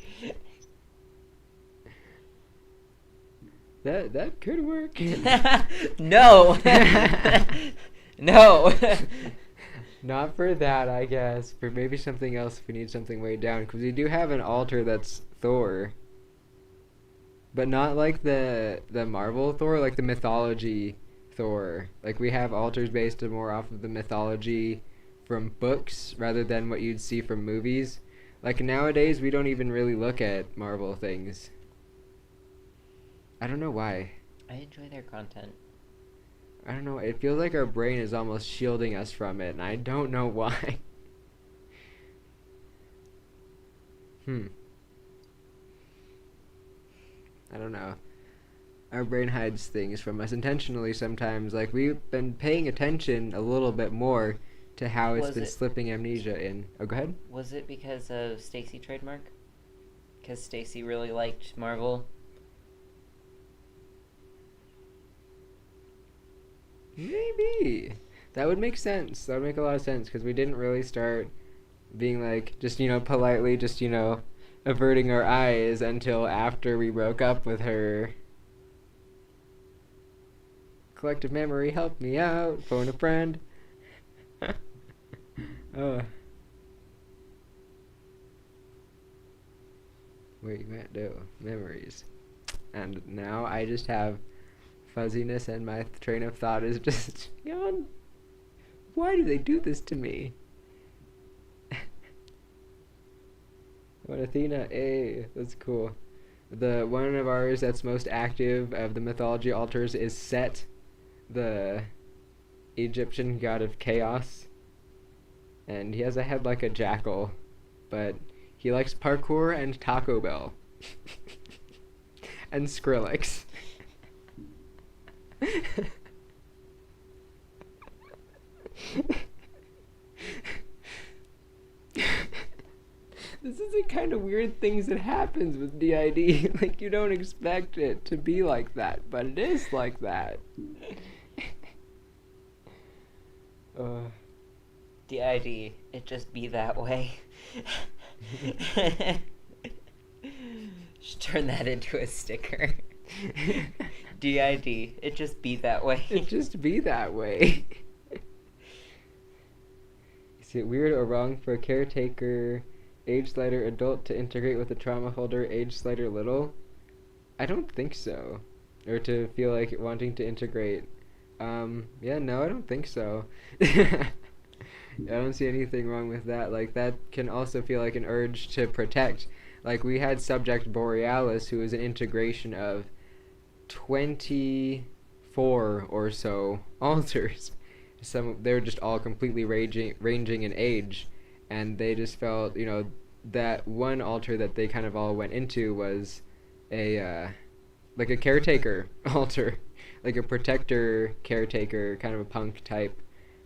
That could work. No! No! Not for that, I guess. For maybe something else if we need something weighed down. Because we do have an altar that's Thor. But not like the Marvel Thor, like the mythology Thor. Like, we have altars based more off of the mythology from books rather than what you'd see from movies. Like, nowadays, we don't even really look at Marvel things. I don't know why. I enjoy their content. I don't know. It feels like our brain is almost shielding us from it, and I don't know why. I don't know. Our brain hides things from us intentionally sometimes. Like, we've been paying attention a little bit more to how it's been slipping amnesia in. Oh, go ahead. Was it because of Stacy trademark? Because Stacy really liked Marvel? Maybe. That would make sense. That would make a lot of sense, because we didn't really start being like, just, politely, just, averting our eyes until after we broke up with her. Collective memory, help me out. Phone a friend. Oh. Where you at? No. Memories. And now I just have fuzziness and my train of thought is just gone. Why do they do this to me? What, Athena? Hey, that's cool. The one of ours that's most active of the mythology altars is Set, the Egyptian god of chaos. And he has a head like a jackal, but he likes parkour and Taco Bell. And Skrillex. This is the kind of weird things that happens with DID. Like, you don't expect it to be like that, but it is like that. DID, it just be that way. Should turn that into a sticker. DID, it just be that way. It just be that way. Is it weird or wrong for a caretaker, age slider adult to integrate with a trauma holder, age slider little? I don't think so. Or to feel like wanting to integrate. Yeah, no, I don't think so. I don't see anything wrong with that. Like, that can also feel like an urge to protect. Like, we had Subject Borealis, who was an integration of 24 or so altars. They're just all completely ranging in age, and they just felt, that one altar that they kind of all went into was like a caretaker altar, like a protector caretaker, kind of a punk type.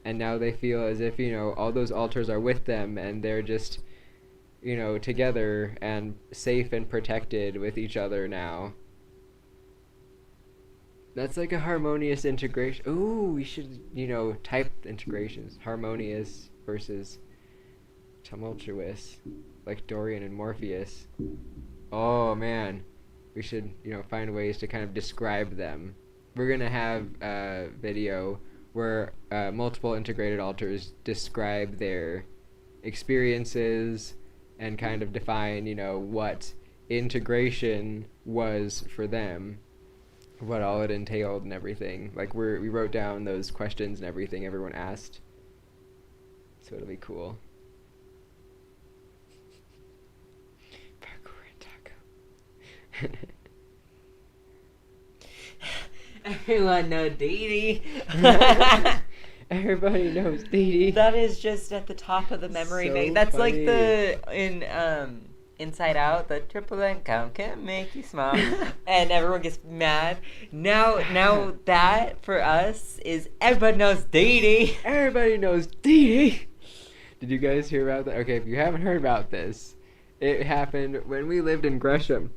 And now they feel as if, all those altars are with them, and they're just, together and safe and protected with each other now. That's like a harmonious integration. Ooh, we should, type integrations. Harmonious versus tumultuous, like Dorian and Morpheus. Oh, man. We should, find ways to kind of describe them. We're going to have a video where multiple integrated altars describe their experiences and kind of define, what integration was for them, what all it entailed and everything. Like, we wrote down those questions and everything everyone asked, so it'll be cool. Parkour and taco. Everyone know Dee Dee. Everybody knows Dee Dee. That is just at the top of the memory So bank. That's like funny. in Inside Out, the triple count can make you smile, and everyone gets mad. Now that for us is everybody knows Dee Dee. Everybody knows Dee Dee. Did you guys hear about that? Okay, if you haven't heard about this, it happened when we lived in Gresham.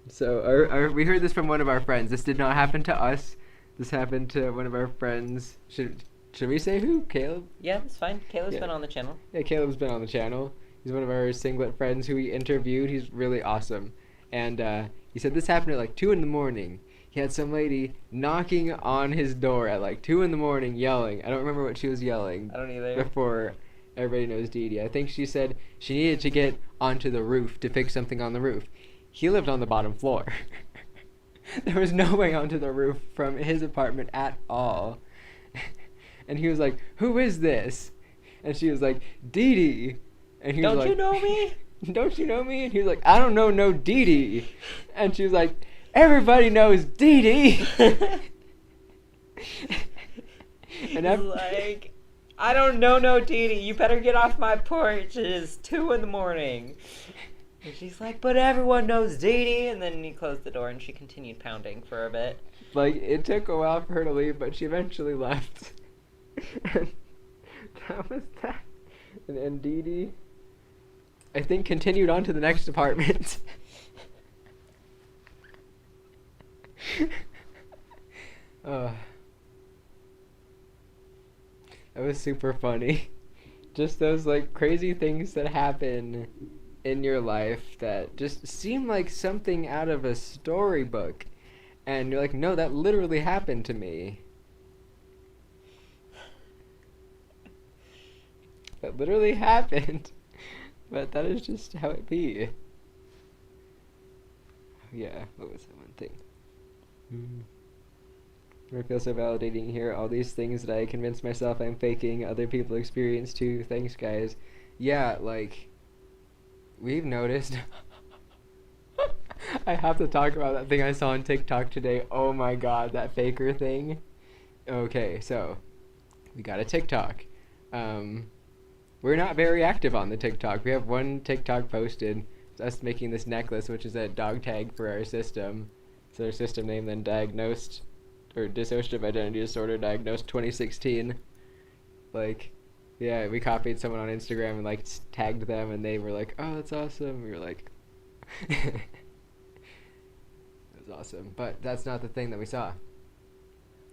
So we heard this from one of our friends. This did not happen to us. This happened to one of our friends. Should we say who? Caleb? Yeah, that's fine. Caleb's Yeah. been on the channel. Yeah, Caleb's been on the channel. He's one of our singlet friends who we interviewed. He's really awesome. And he said this happened at like 2 in the morning. He had some lady knocking on his door at like 2 in the morning yelling. I don't remember what she was yelling I don't either. before Everybody Knows Dee Dee. I think she said she needed to get onto the roof to fix something on the roof. He lived on the bottom floor. There was no way onto the roof from his apartment at all. And he was like, "Who is this?" And she was like, "Dee Dee." And he was Don't like, you know me? "Don't you know me?" And he was like, "I don't know no Dee Dee." And she was like, "Everybody knows Dee Dee." And He's like, I don't know no Dee Dee. You better get off my porch. It is 2 in the morning. And she's like, but everyone knows Dee Dee. And then he closed the door and she continued pounding for a bit. like, it took a while for her to leave, but she eventually left. And that was that. And Dee Dee, I think, continued on to the next apartment. That was super funny. Just those like crazy things that happen in your life that just seem like something out of a storybook. And you're like, no, that literally happened to me. That literally happened. But that is just how it be. Yeah, what was that one thing? I feel so validating here. All these things that I convince myself I'm faking, other people experience too. Thanks, guys. Yeah, like, we've noticed. I have to talk about that thing I saw on TikTok today. Oh my god, that faker thing. Okay, so, we got a TikTok. We're not very active on the TikTok. We have one TikTok posted. It's us making this necklace, which is a dog tag for our system. So our system name then diagnosed, or dissociative identity disorder diagnosed 2016. Like, yeah, we copied someone on Instagram and like tagged them, and they were like, "Oh, that's awesome." We were like, "It was awesome," but that's not the thing that we saw.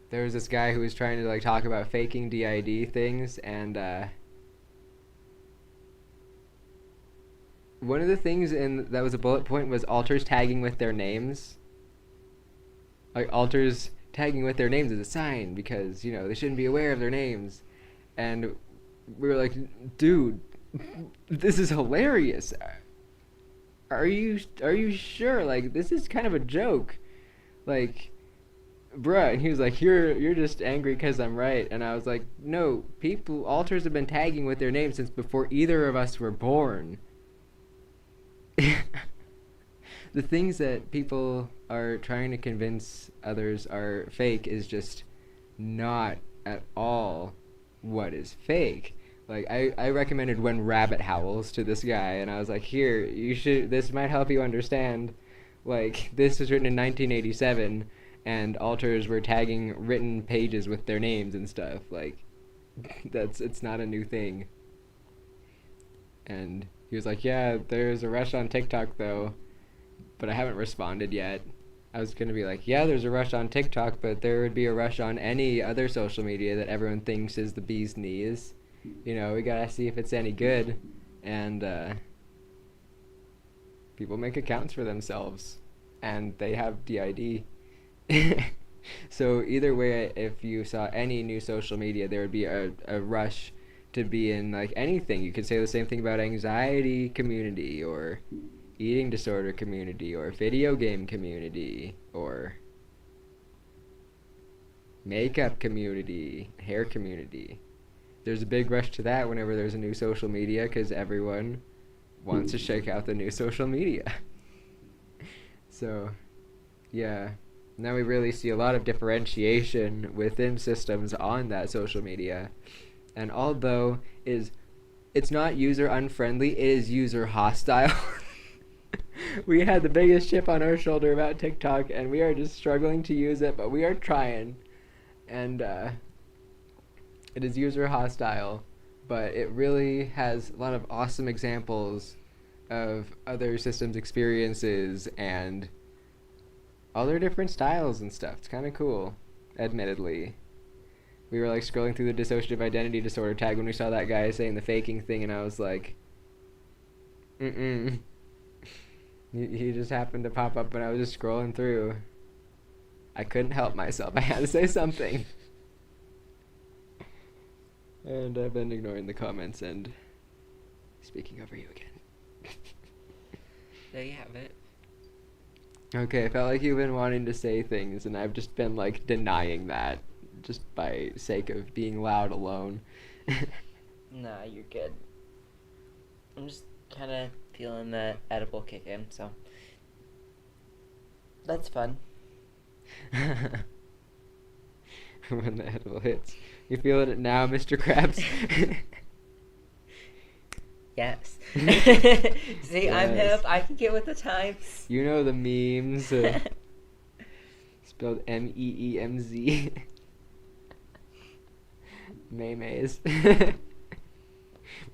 There was this guy who was trying to like talk about faking DID things, and one of the things that was a bullet point was alters tagging with their names. Like, alters tagging with their names is a sign because, you know, they shouldn't be aware of their names. And we were like, dude, this is hilarious. Are you sure? Like, this is kind of a joke. Like, bruh. And he was like, you're just angry because I'm right. And I was like, no, alters have been tagging with their names since before either of us were born. The things that people are trying to convince others are fake is just not at all what is fake. Like, I recommended When Rabbit Howls to this guy, and I was like, here, this might help you understand. Like, this was written in 1987, and alters were tagging written pages with their names and stuff. Like, it's not a new thing. And he was like, yeah, there's a rush on TikTok, though. But I haven't responded yet. I was going to be like, yeah, there's a rush on TikTok, but there would be a rush on any other social media that everyone thinks is the bee's knees. You know, we got to see if it's any good. And people make accounts for themselves. And they have DID. So either way, if you saw any new social media, there would be a rush to be in, like, anything. You could say the same thing about anxiety community, or eating disorder community, or video game community, or makeup community, hair community. There's a big rush to that whenever there's a new social media, because everyone wants to check out the new social media. So, yeah. Now we really see a lot of differentiation within systems on that social media. And although it's not user unfriendly, it is user hostile. We had the biggest chip on our shoulder about TikTok, and we are just struggling to use it, but we are trying. And it is user hostile, but it really has a lot of awesome examples of other systems experiences and all their different styles and stuff. It's kind of cool, admittedly. We were like scrolling through the dissociative identity disorder tag when we saw that guy saying the faking thing, and I was like, he just happened to pop up when I was just scrolling through. I couldn't help myself. I had to say something. And I've been ignoring the comments and speaking over you again. There you have it. Okay, I felt like you've been wanting to say things, and I've just been like denying that, just by sake of being loud alone. Nah, you're good. I'm just kind of feeling that edible kick in, so that's fun. When the edible hits. You feeling it now, Mr. Krabs? Yes. See, I'm Yes. hip. I can get with the times. You know the memes. Spelled M-E-E-M-Z. Memes.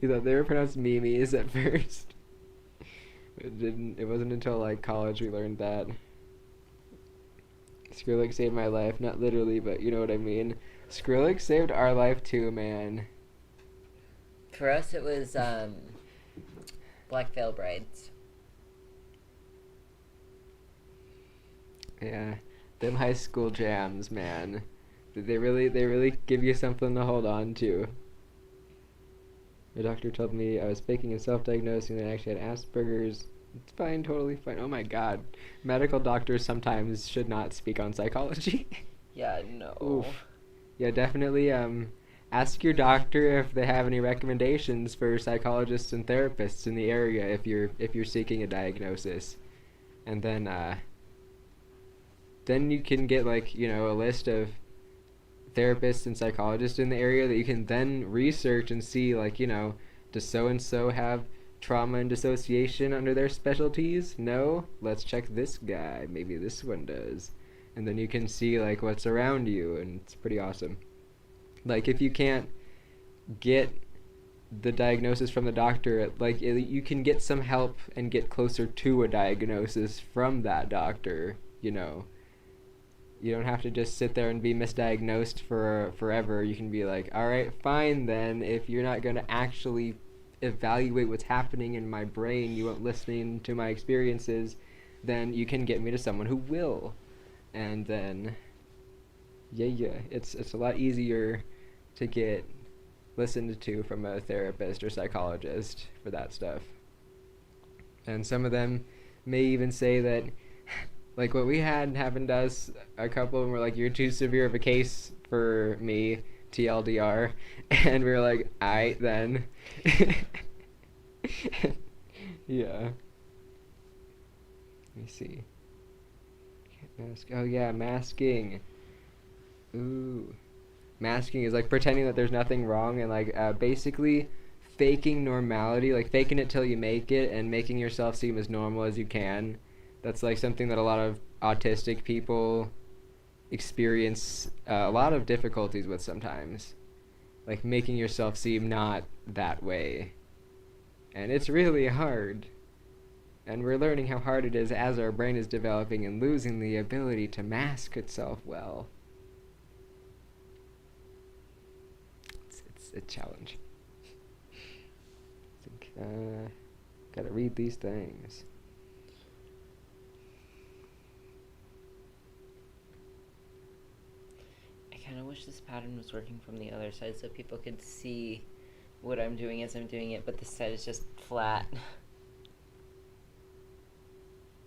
We thought they were pronounced memes at first. It wasn't until like college we learned that. Skrillex saved my life, not literally, but you know what I mean. Skrillex saved our life too, man. For us, it was Black Veil Brides. Yeah, them high school jams, man. They really give you something to hold on to. My doctor told me I was faking and self-diagnosing and I actually had Asperger's. It's fine, totally fine. Oh my god. Medical doctors sometimes should not speak on psychology. Yeah, no. Oof. Yeah, definitely ask your doctor if they have any recommendations for psychologists and therapists in the area if you're seeking a diagnosis. And then you can get like, you know, a list of therapists and psychologists in the area that you can then research and see, like, you know, does so and so have trauma and dissociation under their specialties? No? Let's check this guy. Maybe this one does. And then you can see like what's around you, and it's pretty awesome. Like if you can't get the diagnosis from the doctor, like you can get some help and get closer to a diagnosis from that doctor, you know. You don't have to just sit there and be misdiagnosed for forever. You can be like, all right, fine then. If you're not going to actually evaluate what's happening in my brain, you won't listen to my experiences, then you can get me to someone who will. And then, yeah, it's a lot easier to get listened to from a therapist or psychologist for that stuff. And some of them may even say that, like what we had happen to us, a couple of them were like, you're too severe of a case for me, TLDR. And we were like, aight then. Yeah. Let me see. Oh yeah, masking. Ooh. Masking is like pretending that there's nothing wrong and like basically faking normality, like faking it till you make it and making yourself seem as normal as you can. That's like something that a lot of autistic people experience a lot of difficulties with sometimes. Like making yourself seem not that way. And it's really hard. And we're learning how hard it is as our brain is developing and losing the ability to mask itself well. It's a challenge. I think, gotta read these things. I kind of wish this pattern was working from the other side so people could see what I'm doing as I'm doing it, but this side is just flat.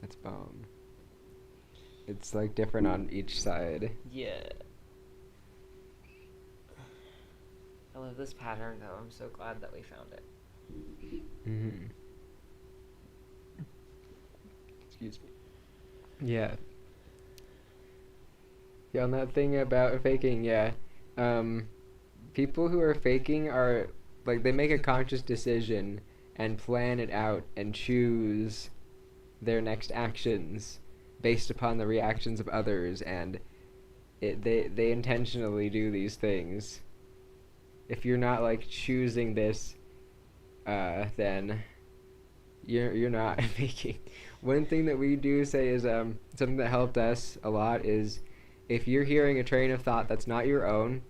That's bomb. It's like different on each side. Yeah. I love this pattern though. I'm so glad that we found it. Mm-hmm. Excuse me. Yeah. Yeah, on that thing about faking, yeah. People who are faking are, like, they make a conscious decision and plan it out and choose their next actions based upon the reactions of others, and they intentionally do these things. If you're not, like, choosing this, then you're not faking. One thing that we do say is something that helped us a lot is if you're hearing a train of thought that's not your own,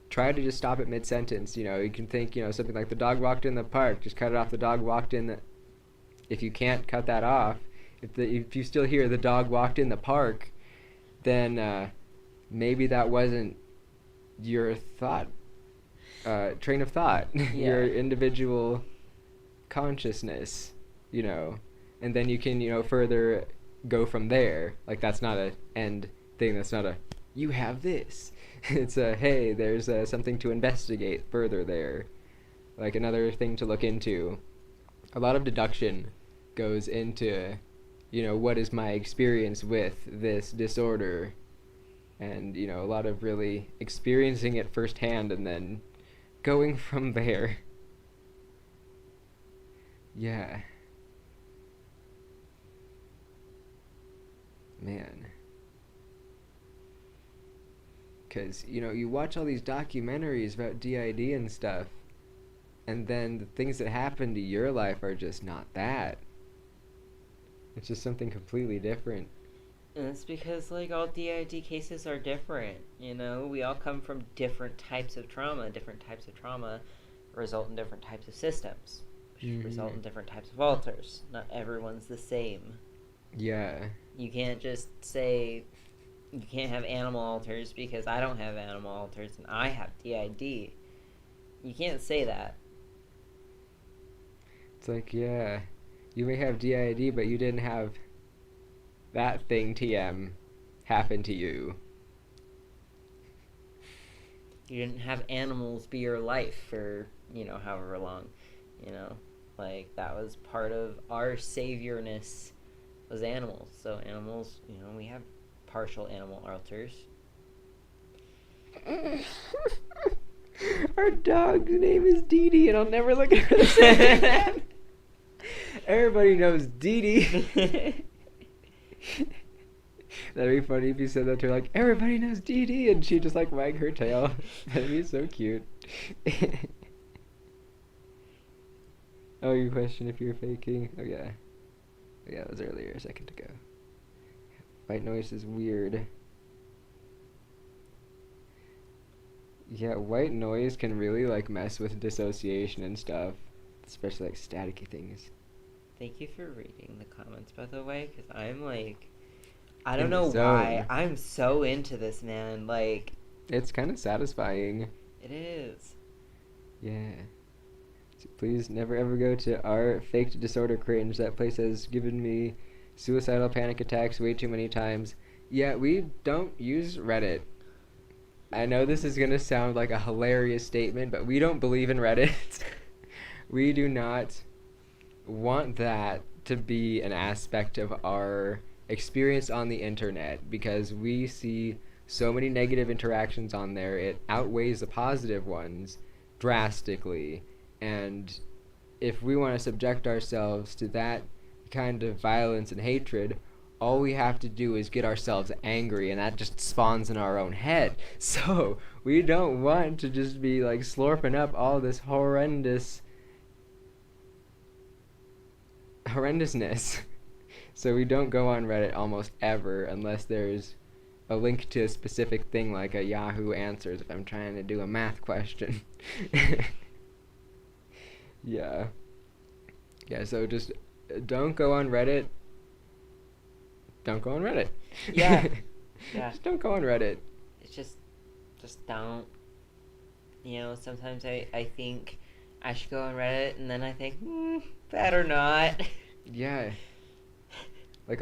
try to just stop it mid-sentence. You know, you can think, something like the dog walked in the park, just cut it off. The dog walked in the... If you can't cut that off, if you still hear the dog walked in the park, then maybe that wasn't your thought, train of thought, your individual consciousness, and then you can, further go from there. Like, that's not a end thing. That's not a, you have this. It's a, hey, there's something to investigate further there. Like, another thing to look into. A lot of deduction goes into, what is my experience with this disorder? And, a lot of really experiencing it firsthand and then going from there. Yeah. Man. Because, you watch all these documentaries about DID and stuff, and then the things that happen to your life are just not that. It's just something completely different. And it's because, all DID cases are different, We all come from different types of trauma. Different types of trauma result in different types of systems, which result in different types of alters. Not everyone's the same. Yeah. You can't just say you can't have animal alters because I don't have animal alters and I have DID. You can't say that. It's like, yeah, you may have DID, but you didn't have that thing, TM, happen to you. You didn't have animals be your life for, however long. That was part of our saviorness was animals. So animals, we have partial animal alters. Our dog's name is Dee Dee, and I'll never look at her the same again. Everybody knows Dee Dee. That'd be funny if you said that to her, like, everybody knows Dee Dee, and she just, wag her tail. That'd be so cute. Oh, your question if you're faking? Oh, yeah. Oh, yeah, that was earlier, a second ago. White noise is weird. Yeah, white noise can really, mess with dissociation and stuff. Especially, staticky things. Thank you for reading the comments, by the way, because I'm, I don't know why. I'm so into this, man. It's kind of satisfying. It is. Yeah. So please never ever go to our faked disorder cringe. That place has given me suicidal panic attacks way too many times. Yeah, we don't use Reddit. I know this is going to sound like a hilarious statement, but we don't believe in Reddit. We do not want that to be an aspect of our experience on the internet because we see so many negative interactions on there. It outweighs the positive ones drastically. And if we want to subject ourselves to that kind of violence and hatred, all we have to do is get ourselves angry, and that just spawns in our own head. So we don't want to just be slurping up all this horrendousness. So we don't go on Reddit almost ever unless there's a link to a specific thing like a Yahoo Answers if I'm trying to do a math question. Yeah. Yeah, so just don't go on Reddit. Don't go on Reddit. Yeah. Yeah. Just don't go on Reddit. It's just don't. Sometimes I think I should go on Reddit, and then I think, better not. Yeah.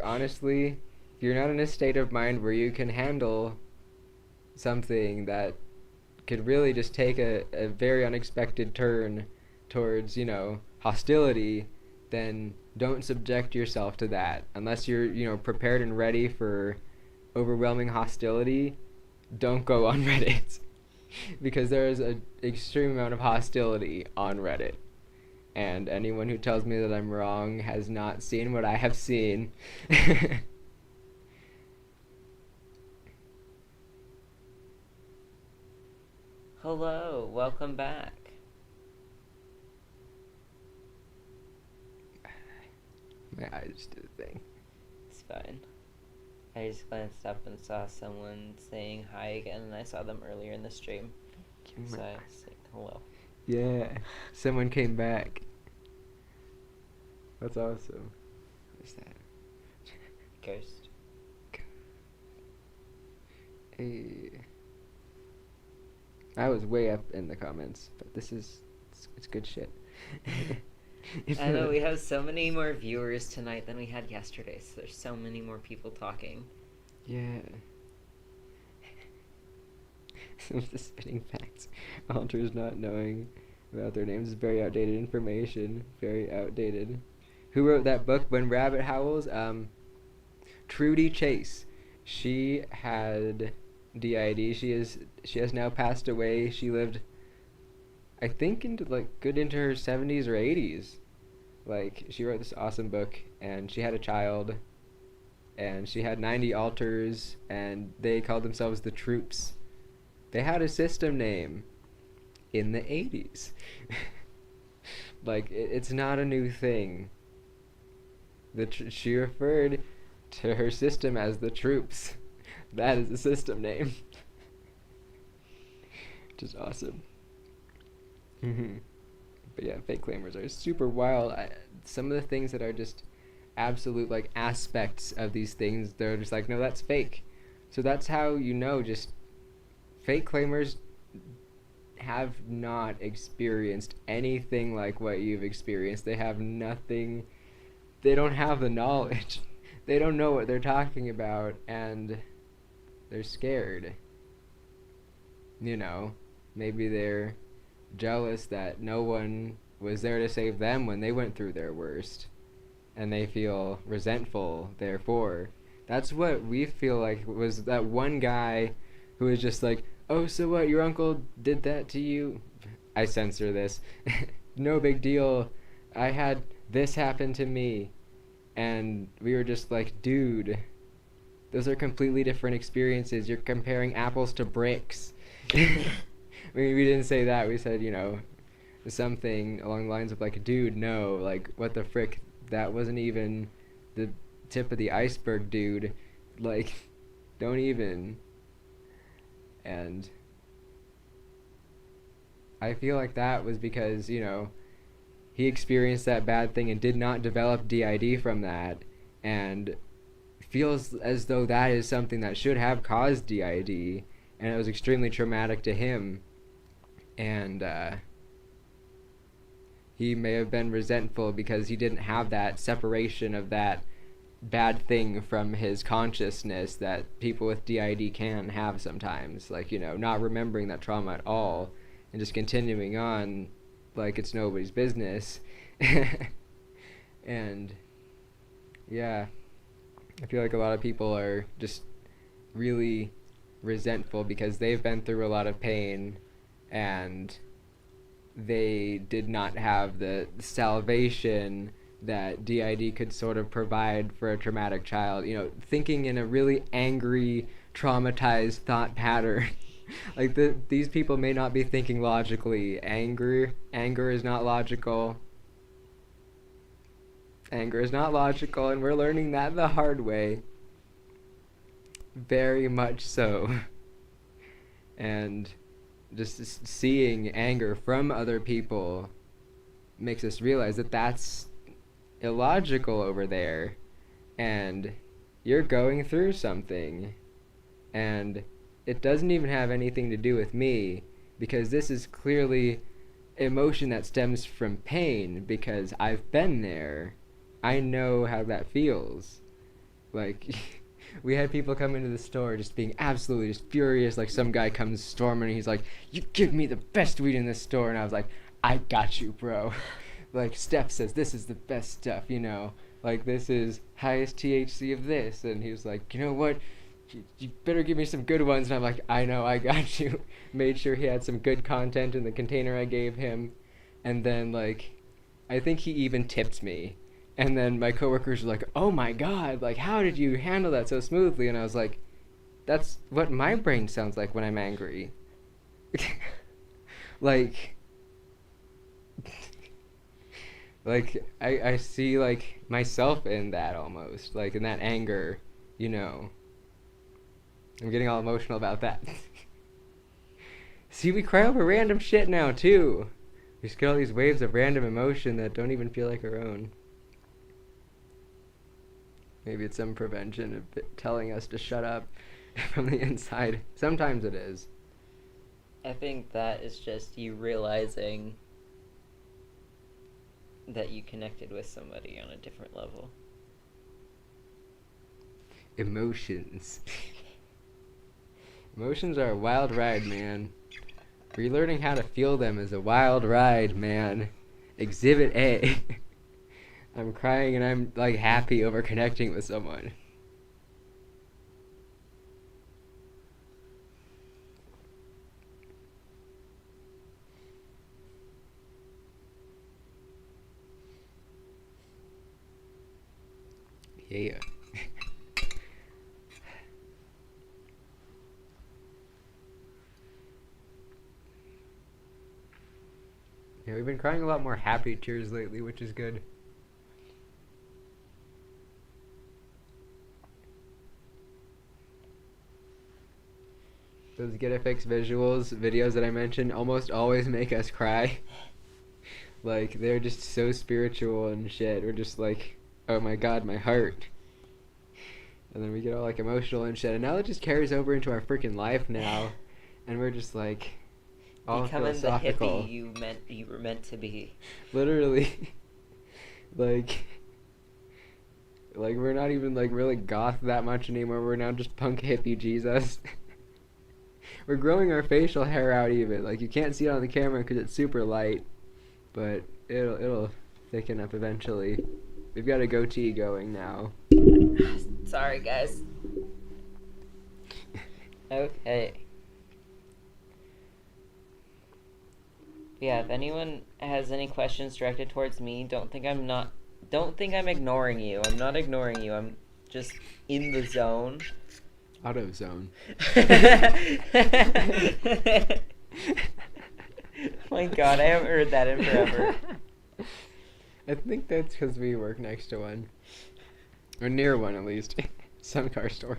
Honestly, if you're not in a state of mind where you can handle something that could really just take a very unexpected turn towards, hostility, then don't subject yourself to that. Unless you're, prepared and ready for overwhelming hostility, don't go on Reddit. Because there is an extreme amount of hostility on Reddit. And anyone who tells me that I'm wrong has not seen what I have seen. Hello, welcome back. My eyes did a thing. It's fine. I just glanced up and saw someone saying hi again, and I saw them earlier in the stream. So I said hello. Yeah, someone came back. That's awesome. What's that? Ghost. Hey. I was way up in the comments, but this is it's good shit. I know we have so many more viewers tonight than we had yesterday, so there's so many more people talking. Yeah. Some of the spinning facts. Alters not knowing about their names is very outdated information. Very outdated. Who wrote that book, When Rabbit Howls? Trudy Chase. She had DID. She has now passed away. She lived, I think, into her 70s or 80s. Like, she wrote this awesome book, and she had a child, and she had 90 alters, and they called themselves the Troops. They had a system name in the 80s. Like, it's not a new thing. She referred to her system as the Troops. That is a system name. Which is awesome. But yeah, fake claimers are super wild. Some of the things that are just absolute aspects of these things, they're just like, no, that's fake. So that's how you know, just fake claimers have not experienced anything like what you've experienced. They have nothing. They don't have the knowledge. They don't know what they're talking about, and they're scared. You know, maybe they're jealous that no one was there to save them when they went through their worst, and they feel resentful, therefore. That's what we feel like was that one guy who was just like, oh, so what, your uncle did that to you? I censor this. No big deal. I had this happen to me. And we were just like, dude, those are completely different experiences. You're comparing apples to bricks. I mean, we didn't say that. We said, you know, something along the lines of dude, no, what the frick? That wasn't even the tip of the iceberg, dude. Don't even. And I feel like that was because, you know, he experienced that bad thing and did not develop DID from that, and feels as though that is something that should have caused DID, and it was extremely traumatic to him, and he may have been resentful because he didn't have that separation of that bad thing from his consciousness that people with DID can have sometimes, not remembering that trauma at all and just continuing on like it's nobody's business. And yeah, I feel like a lot of people are just really resentful because they've been through a lot of pain and they did not have the salvation that DID could sort of provide for a traumatic child. You know, thinking in a really angry, traumatized thought pattern. These people may not be thinking logically. Anger is not logical. Anger is not logical, and we're learning that the hard way. Very much so. And just seeing anger from other people makes us realize that that's illogical over there, and you're going through something, and it doesn't even have anything to do with me, because this is clearly emotion that stems from pain, because I've been there. I know how that feels. We had people come into the store just being absolutely just furious, some guy comes storming and he's like, you give me the best weed in this store, and I was like, I got you, bro. Steph says this is the best stuff, you know, this is highest THC of this, and he was like, you know what, you better give me some good ones. And I'm like, I know, I got you. Made sure he had some good content in the container I gave him. And then, like, I think he even tipped me. And then my coworkers were like, oh my God, like, how did you handle that so smoothly? And I was like, that's what my brain sounds like when I'm angry. Like, I see, like, myself in that almost. Like, in that anger, you know. I'm getting all emotional about that. See, we cry over random shit now, too. We just get all these waves of random emotion that don't even feel like our own. Maybe it's some prevention of it telling us to shut up from the inside. Sometimes it is. I think that is just you realizing that you connected with somebody on a different level. Emotions. Emotions are a wild ride, man. Relearning how to feel them is a wild ride, man. Exhibit A. I'm crying and I'm, like, happy over connecting with someone. Yeah. Yeah, we've been crying a lot more happy tears lately, which is good. Those Get It Fixed videos that I mentioned almost always make us cry. Like, they're just so spiritual and shit. We're just like, oh my God, my heart. And then we get all, like, emotional and shit. And now it just carries over into our freaking life now. And we're just like, all becoming philosophical. the hippie you were meant to be. Literally. like we're not even, like, really goth that much anymore. We're now just punk hippie Jesus. We're growing our facial hair out even. Like, you can't see it on the camera because it's super light. But it'll thicken up eventually. We've got a goatee going now. Sorry, guys. Okay. Yeah, if anyone has any questions directed towards me, don't think I'm ignoring you. I'm not ignoring you. I'm just in the zone. Out of zone. My God, I haven't heard that in forever. I think that's because we work next to one. Or near one, at least. Some car store.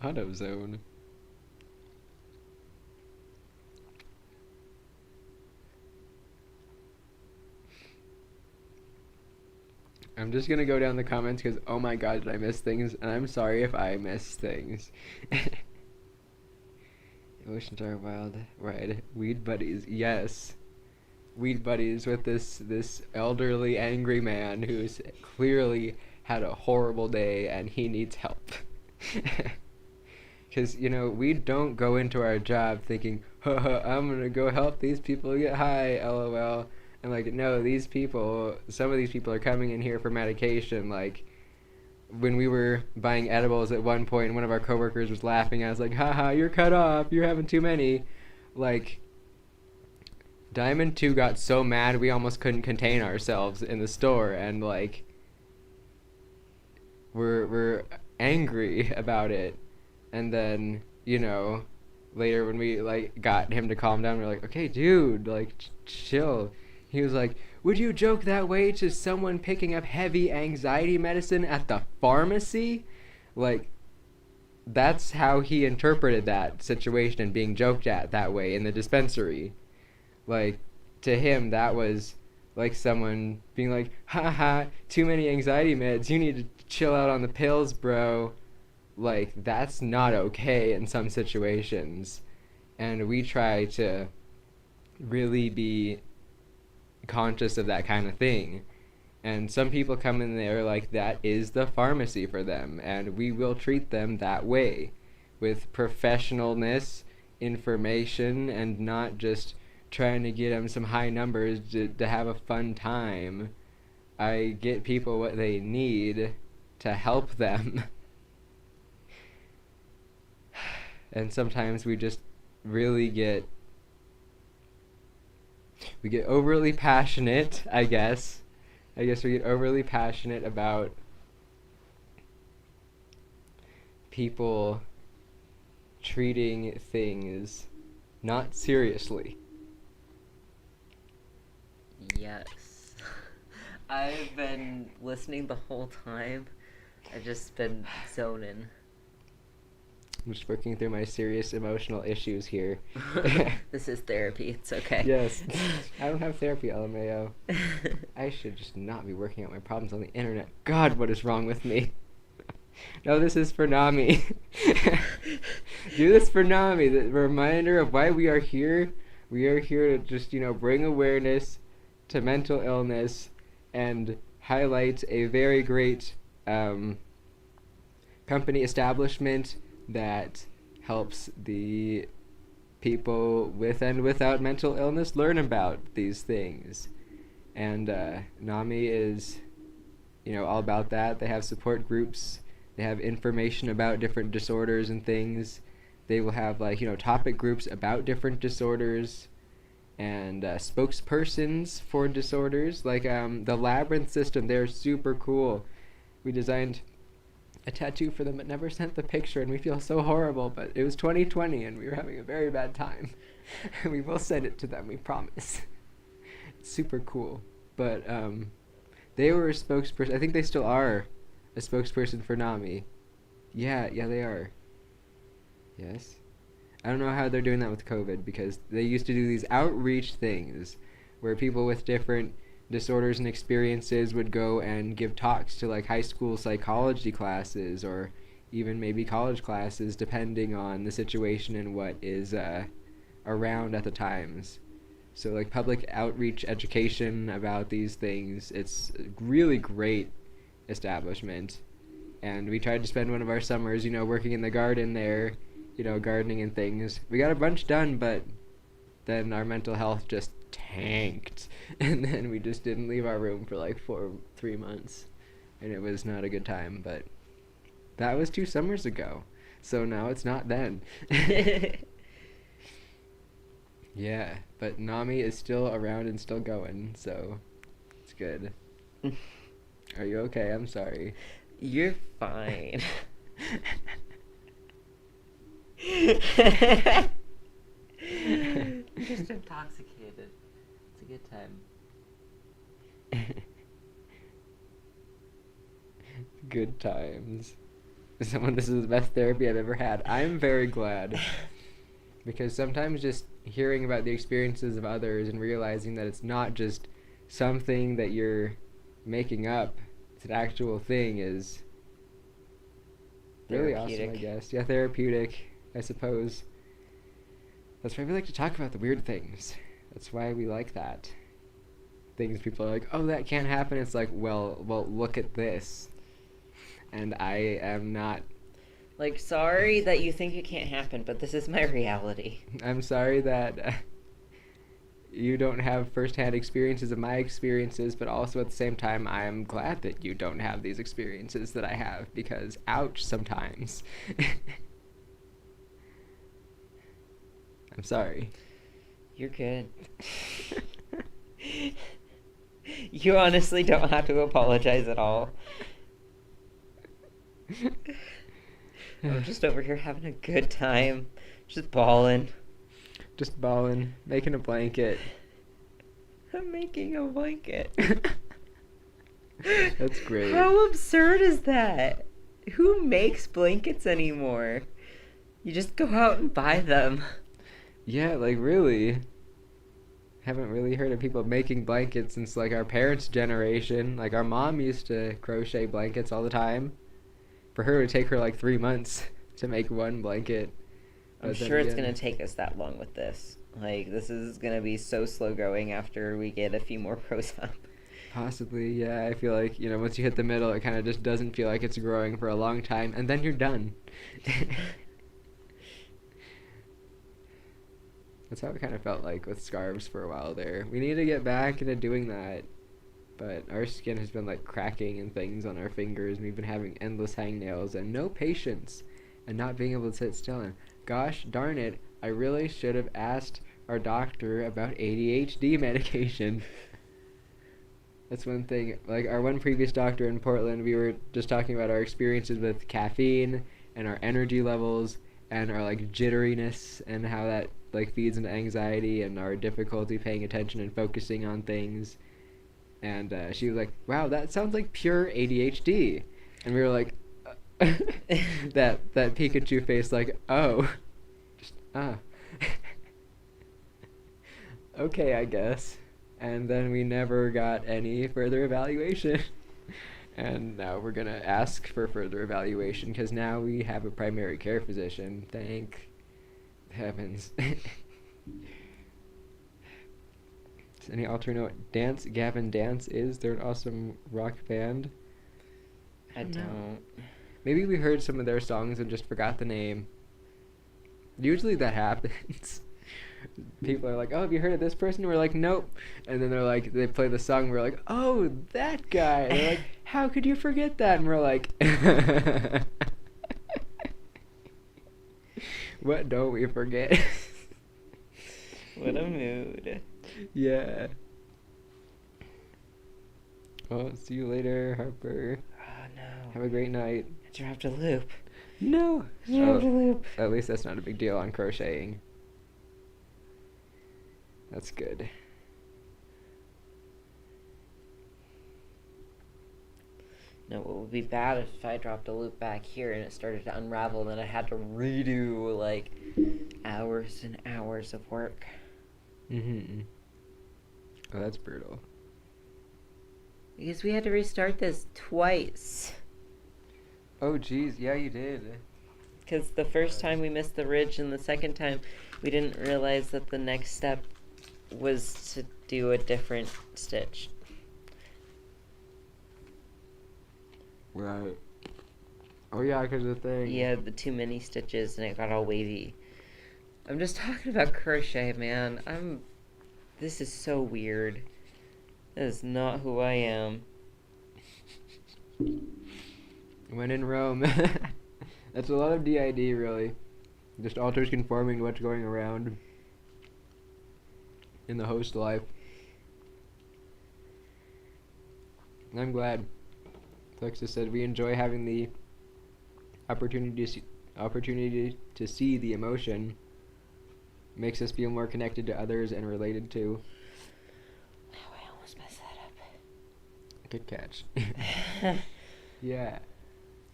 Out of zone. I'm just gonna go down the comments because, oh my God, did I miss things? And I'm sorry if I miss things. Emotions are a wild ride. Weed buddies, yes. Weed buddies with this elderly, angry man who's clearly had a horrible day and he needs help. Because, you know, we don't go into our job thinking, haha, I'm gonna go help these people get high, LOL. And, like, no, some of these people are coming in here for medication. Like, when we were buying edibles at one point, one of our coworkers was laughing. I was like, haha, you're cut off. You're having too many. Like, Diamond 2 got so mad we almost couldn't contain ourselves in the store. And, like, we're angry about it. And then, you know, later when we, like, got him to calm down, we were like, okay, dude, like, chill. He was like, would you joke that way to someone picking up heavy anxiety medicine at the pharmacy? Like, that's how he interpreted that situation and being joked at that way in the dispensary. Like, to him, that was like someone being like, haha, too many anxiety meds. You need to chill out on the pills, bro. Like, that's not okay in some situations. And we try to really be conscious of that kind of thing. And some people come in there like that is the pharmacy for them, and we will treat them that way with professionalness, information, and not just trying to get them some high numbers to have a fun time. I get people what they need to help them. And sometimes we just really get overly passionate, I guess. We get overly passionate about people treating things not seriously. Yes. I've been listening the whole time. I've just been zoning. I'm just working through my serious emotional issues here. This is therapy. It's okay. Yes. I don't have therapy, LMAO. I should just not be working out my problems on the internet. God, what is wrong with me? No, this is for NAMI. Do this for NAMI. The reminder of why we are here. We are here to just, bring awareness to mental illness and highlight a very great company establishment that helps the people with and without mental illness learn about these things. And NAMI is, all about that. They have support groups. They have information about different disorders and things. They will have, topic groups about different disorders and spokespersons for disorders. Like the Labyrinth system, they're super cool. We designed a tattoo for them but never sent the picture, and we feel so horrible, but it was 2020 and we were having a very bad time. We will send it to them, we promise. It's super cool. But they were a spokesperson. I think they still are a spokesperson for NAMI. Yeah, they are. Yes. I don't know how they're doing that with COVID, because they used to do these outreach things where people with different disorders and experiences would go and give talks to high school psychology classes, or even maybe college classes, depending on the situation and what is around at the times. So public outreach education about these things, it's a really great establishment. And we tried to spend one of our summers, working in the garden there, gardening and things. We got a bunch done, but then our mental health just tanked, and then we just didn't leave our room for 3 months, and it was not a good time. But that was 2 summers ago, so now it's not then. Yeah, but NAMI is still around and still going, so it's good. Are you okay? I'm sorry. You're fine. I'm just intoxicated. It's a good time. Good times. This is the best therapy I've ever had. I'm very glad. Because sometimes just hearing about the experiences of others and realizing that it's not just something that you're making up, it's an actual thing, is really awesome, I guess. Yeah, therapeutic, I suppose. That's why we like to talk about the weird things. That's why we like that. Things people are like, oh, that can't happen. It's like, well, look at this. And I am not... sorry that you think it can't happen, but this is my reality. I'm sorry that you don't have first-hand experiences of my experiences, but also at the same time, I am glad that you don't have these experiences that I have, because ouch sometimes. I'm sorry. You're good. You honestly don't have to apologize at all. I'm just over here having a good time. Just balling. Making a blanket. I'm making a blanket. That's great. How absurd is that? Who makes blankets anymore? You just go out and buy them. Yeah, really. Haven't really heard of people making blankets since our parents' generation. Our mom used to crochet blankets all the time. For her, it would take her 3 months to make one blanket. I'm sure it's going to take us that long with this. This is going to be so slow going after we get a few more pros up. Possibly, yeah. I feel once you hit the middle, it kind of just doesn't feel like it's growing for a long time, and then you're done. That's how it kind of felt like with scarves for a while there. We need to get back into doing that. But our skin has been cracking and things on our fingers, and we've been having endless hangnails and no patience and not being able to sit still. And gosh darn it, I really should have asked our doctor about ADHD medication. That's one thing. Like, our one previous doctor in Portland, we were just talking about our experiences with caffeine and our energy levels and our, like, jitteriness and how that, like, feeds into anxiety and our difficulty paying attention and focusing on things. And she was like, wow, that sounds like pure ADHD. And we were like, that Pikachu face, like, oh. Just, okay, I guess. And then we never got any further evaluation. And now we're going to ask for further evaluation because now we have a primary care physician. Thank heavens. Does any alter know what Dance Gavin Dance is? They're an awesome rock band. I don't. Maybe we heard some of their songs and just forgot the name. Usually that happens. People are like, oh, have you heard of this person? We're like, nope. And then they're like, they play the song. We're like, oh, that guy. And they're like, how could you forget that? And we're like, what don't we forget? What a mood. Yeah. Well, see you later, Harper. Oh, no. Have a great night. I dropped a loop. No. I dropped a loop. At least that's not a big deal on crocheting. That's good. No, what would be bad if I dropped a loop back here and it started to unravel, then I had to redo, like, hours and hours of work. Mm-hmm. Oh, that's brutal. Because we had to restart this twice. Oh, geez. Yeah, you did. Because the first time we missed the ridge, and the second time we didn't realize that the next step was to do a different stitch. Right. Oh, yeah, because the thing. Yeah, the too many stitches, and it got all wavy. I'm just talking about crochet, man. This is so weird. That is not who I am. When in Rome. That's a lot of DID, really. Just alters conforming to what's going around in the host life. And I'm glad. Flexus said, we enjoy having the opportunity to see the emotion. Makes us feel more connected to others and related to. Oh, I almost messed that up. Good catch. Yeah.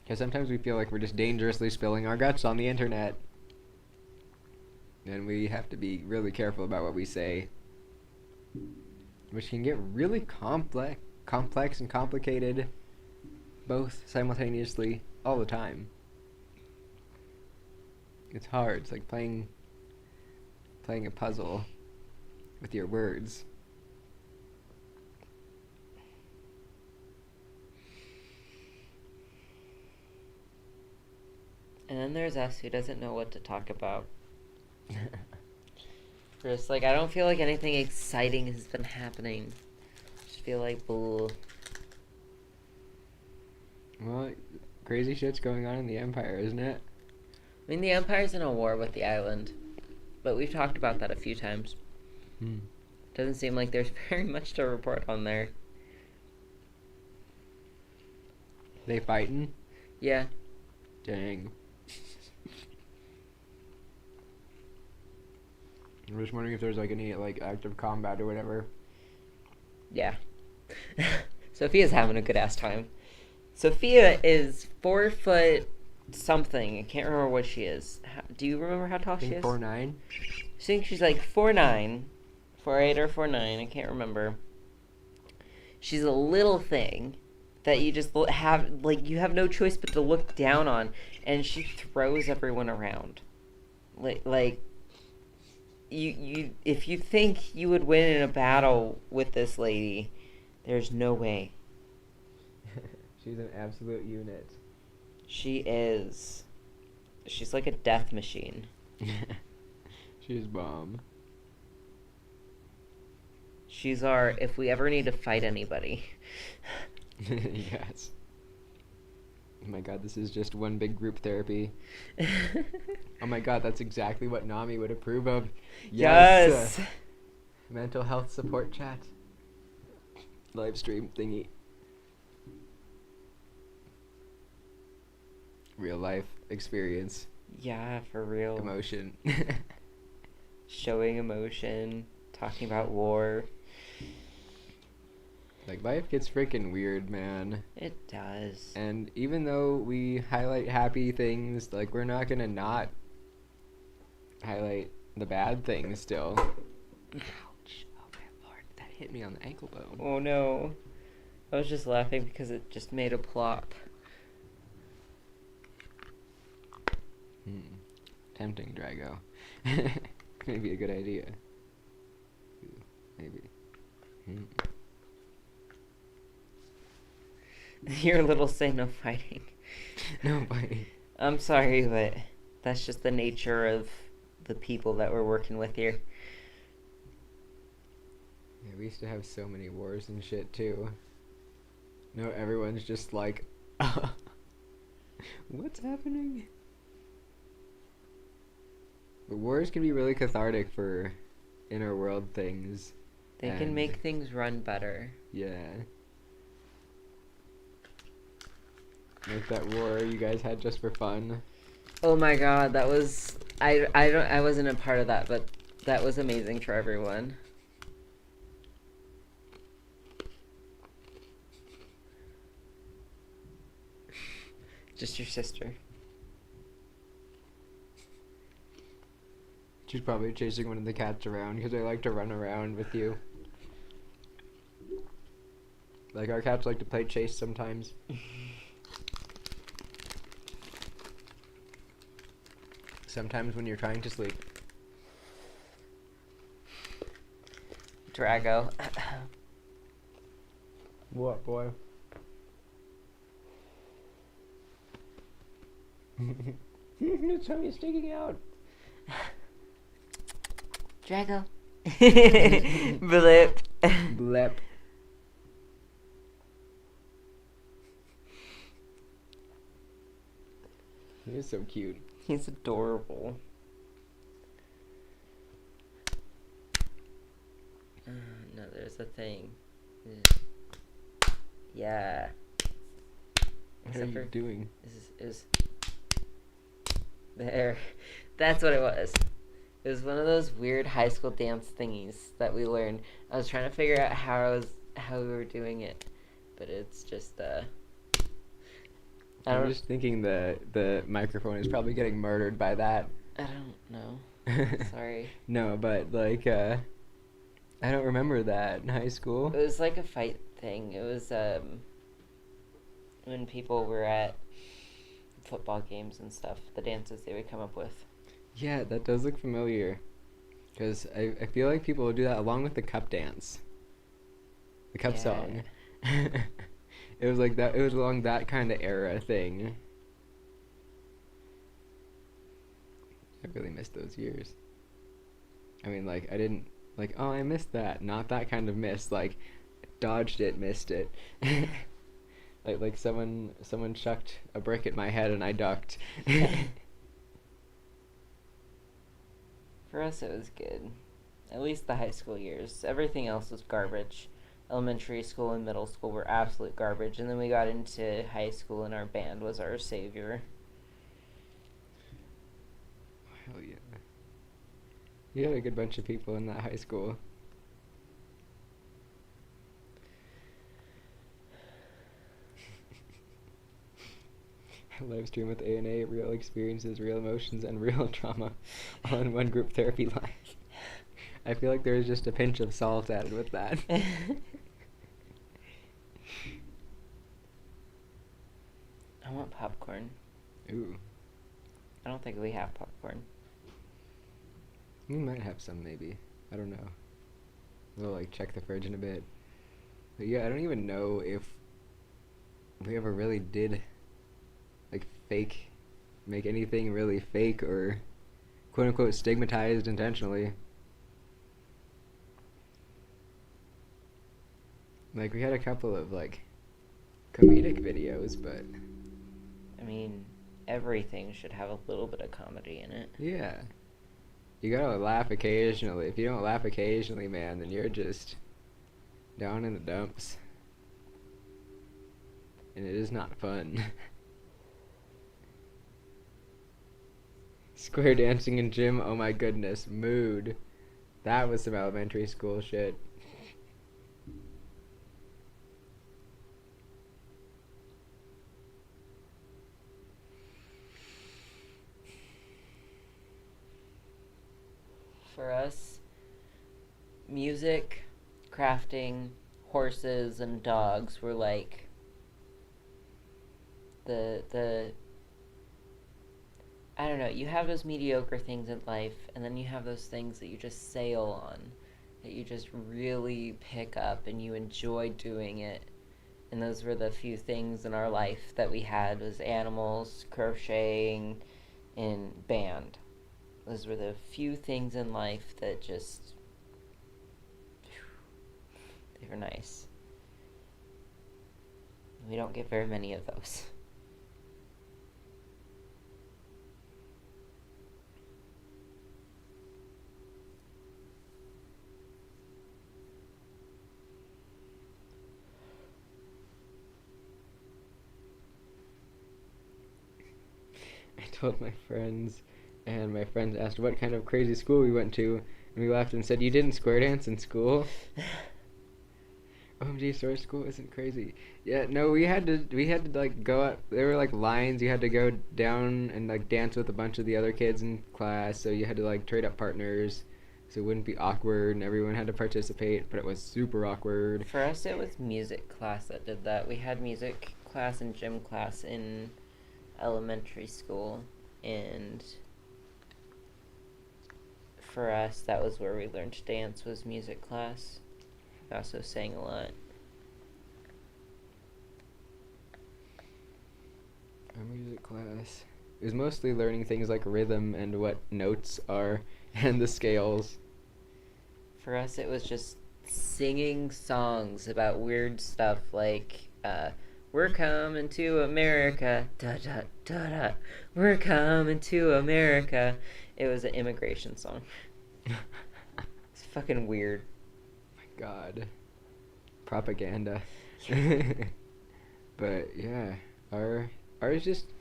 Because sometimes we feel like we're just dangerously spilling our guts on the internet. And we have to be really careful about what we say. Which can get really complex and complicated. Both simultaneously, all the time. It's hard. It's like playing a puzzle with your words. And then there's us who doesn't know what to talk about. Just like, I don't feel like anything exciting has been happening. I just feel like, bull. Well, crazy shit's going on in the Empire, isn't it? I mean, the Empire's in a war with the island. But we've talked about that a few times. Doesn't seem like there's very much to report on there. They fighting? Yeah. Dang. I'm just wondering if there's like any like active combat or whatever. Yeah. Sophia's having a good ass time. Sophia is 4 foot something. I can't remember what she is. Do you remember how tall she is? 4'9". I think she's like 4'9", 4'8" or 4'9". I can't remember. She's a little thing that you just have, like, you have no choice but to look down on, and she throws everyone around. Like you if you think you would win in a battle with this lady, there's no way. She's an absolute unit. She is. She's like a death machine. She's bomb. She's our, if we ever need to fight anybody. Yes. Oh my god, this is just one big group therapy. Oh my god, that's exactly what NAMI would approve of. Yes. Mental health support chat. Live stream thingy. Real life experience. Yeah, for real. Emotion. Showing emotion. Talking about war. Like, life gets freaking weird, man. It does. And even though we highlight happy things, like, we're not gonna not highlight the bad things still. Ouch. Oh my lord, that hit me on the ankle bone. Oh no. I was just laughing because it just made a plop. Tempting, Drago. Maybe a good idea. Ooh, maybe. Your little say no fighting. No fighting. I'm sorry, but that's just the nature of the people that we're working with here. Yeah, we used to have so many wars and shit too. No, everyone's just like, what's happening? But wars can be really cathartic for inner world things. They can make things run better. Yeah. Like that war you guys had just for fun. Oh my god, that was I wasn't a part of that, but that was amazing for everyone. Just your sister. She's probably chasing one of the cats around because they like to run around with you. Like our cats like to play chase sometimes. Sometimes when you're trying to sleep. Drago. What, boy? His tummy's sticking out. Drago. Blip. Blep. He is so cute. He's adorable. No, there's a thing. Yeah. What are you doing? Is there. That's what it was. It was one of those weird high school dance thingies that we learned. I was trying to figure out how we were doing it, but it's just I'm just thinking the microphone is probably getting murdered by that. I don't know. Sorry. No, but like I don't remember that in high school. It was like a fight thing. It was when people were at football games and stuff, the dances they would come up with. Yeah, that does look familiar. Because I feel like people would do that along with the cup dance. The cup song. It was like that. It was along that kind of era thing. I really missed those years. I mean, like, I didn't, like, oh, I missed that. Not that kind of miss. Like, dodged it, missed it. like someone chucked a brick at my head and I ducked. For us, it was good. At least the high school years. Everything else was garbage. Elementary school and middle school were absolute garbage, and then we got into high school and our band was our savior. Hell yeah. You had a good bunch of people in that high school. Live stream with A&A, real experiences, real emotions, and real trauma all in one group therapy live. I feel like there's just a pinch of salt added with that. I want popcorn. Ooh. I don't think we have popcorn. We might have some, maybe. I don't know. We'll, like, check the fridge in a bit. But yeah, I don't even know if we ever really did, like, make anything really fake or quote-unquote stigmatized intentionally. Like, we had a couple of, like, comedic videos, but I mean, everything should have a little bit of comedy in it. Yeah. You gotta laugh occasionally. If you don't laugh occasionally, man, then you're just down in the dumps. And it is not fun. Square dancing in gym, oh my goodness, mood. That was some elementary school shit. For us, music, crafting, horses, and dogs were like the I don't know, you have those mediocre things in life, and then you have those things that you just sail on, that you just really pick up and you enjoy doing it. And those were the few things in our life that we had, was animals, crocheting, and band. Those were the few things in life that just, they were nice. We don't get very many of those. I told my friends, and my friends asked what kind of crazy school we went to, and we laughed and said, "You didn't square dance in school?" OMG, sorry, school isn't crazy. Yeah, no, we had to like go up. There were like lines. You had to go down and like dance with a bunch of the other kids in class. So you had to like trade up partners, so it wouldn't be awkward, and everyone had to participate. But it was super awkward. For us, it was music class that did that. We had music class and gym class in elementary school, and for us, that was where we learned to dance, was music class. We also sang a lot. Our music class, it was mostly learning things like rhythm and what notes are and the scales. For us, it was just singing songs about weird stuff like, we're coming to America, da da da da, we're coming to America. It was an immigration song. It's fucking weird. My God. Propaganda. But yeah, ours just,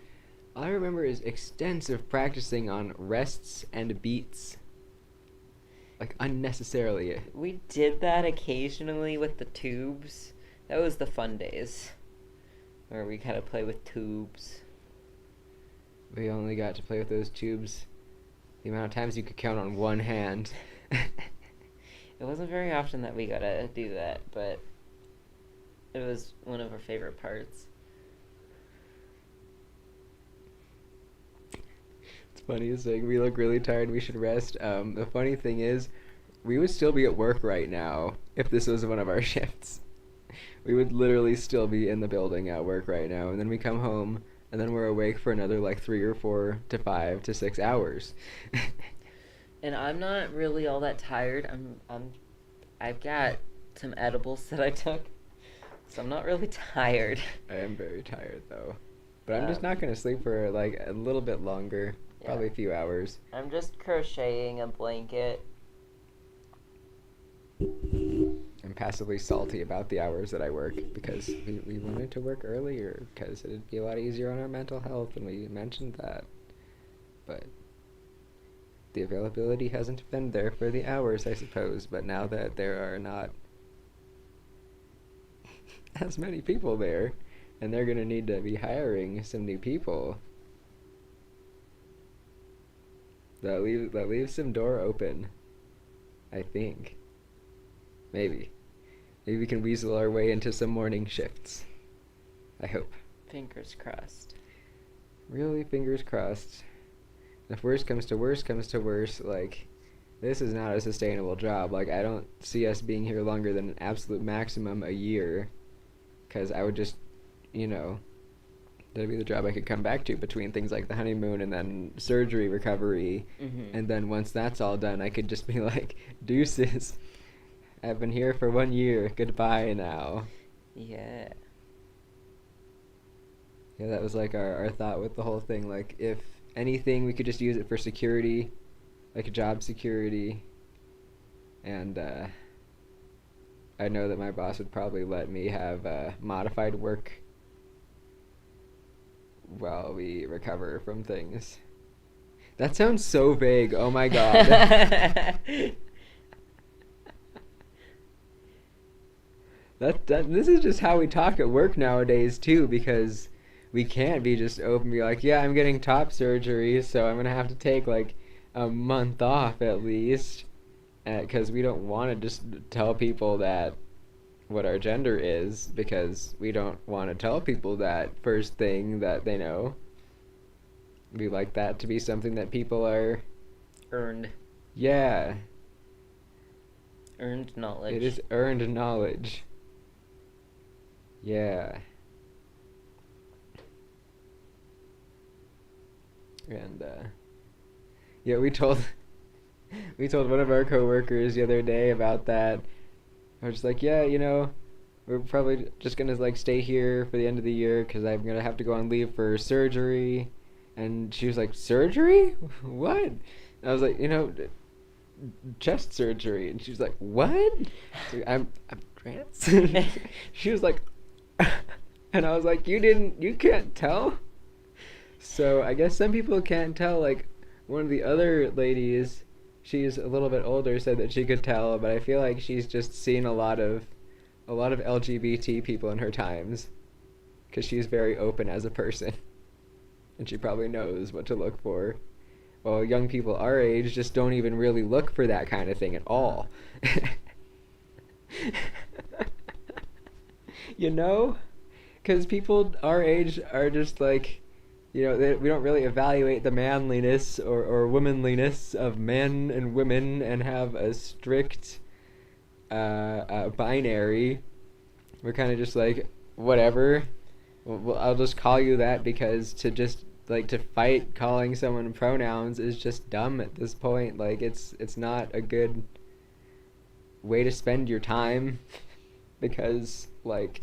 all I remember is extensive practicing on rests and beats. Like, unnecessarily. We did that occasionally with the tubes. That was the fun days, where we kind of play with tubes. We only got to play with those tubes the amount of times you could count on one hand. It wasn't very often that we got to do that, but it was one of our favorite parts. It's funny as saying we look really tired, we should rest. The funny thing is, we would still be at work right now if this was one of our shifts. We would literally still be in the building at work right now, and then we come home, and then we're awake for another like 3 or 4 to 5 to 6 hours. And I'm not really all that tired. I've got some edibles that I took, so I'm not really tired. I am very tired though, but I'm just not gonna sleep for like a little bit longer, probably a few hours. I'm just crocheting a blanket. I'm passively salty about the hours that I work because we wanted to work earlier because it'd be a lot easier on our mental health, and we mentioned that. But the availability hasn't been there for the hours, I suppose. But now that there are not as many people there, and they're going to need to be hiring some new people, that leaves some door open, I think. Maybe we can weasel our way into some morning shifts. I hope. Fingers crossed. Really, fingers crossed. If worse comes to worse, like, this is not a sustainable job. Like, I don't see us being here longer than an absolute maximum a year. Because I would just, that'd be the job I could come back to between things like the honeymoon and then surgery recovery. Mm-hmm. And then once that's all done, I could just be like, deuces. I've been here for 1 year. Goodbye now. Yeah. Yeah, that was like our thought with the whole thing. Like, if anything, we could just use it for security, like job security. And I know that my boss would probably let me have modified work while we recover from things. That sounds so vague. Oh my god. This is just how we talk at work nowadays too, because we can't be just open and be like, yeah, I'm getting top surgery, so I'm gonna have to take like a month off at least, because we don't want to just tell people that what our gender is, because we don't want to tell people that first thing that they know. We like that to be something that people are Earned. Yeah. Earned knowledge. It is earned knowledge. Yeah. And yeah, we told one of our coworkers the other day about that. I was just like, yeah, we're probably just gonna like stay here for the end of the year because I'm gonna have to go on leave for surgery. And she was like, surgery? What? And I was like, chest surgery. And she was like, what? So I'm trans. She was like, and I was like, you can't tell? So I guess some people can't tell. Like, one of the other ladies, she's a little bit older, said that she could tell, but I feel like she's just seen a lot of LGBT people in her times, because she's very open as a person, and she probably knows what to look for. Well, young people our age just don't even really look for that kind of thing at all. Because people our age are just like, we don't really evaluate the manliness or womanliness of men and women and have a strict binary. We're kind of just like, whatever. Well, I'll just call you that, because to fight calling someone pronouns is just dumb at this point. Like, it's not a good way to spend your time, because like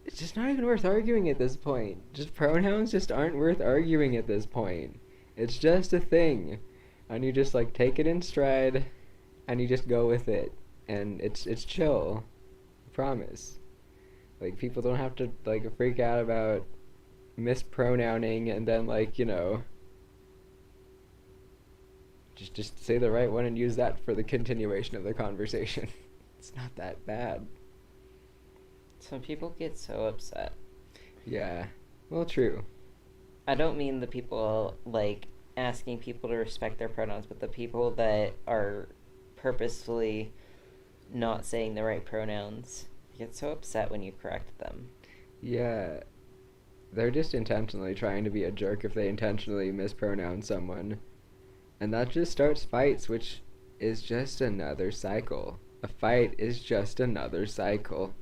it's just not even worth arguing at this point. Just pronouns just aren't worth arguing at this point. It's just a thing, and you just like take it in stride, and you just go with it, and it's chill. I promise. Like, people don't have to like freak out about mispronouncing and then just say the right one and use that for the continuation of the conversation. It's not that bad. Some people get so upset. Yeah. Well, true. I don't mean the people like asking people to respect their pronouns, but the people that are purposefully not saying the right pronouns get so upset when you correct them. Yeah. They're just intentionally trying to be a jerk if they intentionally mispronounce someone. And that just starts fights, which is just another cycle. A fight is just another cycle.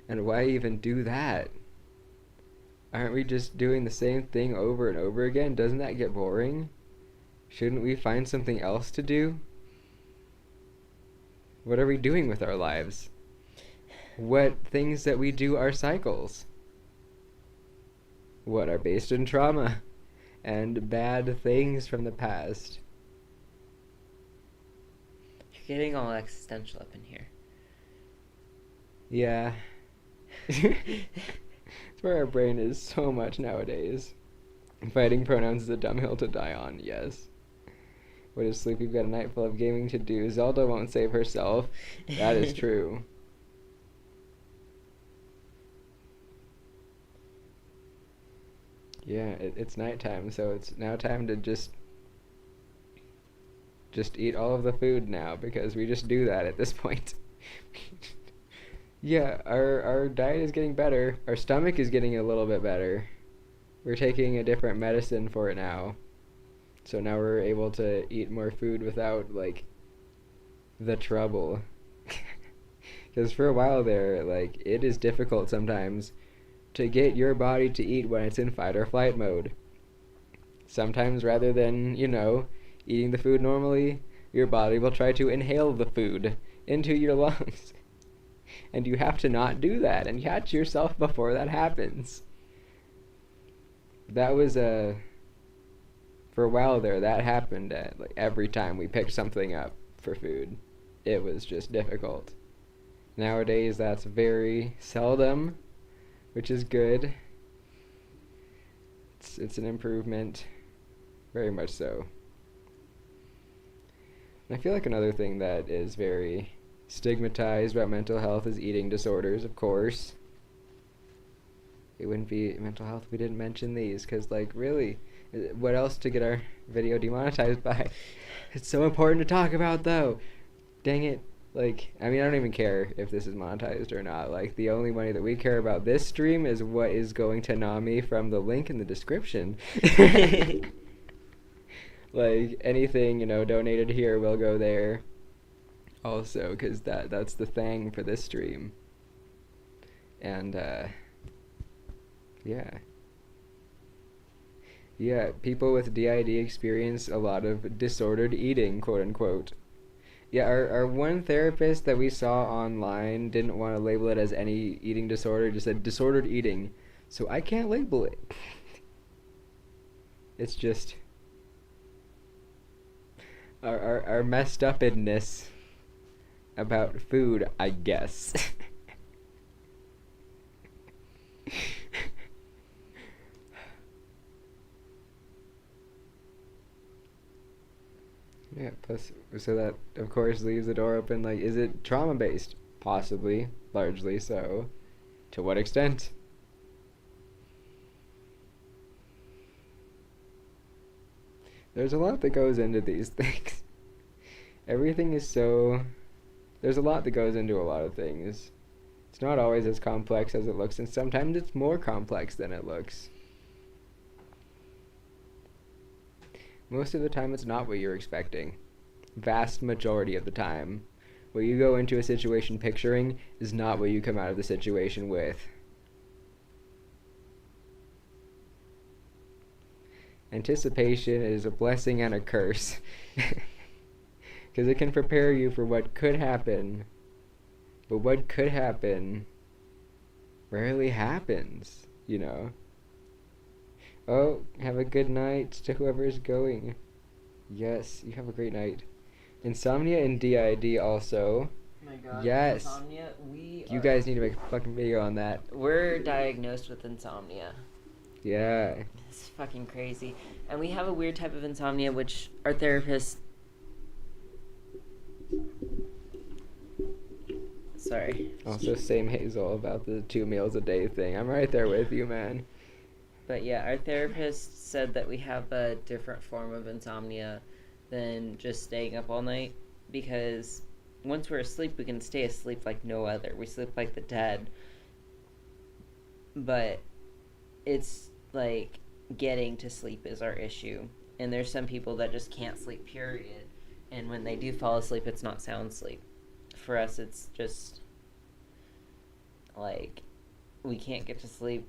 And why even do that? Aren't we just doing the same thing over and over again? Doesn't that get boring? Shouldn't we find something else to do? What are we doing with our lives? What things that we do are cycles? What are based in trauma and bad things from the past? You're getting all existential up in here. Yeah. It's where our brain is so much nowadays. Fighting pronouns is a dumb hill to die on, yes. What is sleep? We've got a night full of gaming to do. Zelda won't save herself. That is true. Yeah, it's nighttime, so it's now time to just eat all of the food now, because we just do that at this point. Yeah, our diet is getting better. Our stomach is getting a little bit better. We're taking a different medicine for it now. So now we're able to eat more food without, the trouble. Because for a while there, it is difficult sometimes to get your body to eat when it's in fight or flight mode. Sometimes rather than, eating the food normally, your body will try to inhale the food into your lungs. And you have to not do that and catch yourself before that happens. That was for a while there, that happened at, like, every time we picked something up for food. It was just difficult. Nowadays, that's very seldom, which is good. It's an improvement, very much so. And I feel like another thing that is very stigmatized about mental health is eating disorders, of course. It wouldn't be mental health if we didn't mention these, because, like, really, what else to get our video demonetized by? It's so important to talk about, though. Dang it. Like, I mean, I don't even care if this is monetized or not. Like, the only money that we care about this stream is what is going to NAMI from the link in the description. Like, anything, donated here will go there also, because that's the thing for this stream. And, yeah. Yeah, people with DID experience a lot of disordered eating, quote-unquote. Yeah, our one therapist that we saw online didn't want to label it as any eating disorder, just said disordered eating. So I can't label it. It's just our messed upness about food, I guess. Yeah, plus, so that, of course, leaves the door open, like, is it trauma-based? Possibly, largely so. To what extent? There's a lot that goes into these things. Everything is so... There's a lot that goes into a lot of things. It's not always as complex as it looks, and sometimes it's more complex than it looks. Most of the time, it's not what you're expecting. Vast majority of the time. What you go into a situation picturing is not what you come out of the situation with. Anticipation is a blessing and a curse. Because it can prepare you for what could happen. But what could happen rarely happens, Oh, have a good night to whoever is going. Yes, you have a great night. Insomnia and DID also. Oh my god. Yes. Insomnia, you guys need to make a fucking video on that. We're diagnosed with insomnia. Yeah. It's fucking crazy. And we have a weird type of insomnia, which our therapist... Sorry. Also, same Hazel about the 2 meals a day thing. I'm right there with you, man. But yeah, our therapist said that we have a different form of insomnia than just staying up all night, because once we're asleep, we can stay asleep like no other. We sleep like the dead. But it's like getting to sleep is our issue. And there's some people that just can't sleep, period. And when they do fall asleep, it's not sound sleep. For us, it's just like... we can't get to sleep,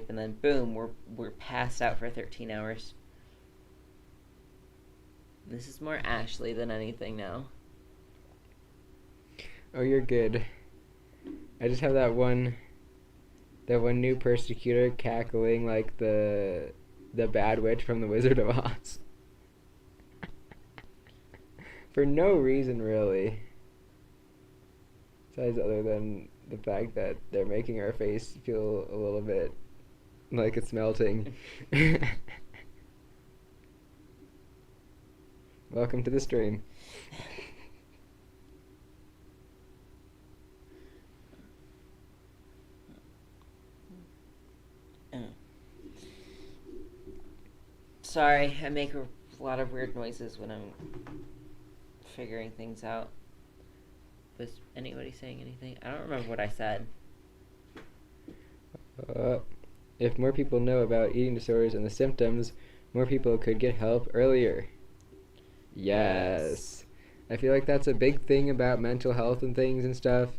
and then boom, we're passed out for 13 hours. This is more Ashley than anything now. Oh, you're good. I just have that one new persecutor cackling like the bad witch from the Wizard of Oz. For no reason, really. Besides, other than the fact that they're making our face feel a little bit like it's melting. Welcome to the stream. Sorry, I make a lot of weird noises when I'm figuring things out. Was anybody saying anything? I don't remember what I said. If more people know about eating disorders and the symptoms, more people could get help earlier. Yes. I feel like that's a big thing about mental health and things and stuff.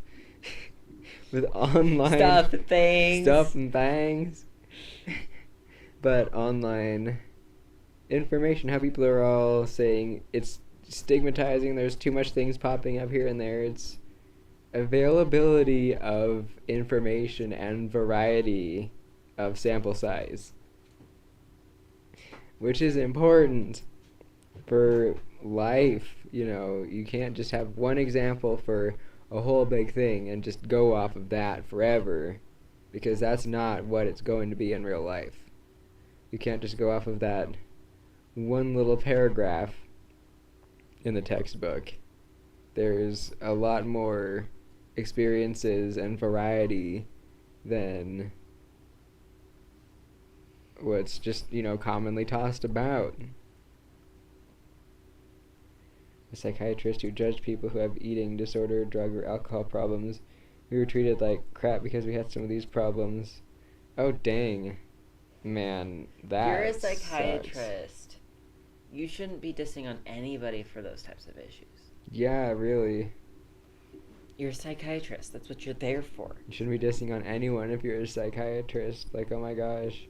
With online Stuff and things. But online information, how people are all saying it's stigmatizing. There's too much things popping up here and there. It's availability of information and variety of sample size, which is important for life. You can't just have one example for a whole big thing and just go off of that forever, because that's not what it's going to be in real life. You can't just go off of that one little paragraph in the textbook. There's a lot more experiences and variety than what's just, commonly tossed about. A psychiatrist who judged people who have eating disorder, drug, or alcohol problems. We were treated like crap because we had some of these problems. Oh, dang. Man, that You're a sucks. psychiatrist. You shouldn't be dissing on anybody for those types of issues. Yeah, really. You're a psychiatrist. That's what you're there for. You shouldn't be dissing on anyone if you're a psychiatrist. Like, oh my gosh.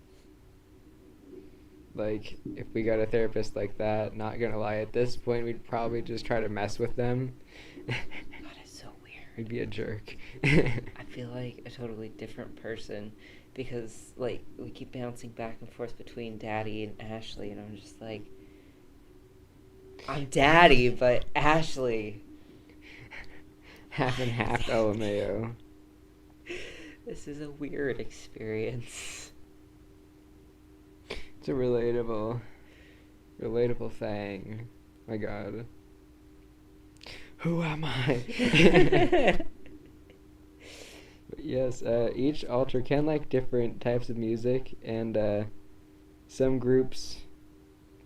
Like, if we got a therapist like that, not gonna lie, at this point, we'd probably just try to mess with them. God, it's so weird. We'd be a jerk. I feel like a totally different person because, like, we keep bouncing back and forth between Daddy and Ashley, and I'm just like, I'm Daddy, but Ashley. Half and half LMAO. This is a weird experience. It's a relatable thing. My God. Who am I? But yes, each altar can like different types of music, and some groups,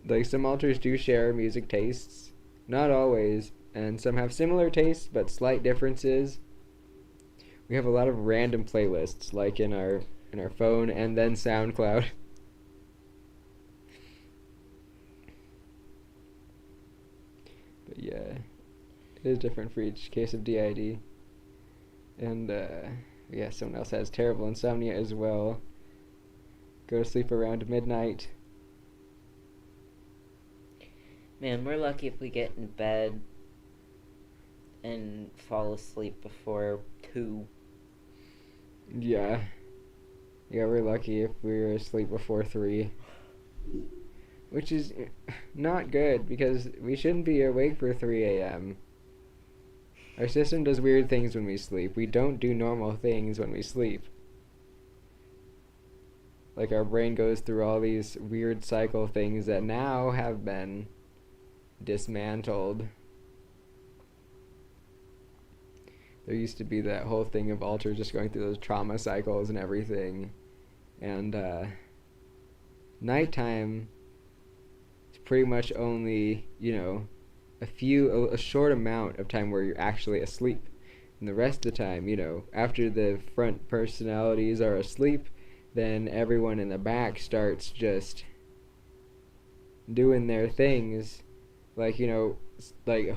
like some altars do share music tastes. Not always, and some have similar tastes but slight differences. We have a lot of random playlists, like in our phone and then SoundCloud. But yeah, it is different for each case of DID. And yeah, someone else has terrible insomnia as well. Go to sleep around midnight. Man, we're lucky if we get in bed and fall asleep before 2. Yeah. Yeah, we're lucky if we're asleep before 3. Which is not good, because we shouldn't be awake for 3 a.m. Our system does weird things when we sleep. We don't do normal things when we sleep. Like, our brain goes through all these weird cycle things that now have been dismantled. There used to be that whole thing of alters just going through those trauma cycles and everything. And nighttime is pretty much only, a short amount of time where you're actually asleep. And the rest of the time, after the front personalities are asleep, then everyone in the back starts just doing their things, like, like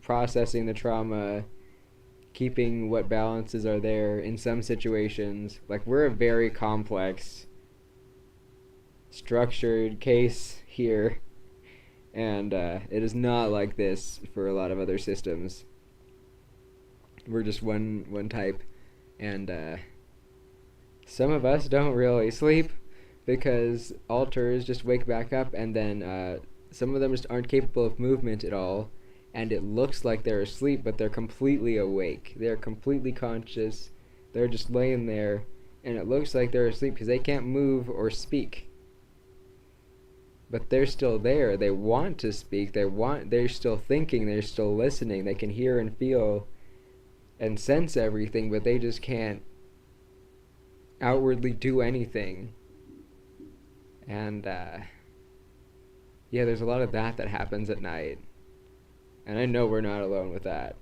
processing the trauma, keeping what balances are there in some situations. Like, we're a very complex, structured case here, and it is not like this for a lot of other systems. We're just one type, and some of us don't really sleep because alters just wake back up, and then some of them just aren't capable of movement at all, and it looks like they're asleep, but they're completely awake. They're completely conscious. They're just laying there, and it looks like they're asleep because they can't move or speak. But they're still there. They want to speak. They're still thinking. They're still listening. They can hear and feel and sense everything, but they just can't outwardly do anything. And yeah, there's a lot of that happens at night. And I know we're not alone with that.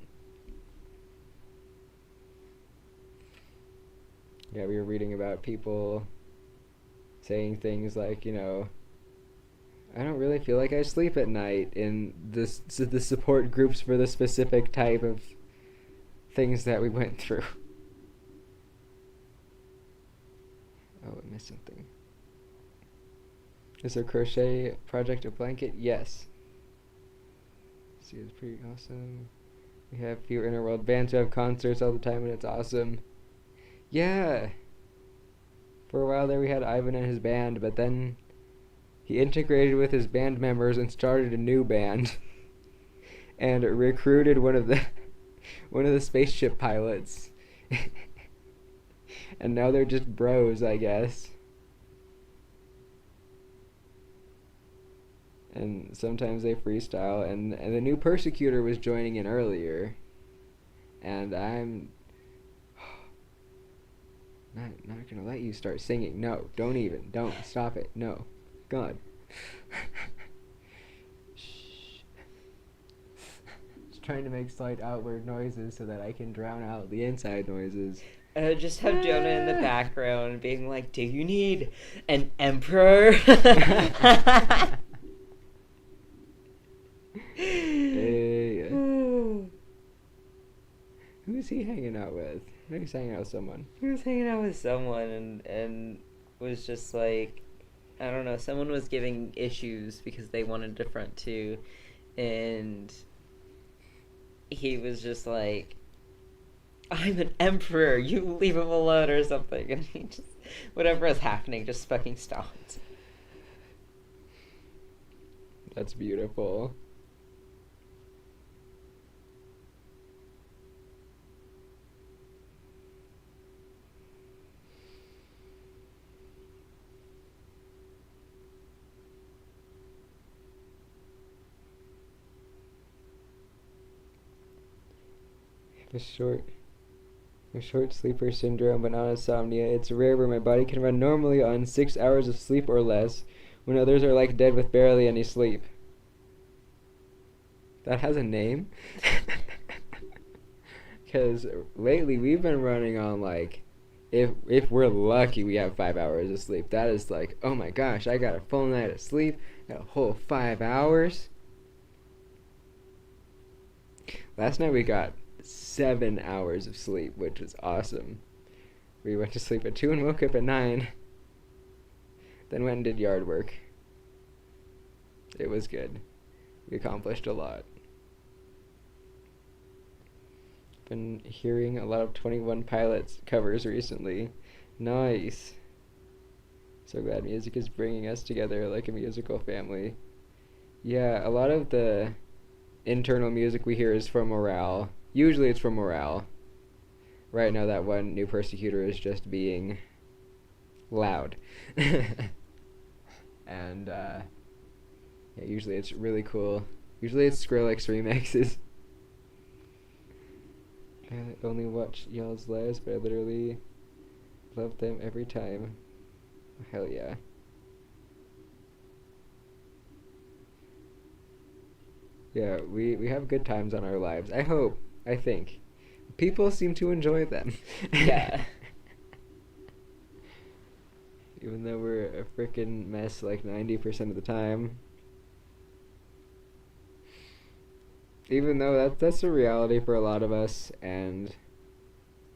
Yeah, we were reading about people saying things like, I don't really feel like I sleep at night in the support groups for the specific type of things that we went through. Oh, I missed something. Is there crochet project a blanket? Yes. see, it's pretty awesome. We have few inner world bands who have concerts all the time, and it's awesome. Yeah. For a while there, we had Ivan and his band, but then he integrated with his band members and started a new band, and recruited one of the spaceship pilots. And now they're just bros, I guess. And sometimes they freestyle, and the new persecutor was joining in earlier. And I'm not gonna let you start singing. No, don't stop it. No, God. Shh. Just trying to make slight outward noises so that I can drown out the inside noises. Just have Jonah in the background being like, do you need an emperor? Hey. Who's he hanging out with? Maybe he's hanging out with someone. He was hanging out with someone and was just like, I don't know, someone was giving issues because they wanted to front too, and he was just like, I'm an emperor, you leave him alone or something, and he just, whatever was happening just fucking stopped. That's beautiful. A short sleeper syndrome, but not insomnia. It's rare where my body can run normally on 6 hours of sleep or less, when others are like dead with barely any sleep. That has a name? Because lately we've been running on like, if we're lucky, we have 5 hours of sleep. That is like, oh my gosh, I got a full night of sleep, got a whole 5 hours. Last night we got 7 hours of sleep, which was awesome. We went to sleep at 2 and woke up at 9. Then went and did yard work. It was good. We accomplished a lot. Been hearing a lot of 21 Pilots covers recently. Nice. So glad music is bringing us together like a musical family. Yeah, a lot of the internal music we hear is from morale. Usually it's from morale. Right now that one new persecutor is just being loud. And yeah, usually it's really cool. Usually it's Skrillex remixes. I only watch y'all's lives, but I literally love them every time. Hell yeah. Yeah, we have good times on our lives. I hope. I think. People seem to enjoy them. Yeah. Even though we're a frickin' mess like 90% of the time. Even though that's a reality for a lot of us, and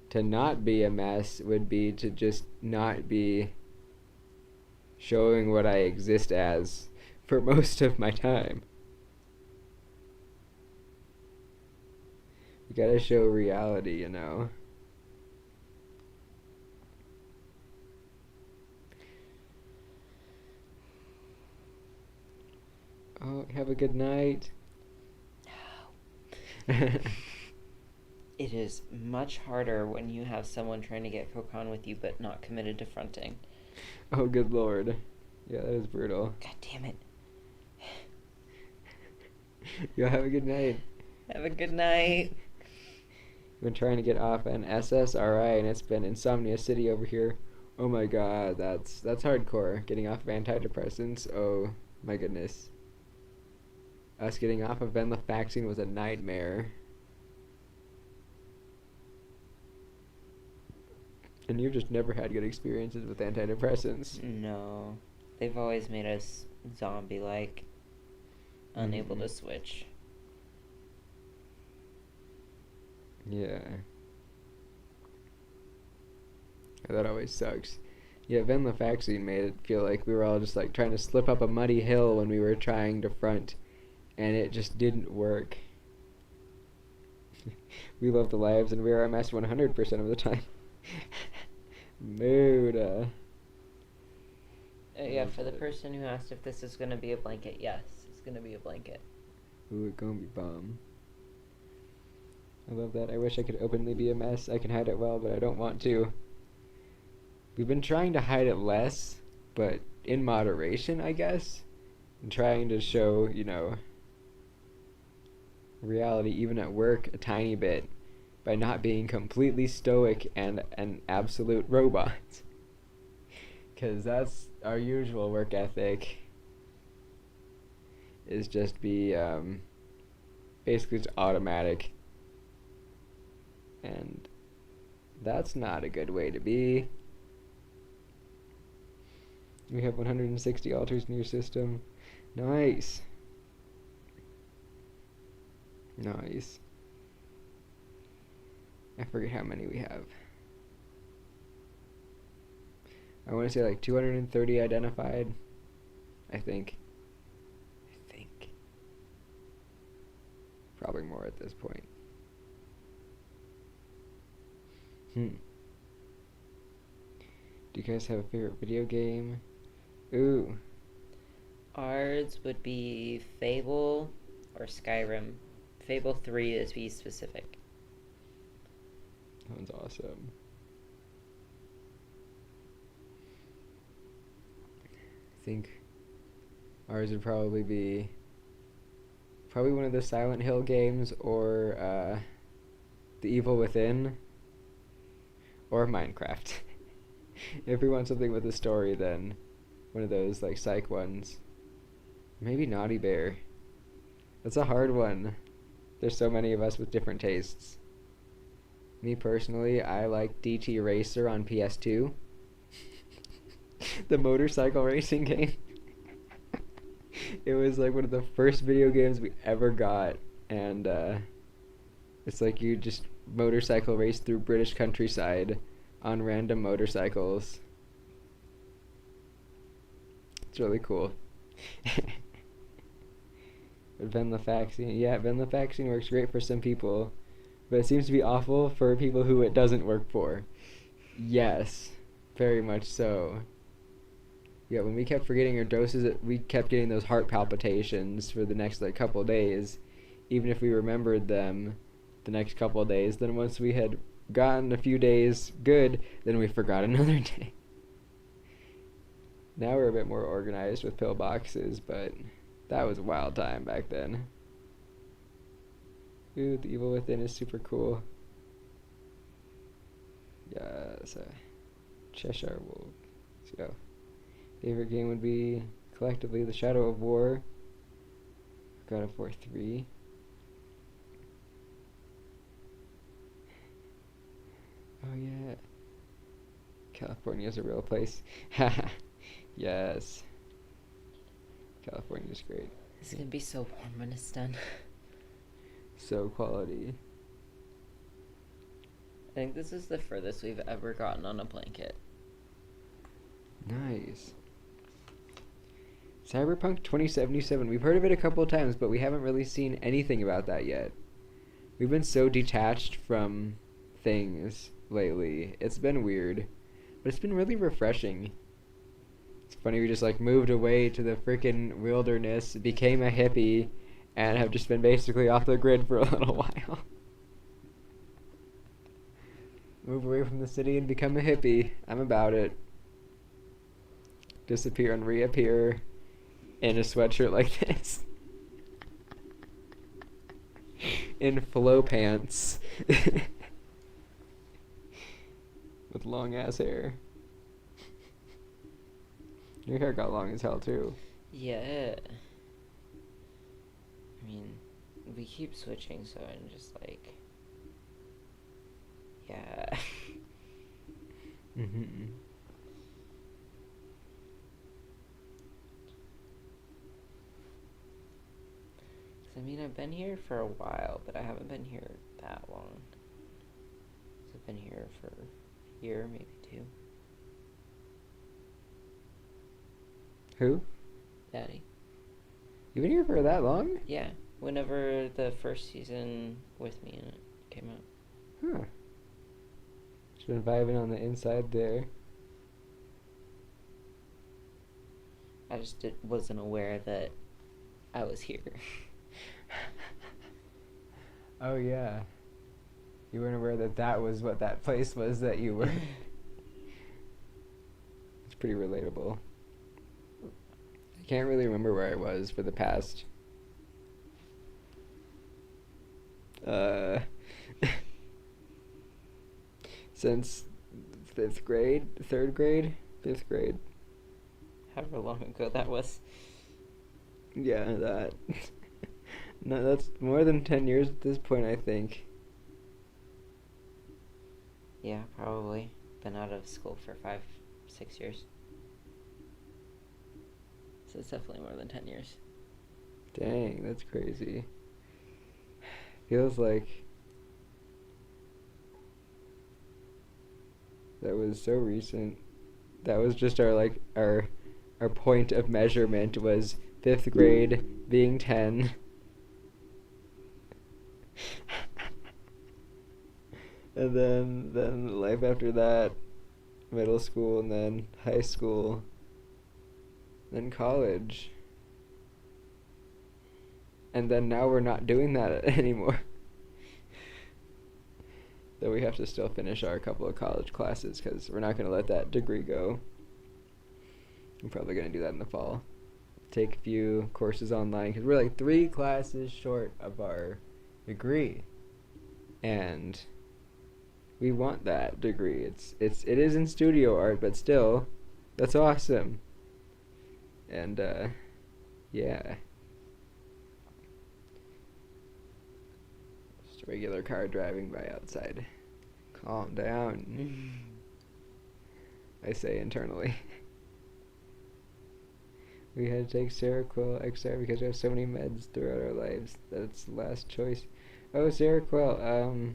to not be a mess would be to just not be showing what I exist as for most of my time. You gotta show reality, you know. Oh, have a good night. It is much harder when you have someone trying to get coke on with you but not committed to fronting. Oh, good lord. Yeah, that is brutal. God damn it. Yo, have a good night. Have a good night. Been trying to get off an SSRI, and it's been Insomnia City over here. Oh my god, that's hardcore. Getting off of antidepressants, oh my goodness. Us getting off of venlafaxine was a nightmare. And you've just never had good experiences with antidepressants. No. They've always made us zombie-like, unable to switch. Yeah. That always sucks. Yeah, venlafaxine made it feel like we were all just like trying to slip up a muddy hill when we were trying to front and it just didn't work. We love the lives, and we are a mess 100% of the time. Mood. Yeah, for the person who asked if this is gonna be a blanket, yes, it's gonna be a blanket. Ooh, it gonna be bomb. I love that. I wish I could openly be a mess. I can hide it well, but I don't want to. We've been trying to hide it less, but in moderation, I guess. And trying to show, you know, reality even at work a tiny bit by not being completely stoic and an absolute robot. Because that's our usual work ethic, is just be basically just automatic. And that's not a good way to be. We have 160 altars in your system. Nice. Nice. I forget how many we have. I want to say like 230 identified. I think. Probably more at this point. Do you guys have a favorite video game? Ooh. Ours would be Fable or Skyrim. Fable 3 is be specific. That one's awesome. I think ours would probably be one of the Silent Hill games, or The Evil Within, or Minecraft. If we want something with a story, then one of those like psych ones. Maybe Naughty Bear. That's a hard one. There's so many of us with different tastes. Me personally, I like DT Racer on PS2. The motorcycle racing game. It was like one of the first video games we ever got, and it's like you just motorcycle race through British countryside on random motorcycles. It's really cool. But venlafaxine, yeah, venlafaxine works great for some people, but it seems to be awful for people who it doesn't work for. Yes, very much so. Yeah, when we kept forgetting our doses, we kept getting those heart palpitations for the next like couple days, even if we remembered them the next couple of days. Then once we had gotten a few days good, then we forgot another day. Now we're a bit more organized with pill boxes, but that was a wild time back then. Ooh, The Evil Within is super cool. Yes, Cheshire Wolf. So, favorite game would be collectively The Shadow of War, God of War 3. Oh yeah, California's a real place. Yes, California's great. This is gonna be so warm when it's done. So quality. I think this is the furthest we've ever gotten on a blanket. Nice. Cyberpunk 2077. We've heard of it a couple of times, but we haven't really seen anything about that yet. We've been so detached from things lately. It's been weird, but it's been really refreshing. It's funny, we just like moved away to the freaking wilderness, became a hippie, and have just been basically off the grid for a little while. Move away from the city and become a hippie. I'm about it. Disappear and reappear in a sweatshirt like this. In flow pants. With long ass hair. Your hair got long as hell too. Yeah. I mean, we keep switching, so I'm just like, yeah. Mm-hmm. I mean, I've been here for a while, but I haven't been here that long. So I've been here for a year, maybe 2. Who? Daddy. You've been here for that long? Yeah, whenever the first season with me in it came out. Huh. Just been vibing on the inside there. I just wasn't aware that I was here. Oh yeah. You weren't aware that that was what that place was that you were. It's pretty relatable. I can't really remember where I was for the past since 5th grade, 3rd grade, 5th grade. However long ago that was. Yeah, that. No, that's more than 10 years at this point, I think. Yeah, probably. Been out of school for 5-6 years. So it's definitely more than 10 years. Dang, that's crazy. Feels like that was so recent. That was just our point of measurement was 5th grade being 10. And then life after that, middle school, and then high school, then college. And then now we're not doing that anymore. Though we have to still finish our couple of college classes because we're not going to let that degree go. I'm probably going to do that in the fall. Take a few courses online because we're like 3 classes short of our degree. And we want that degree. It is in studio art, but still, that's awesome. And yeah. Just a regular car driving by outside. Calm down. I say internally. We had to take Seroquel XR because we have so many meds throughout our lives. That's the last choice. Oh, Seroquel,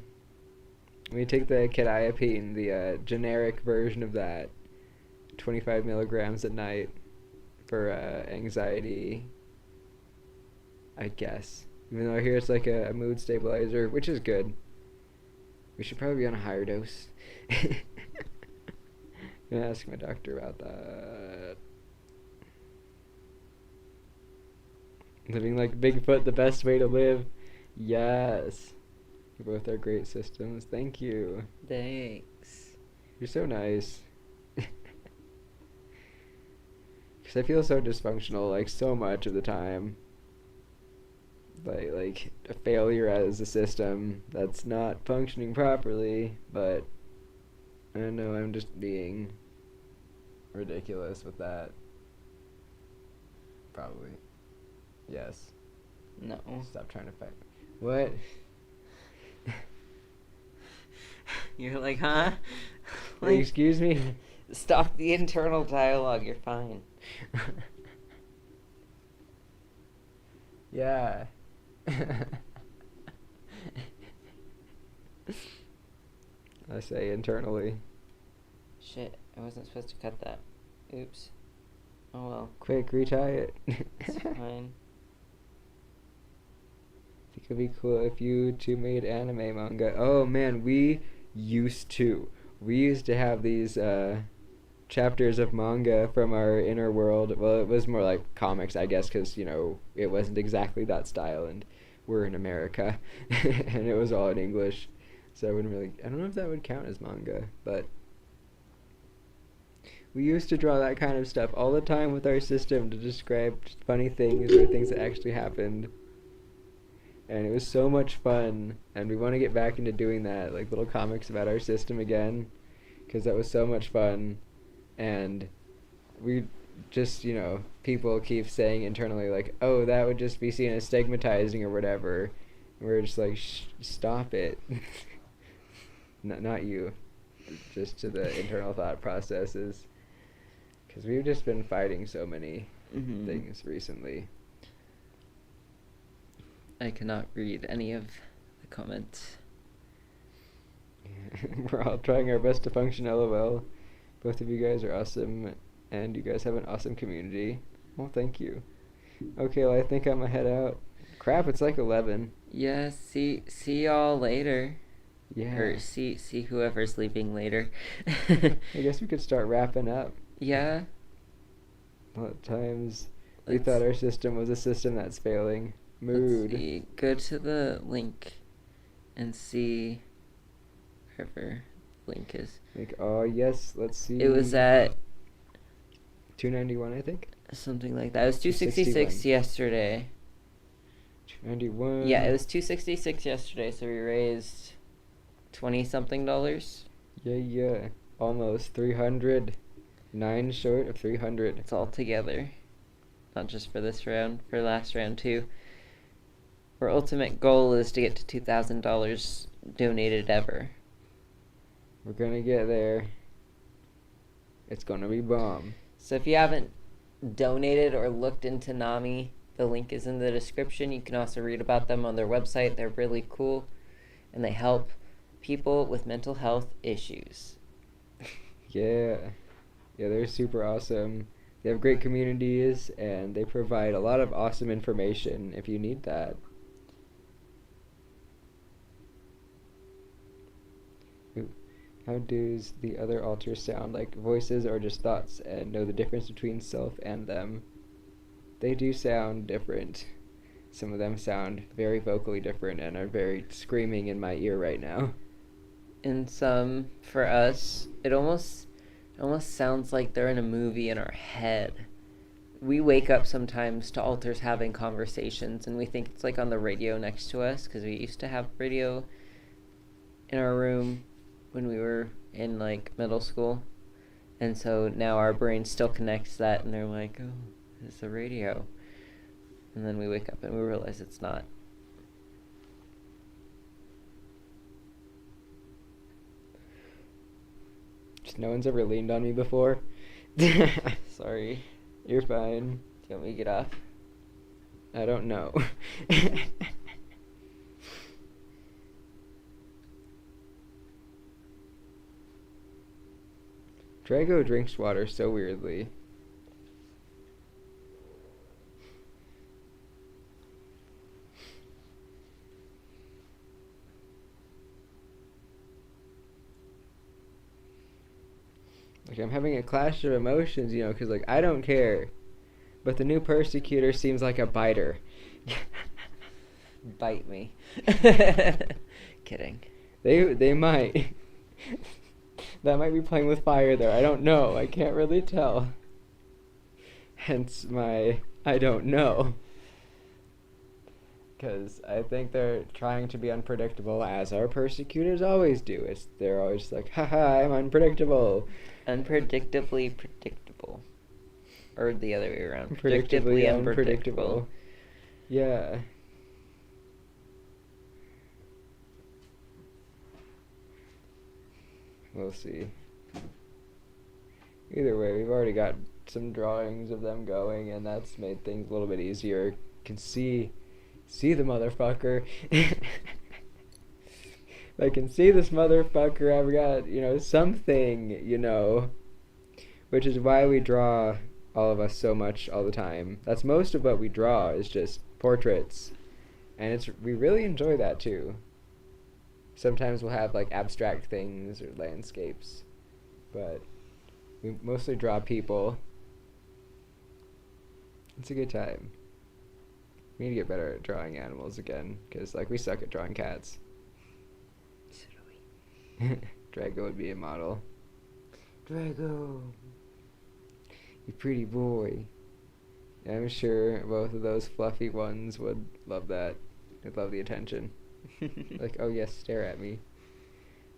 we take the quetiapine, the generic version of that, 25 milligrams at night for anxiety, I guess. Even though I hear it's like a mood stabilizer, which is good. We should probably be on a higher dose. I'm gonna ask my doctor about that. Living like Bigfoot, the best way to live. Yes. You both are great systems. Thank you. Thanks. You're so nice. Because I feel so dysfunctional, like, so much of the time. Like a failure as a system that's not functioning properly, but I don't know, I'm just being ridiculous with that. Probably. Yes. No. Stop trying to fight. What? You're like, huh? Like, excuse me? Stop the internal dialogue, you're fine. Yeah. I say internally. Shit, I wasn't supposed to cut that. Oops. Oh well. Quick, retie it. It's fine. I think it'd be cool if you two made anime manga. Oh man, we used to. We used to have these chapters of manga from our inner world. Well, it was more like comics, I guess, because, you know, it wasn't exactly that style, and we're in America, and it was all in English, so I wouldn't really, I don't know if that would count as manga, but we used to draw that kind of stuff all the time with our system to describe funny things or things that actually happened, and it was so much fun, and we want to get back into doing that, like little comics about our system again, because that was so much fun. And we just, you know, people keep saying internally, like, oh, that would just be seen as stigmatizing or whatever. And we're just like, stop it. Not you. Just to the internal thought processes. Because we've just been fighting so many things recently. I cannot read any of the comments. We're all trying our best to function, LOL. Both of you guys are awesome, and you guys have an awesome community. Well, thank you. Okay, well, I think I'm gonna head out. Crap, it's like 11. Yeah, see y'all later. Yeah. Or see whoever's sleeping later. I guess we could start wrapping up. Yeah. A lot of times we thought our system was a system that's failing. Mood. Let's see. Go to the link and see wherever the link is. Like, oh yes, let's see. It was at 291, I think. something like that. It was 266 yesterday. 291. Yeah, it was 266 yesterday, so we raised $20-something. Yeah. Almost 300. 9 short of 300. It's all together. Not just for this round, for last round too. Our ultimate goal is to get to $2,000 donated ever. We're gonna get there. It's gonna be bomb. So if you haven't donated or looked into NAMI, the link is in the description. You can also read about them on their website. They're really cool, and they help people with mental health issues. Yeah, they're super awesome. They have great communities, and they provide a lot of awesome information if you need that. Ooh. How does the other alters sound? Like voices or just thoughts, and know the difference between self and them? They do sound different. Some of them sound very vocally different and are very screaming in my ear right now. And some, for us, it almost sounds like they're in a movie in our head. We wake up sometimes to alters having conversations, and we think it's like on the radio next to us, because we used to have radio in our room when we were in like middle school, and so now our brain still connects that, and they're like, oh, it's the radio, and then we wake up and we realize it's not. Just no one's ever leaned on me before. Sorry. You're fine. Do you want me to get off? I don't know. Drago drinks water so weirdly. Like, I'm having a clash of emotions, you know, because, like, I don't care. But the new persecutor seems like a biter. Bite me. Kidding. They might. That might be playing with fire there. I don't know. I can't really tell. Hence my I don't know. Because I think they're trying to be unpredictable, as our persecutors always do. They're always like, haha, I'm unpredictable. Unpredictably predictable. Or the other way around. Predictably unpredictable. Yeah. We'll see. Either way, we've already got some drawings of them going, and that's made things a little bit easier. Can see the motherfucker. I can see this motherfucker. I've got, something, which is why we draw, all of us, so much all the time. That's most of what we draw, is just portraits, and we really enjoy that too. Sometimes we'll have like abstract things or landscapes, but we mostly draw people. It's a good time. We need to get better at drawing animals again, because like we suck at drawing cats. So do we. Drago would be a model. Drago, you pretty boy. Yeah, I'm sure both of those fluffy ones would love that. They'd love the attention. Like, oh yes, stare at me.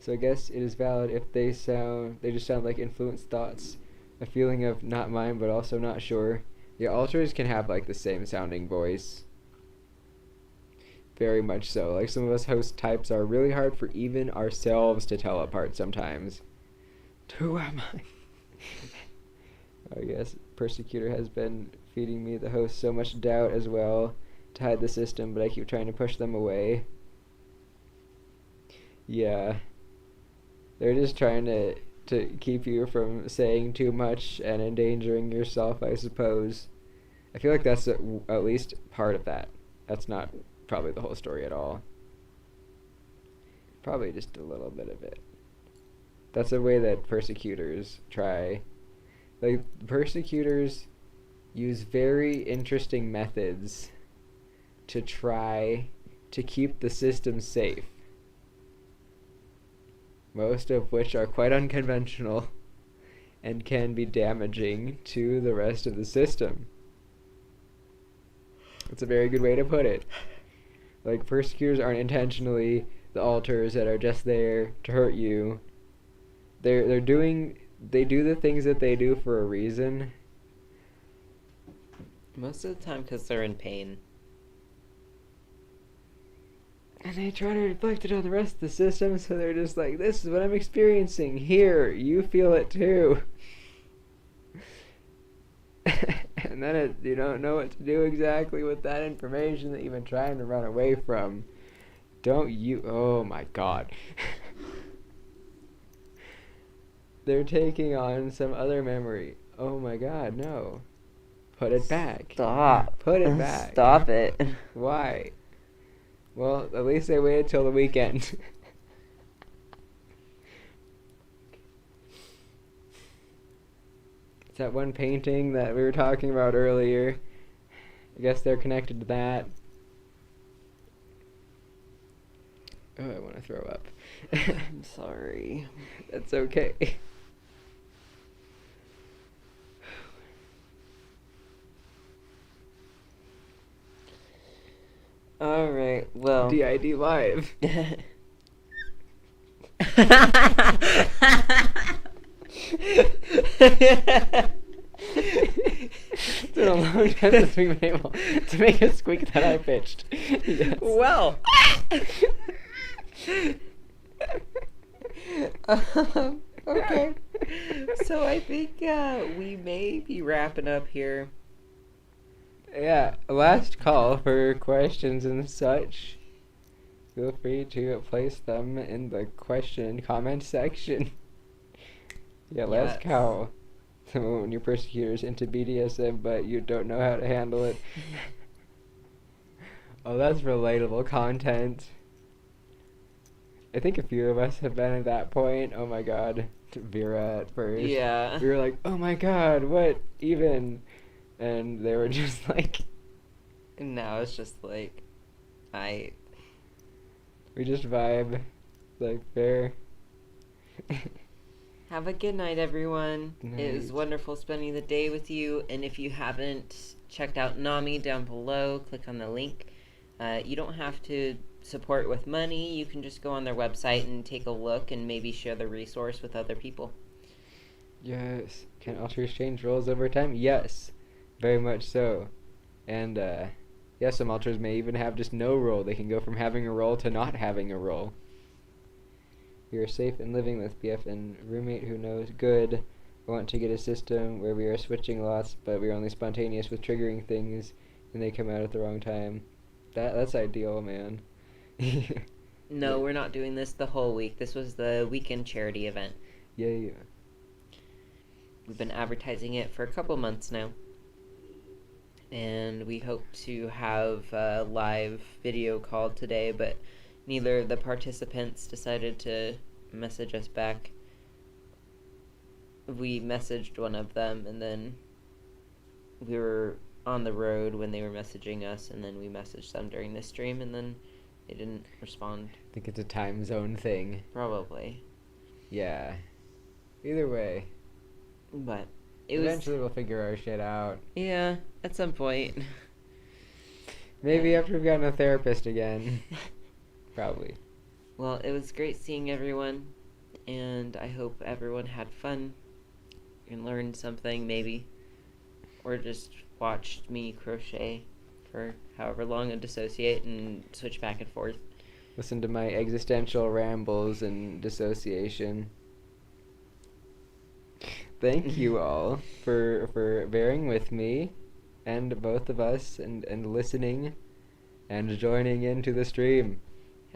So I guess it is valid if they just sound like influenced thoughts, a feeling of not mine but also not sure. The alters can have like the same sounding voice. Very much so. Like some of us host types are really hard for even ourselves to tell apart sometimes. Who am I? I guess Persecutor has been feeding me, the host, so much doubt as well to hide the system, but I keep trying to push them away. Yeah. They're just trying to keep you from saying too much and endangering yourself, I suppose. I feel like that's at least part of that. That's not probably the whole story at all. Probably just a little bit of it. That's a way that persecutors try. Like, persecutors use very interesting methods to try to keep the system safe. Most of which are quite unconventional and can be damaging to the rest of the system. It's a very good way to put it. Like, persecutors aren't intentionally the alters that are just there to hurt you. They do the things that they do for a reason. Most of the time because they're in pain. And they try to reflect it on the rest of the system, so they're just like, this is what I'm experiencing. Here, you feel it too. And then you don't know what to do exactly with that information that you've been trying to run away from. Oh my god. They're taking on some other memory. Oh my god, no. Put it back. Stop. Put it back. Stop it. Why? Well, at least they waited till the weekend. It's that one painting that we were talking about earlier. I guess they're connected to that. Oh, I want to throw up. I'm sorry. That's okay. Alright, well. DID live. It's been a long time since we've been able to make a squeak that I pitched. Yes. Well. Okay. So I think we may be wrapping up here. Yeah, last call for questions and such. Feel free to place them in the question and comment section. Yeah, last call. When your persecutor's into BDSM, but you don't know how to handle it. Oh, that's relatable content. I think a few of us have been at that point. Oh my god. Vera at first. Yeah. We were like, oh my god, what even? And they were just like... And now it's just like, We just vibe. Like, fair. Have a good night, everyone. Night. It was wonderful spending the day with you. And if you haven't checked out NAMI down below, click on the link. You don't have to support with money. You can just go on their website and take a look and maybe share the resource with other people. Yes. Can alters change roles over time? Yes. Very much so. And, yeah, some alters may even have just no role. They can go from having a role to not having a role. We are safe in living with BF and roommate who knows good. We want to get a system where we are switching lots, but we are only spontaneous with triggering things, and they come out at the wrong time. That's ideal, man. No, we're not doing this the whole week. This was the weekend charity event. Yeah. We've been advertising it for a couple months now. And we hope to have a live video call today, but neither of the participants decided to message us back. We messaged one of them, and then we were on the road when they were messaging us, and then we messaged them during the stream, and then they didn't respond. I think it's a time zone thing. Probably. Yeah. Either way. But eventually we'll figure our shit out. Yeah, at some point. Maybe after we've gotten a therapist again. Probably. Well, it was great seeing everyone, and I hope everyone had fun and learned something, maybe. Or just watched me crochet for however long and dissociate and switch back and forth. Listen to my existential rambles and dissociation. Thank you all for bearing with me and both of us and listening and joining into the stream.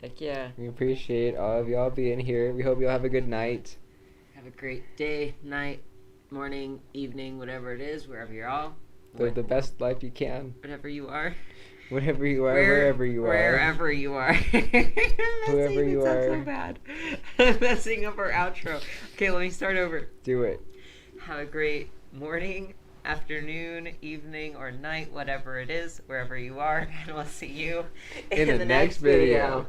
Heck yeah. We appreciate all of y'all being here. We hope y'all have a good night. Have a great day, night, morning, evening, whatever it is, wherever you're all. Live the best life you can. Whatever you are. Whatever you are, wherever you are. Wherever you are. Whoever you are. So bad. I'm messing up our outro. Okay, let me start over. Do it. Have a great morning, afternoon, evening, or night, whatever it is, wherever you are, and we'll see you In the next video.